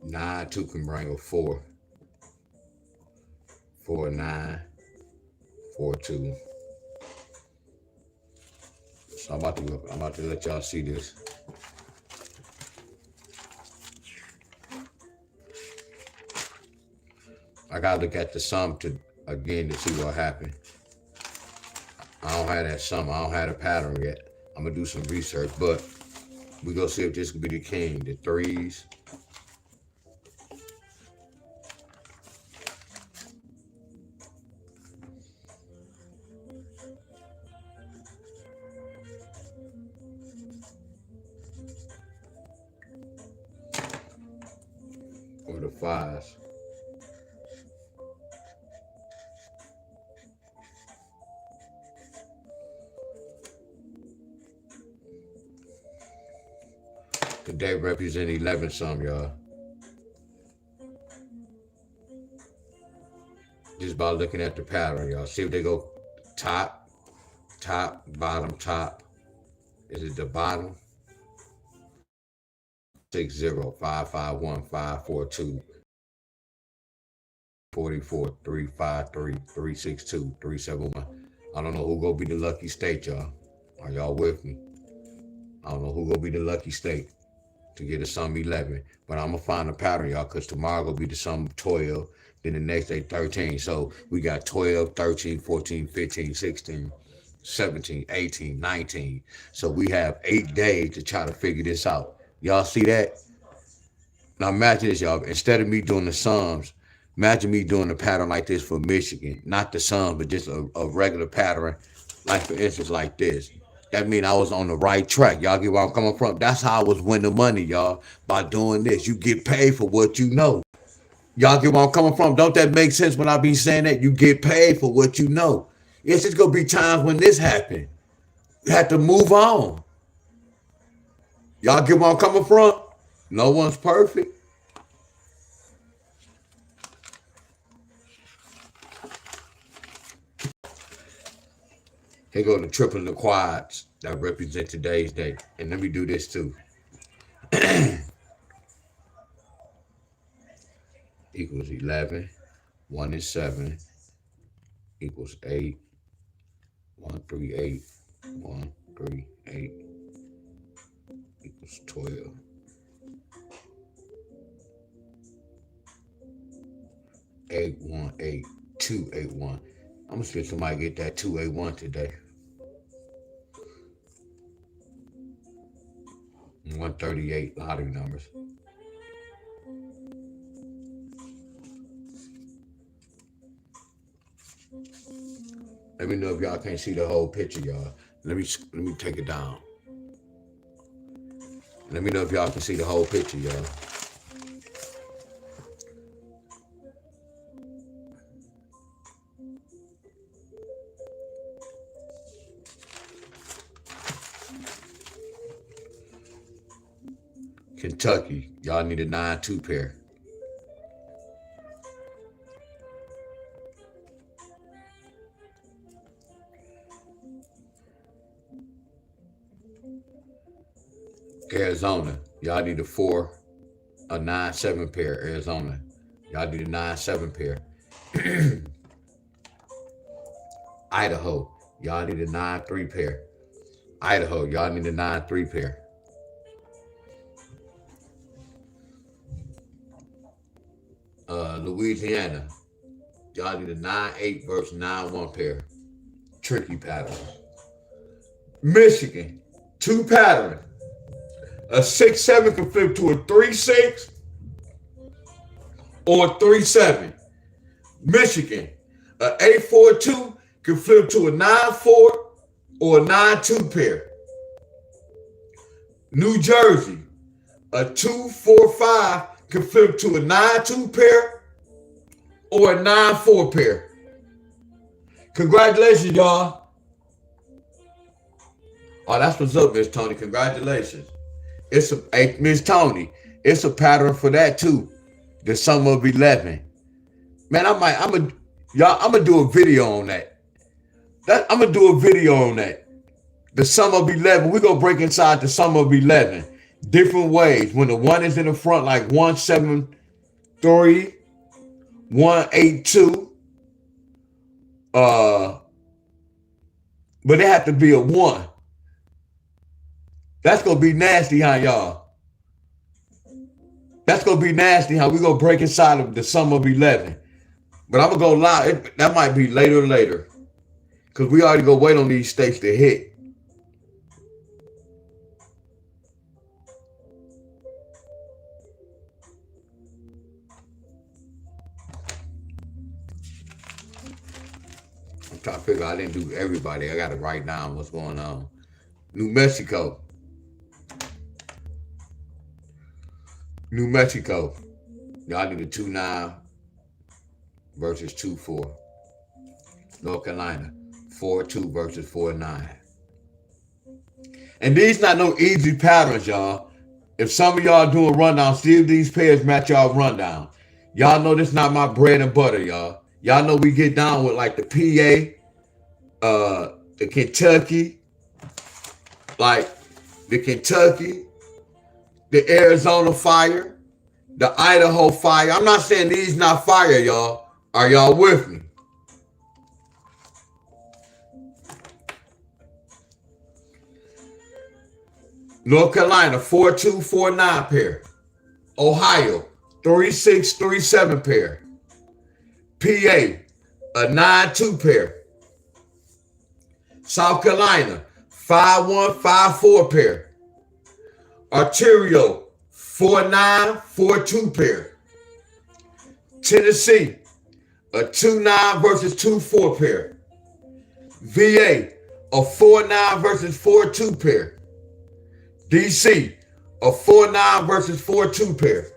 [SPEAKER 1] Nine, 2 can bring a 4. 4, 9, 4, 2. So I'm about to let y'all see this. I gotta look at the sum again to see what happened. I don't have that sum. I don't have the pattern yet. I'm gonna do some research, but we gonna see if this could be the king. The 3s. Or the 5s. They represent 11 some, y'all. Just by looking at the pattern, y'all. See if they go top, bottom, top. Is it the bottom? 6 0 5 5 1 5 4 2 44 3 5 3 3 6 2 3 7 1. I don't know who gonna be the lucky state, y'all. Are y'all with me? I don't know who gonna be the lucky state to get a sum 11, but I'm gonna find a pattern, y'all, because tomorrow gonna be the sum 12, then the next day 13. So we got 12, 13, 14, 15, 16, 17, 18, 19. So we have 8 days to try to figure this out. Y'all see that? Now imagine this, y'all. Instead of me doing the sums, imagine me doing a pattern like this for Michigan. Not the sums, but just a regular pattern. Like for instance, like this. That means I was on the right track. Y'all get where I'm coming from? That's how I was winning money, y'all. By doing this. You get paid for what you know. Y'all get where I'm coming from? Don't that make sense when I be saying that? You get paid for what you know. It's just gonna be times when this happen. You have to move on. Y'all get where I'm coming from? No one's perfect. Here go the triple and the quads that represent today's day. And let me do this too. Equals 11. 1 is 7. Equals 8. 1, 3, 8. 1, 3, 8. Equals 12. 8, 1, 8. 2, 8, 1. I'm gonna see if somebody get that 2, 8, 1 today. 138 lottery numbers. Let me know if y'all can't see the whole picture, y'all. Let me take it down. Let me know if y'all can see the whole picture, y'all. Kentucky, y'all need a 9-2 pair. Arizona, y'all need a 9-7 pair. Arizona, y'all need a 9-7 pair. Idaho, y'all need a 9-3 pair. Idaho, y'all need a 9-3 pair. Louisiana, y'all need a 9-8 versus 9-1 pair. Tricky patterns. Michigan, 2 patterns. A 6-7 can flip to a 3-6 or a 3-7. Michigan, a 8-4-2 can flip to a 9-4 or a 9-2 pair. New Jersey, a 2-4-5 can flip to a 9-2 pair or a 9-4 pair. Congratulations, y'all. Oh, that's what's up, Miss Tony. Congratulations. It's a hey, Miss Tony. It's a pattern for that too. The sum of 11. Man, I'm gonna do a video on that. I'm gonna do a video on that. The sum of 11. We're gonna break inside the sum of 11 different ways. When the 1 is in the front, like 1-7-3, 1-8-2. But it have to be a 1. That's gonna be nasty, huh, y'all? That's gonna be nasty, huh? We gonna break inside of the sum of 11. But I'm gonna go live. That might be later. Cause we already go wait on these states to hit. I'm trying to figure out I didn't do everybody. I gotta write down what's going on. New Mexico. Y'all need a 2-9 versus 2-4. North Carolina, 4-2 versus 4-9. And these not no easy patterns, y'all. If some of y'all doing rundown, see if these pairs match y'all rundown. Y'all know this not my bread and butter, y'all. Y'all know we get down with like the PA, the Kentucky, the Arizona fire, the Idaho fire. I'm not saying these not fire, y'all. Are y'all with me? North Carolina, 4-2, 4-9 pair. Ohio, 3-6, 3-7 pair. PA, a 9-2 pair. South Carolina, 5-1, 5-4 pair. Ontario, 4-9, 4-2 pair. Tennessee, a 2-9 versus 2-4 pair. VA, a 4-9 versus 4-2 pair. DC, a 4-9 versus 4-2 pair.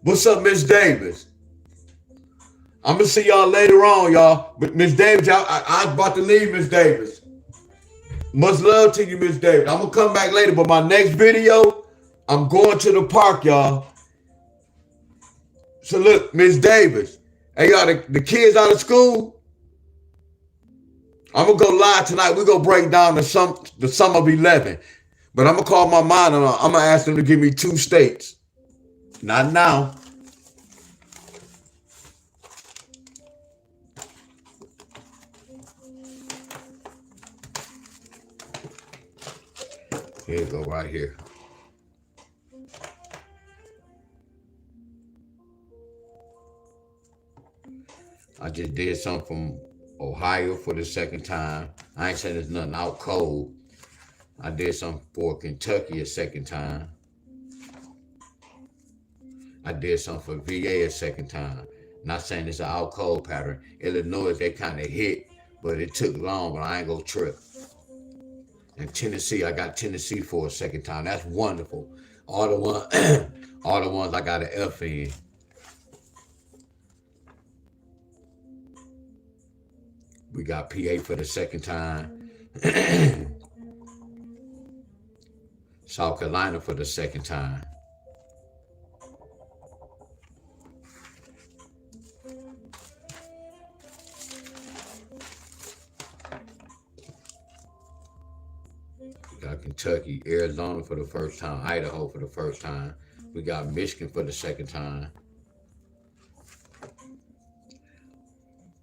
[SPEAKER 1] What's up, Miss Davis? I'm gonna see y'all later on, y'all. But Miss Davis, I was about to leave, Miss Davis. Much love to you, Miss Davis. I'm gonna come back later, but my next video, I'm going to the park, y'all. So look, Miss Davis, hey y'all, the kids out of school. I'm gonna go live tonight. We're gonna break down the sum of 11. But I'm gonna call my mom and I'm gonna ask them to give me 2 states. Not now. Here you go, right here. I just did something from Ohio for the second time. I ain't saying there's nothing out cold. I did something for Kentucky a second time. I did something for VA a second time. Not saying it's an out cold pattern. Illinois, they kind of hit, but it took long, but I ain't gonna trip. And Tennessee, I got Tennessee for a second time. That's wonderful. All the ones I got an F in. We got PA for the second time. South Carolina for the second time. We got Kentucky, Arizona for the first time, Idaho for the first time, We got Michigan for the second time.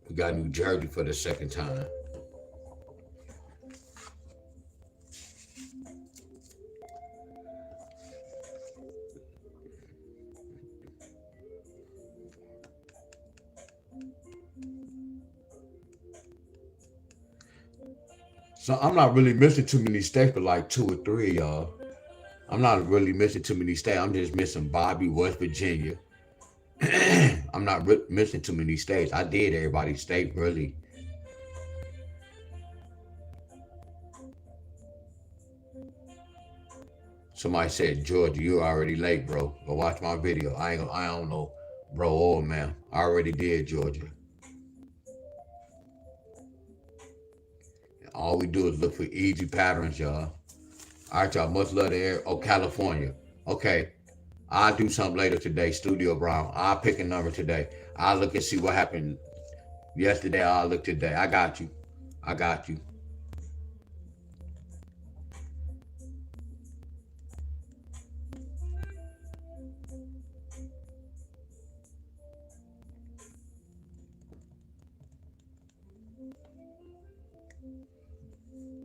[SPEAKER 1] We got New Jersey for the second time. So I'm not really missing too many states, but like two or three, y'all. I'm not really missing too many states. I'm just missing Bobby, West Virginia. I'm not missing too many states. I did everybody's state really. Somebody said Georgia, you already late, bro. Go watch my video. I don't know, bro. Oh man, I already did Georgia. All we do is look for easy patterns, y'all. All right, y'all. Much love to air. Oh, California. Okay, I'll do something later today. Studio Brown. I'll pick a number today. I'll look and see what happened yesterday. I'll look today. I got you. I got you.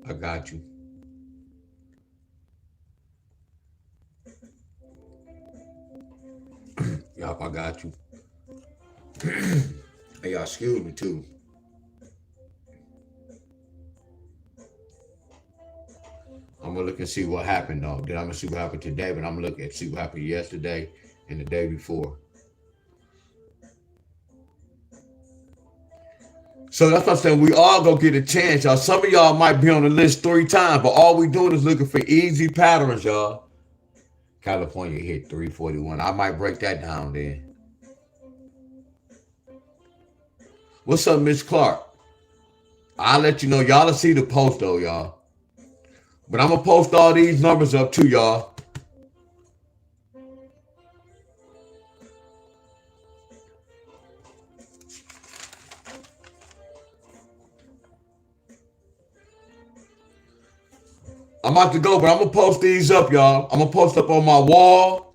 [SPEAKER 1] I got you. Yup, I got you. Hey, y'all, excuse me too. I'm gonna look and see what happened though. Then I'm gonna see what happened today, but I'm gonna look and see what happened yesterday and the day before. So that's what I'm saying. We all gonna get a chance, y'all. Some of y'all might be on the list 3 times, but all we doing is looking for easy patterns, y'all. California hit 341. I might break that down then. What's up, Miss Clark? I'll let you know. Y'all will see the post though, y'all. But I'm gonna post all these numbers up too, y'all. I'm about to go, but I'm gonna post these up, y'all. I'm gonna post up on my wall.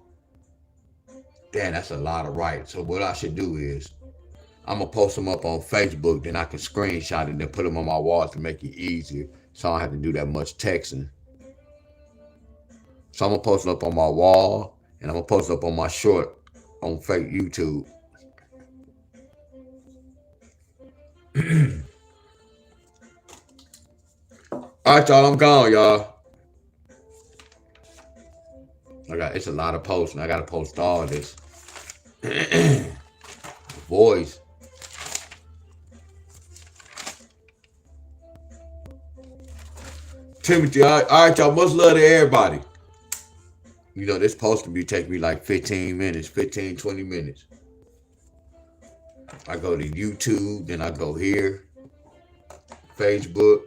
[SPEAKER 1] Damn, that's a lot of writing. So what I should do is I'm gonna post them up on Facebook, then I can screenshot it and then put them on my wall to make it easier, so I don't have to do that much texting. So I'm gonna post it up on my wall, and I'm gonna post it up on my short on fake YouTube. All right, y'all, I'm gone, y'all. It's a lot of posts, and I gotta post all of this. Boys, Timothy. All right, y'all. Much love to everybody. You know, this supposed to be take me like 15 minutes, 15, 20 minutes. I go to YouTube, then I go here, Facebook.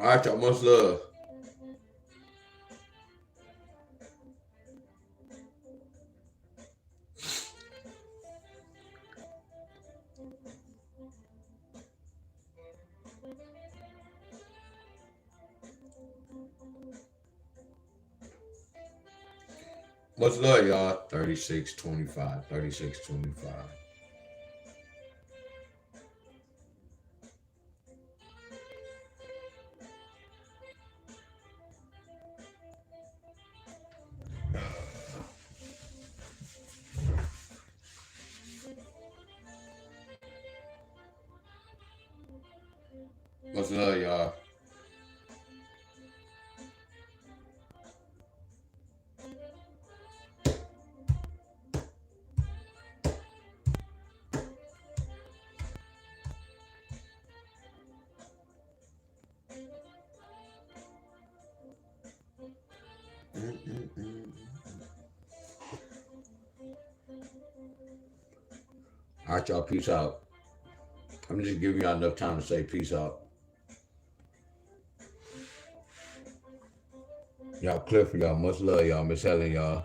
[SPEAKER 1] All right, y'all. Much love. Much love, y'all. 3625. 3625. Much love, y'all. All right, y'all. Peace out. I'm just giving y'all enough time to say peace out. Y'all Clifford, y'all. Much love, y'all. Miss Helen, y'all.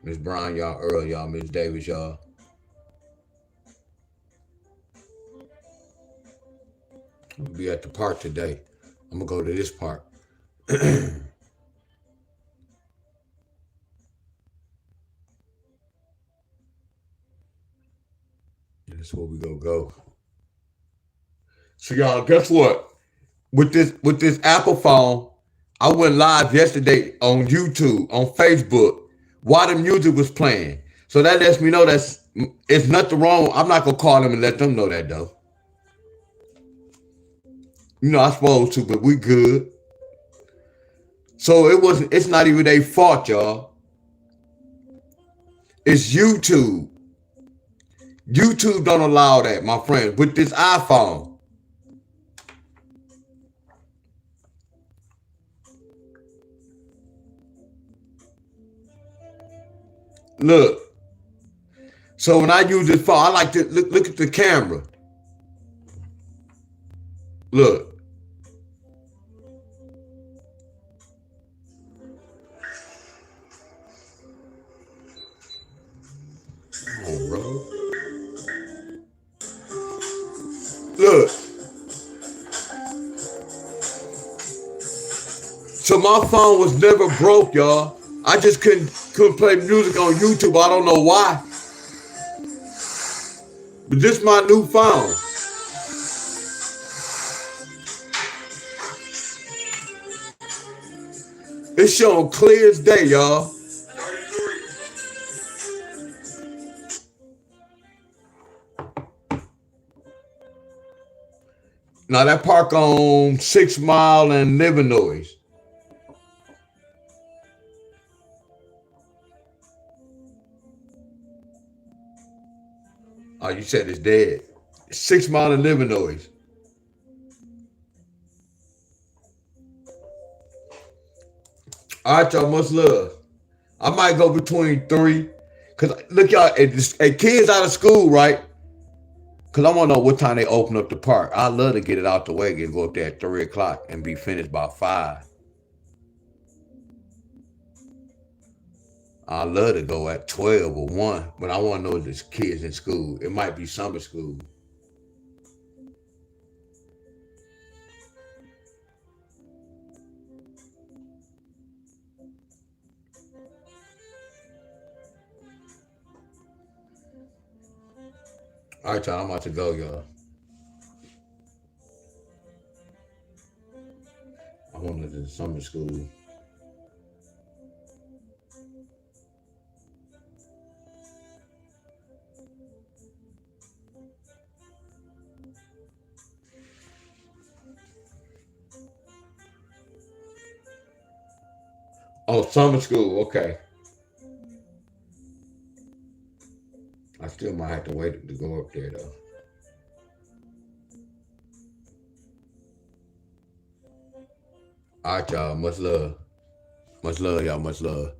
[SPEAKER 1] Miss Brown, y'all. Earl, y'all. Miss Davis, y'all. I'm gonna be at the park today. I'm gonna go to this park. And that's where we gonna go. So y'all, guess what? With this Apple phone, I went live yesterday on YouTube, on Facebook, while the music was playing. So that lets me know that's it's nothing wrong. I'm not gonna call them and let them know that though. You know, I supposed to, but we good. So it's not even their fault, y'all. It's YouTube. YouTube don't allow that, my friend. With this iPhone. Look. So when I use this phone, I like to look at the camera. Look. Come on, bro. Look. So my phone was never broke, y'all. I just couldn't play music on YouTube. I don't know why. But this is my new phone. It's showing clear as day, y'all. Now that park on 6 Mile and Livernois. Oh, you said it's dead. 6 Mile and Livernois. All right, y'all. Much love. I might go between three. Cause look, y'all, kids out of school, right? Cause I want to know what time they open up the park. I love to get it out the way and go up there at 3 o'clock and be finished by 5. I love to go at 12 or 1, but I want to know if there's kids in school. It might be summer school. All right, y'all. I'm about to go, y'all. I want to do summer school. Oh, summer school. Okay. I still might have to wait to go up there, though. All right, y'all. Much love. Much love, y'all. Much love.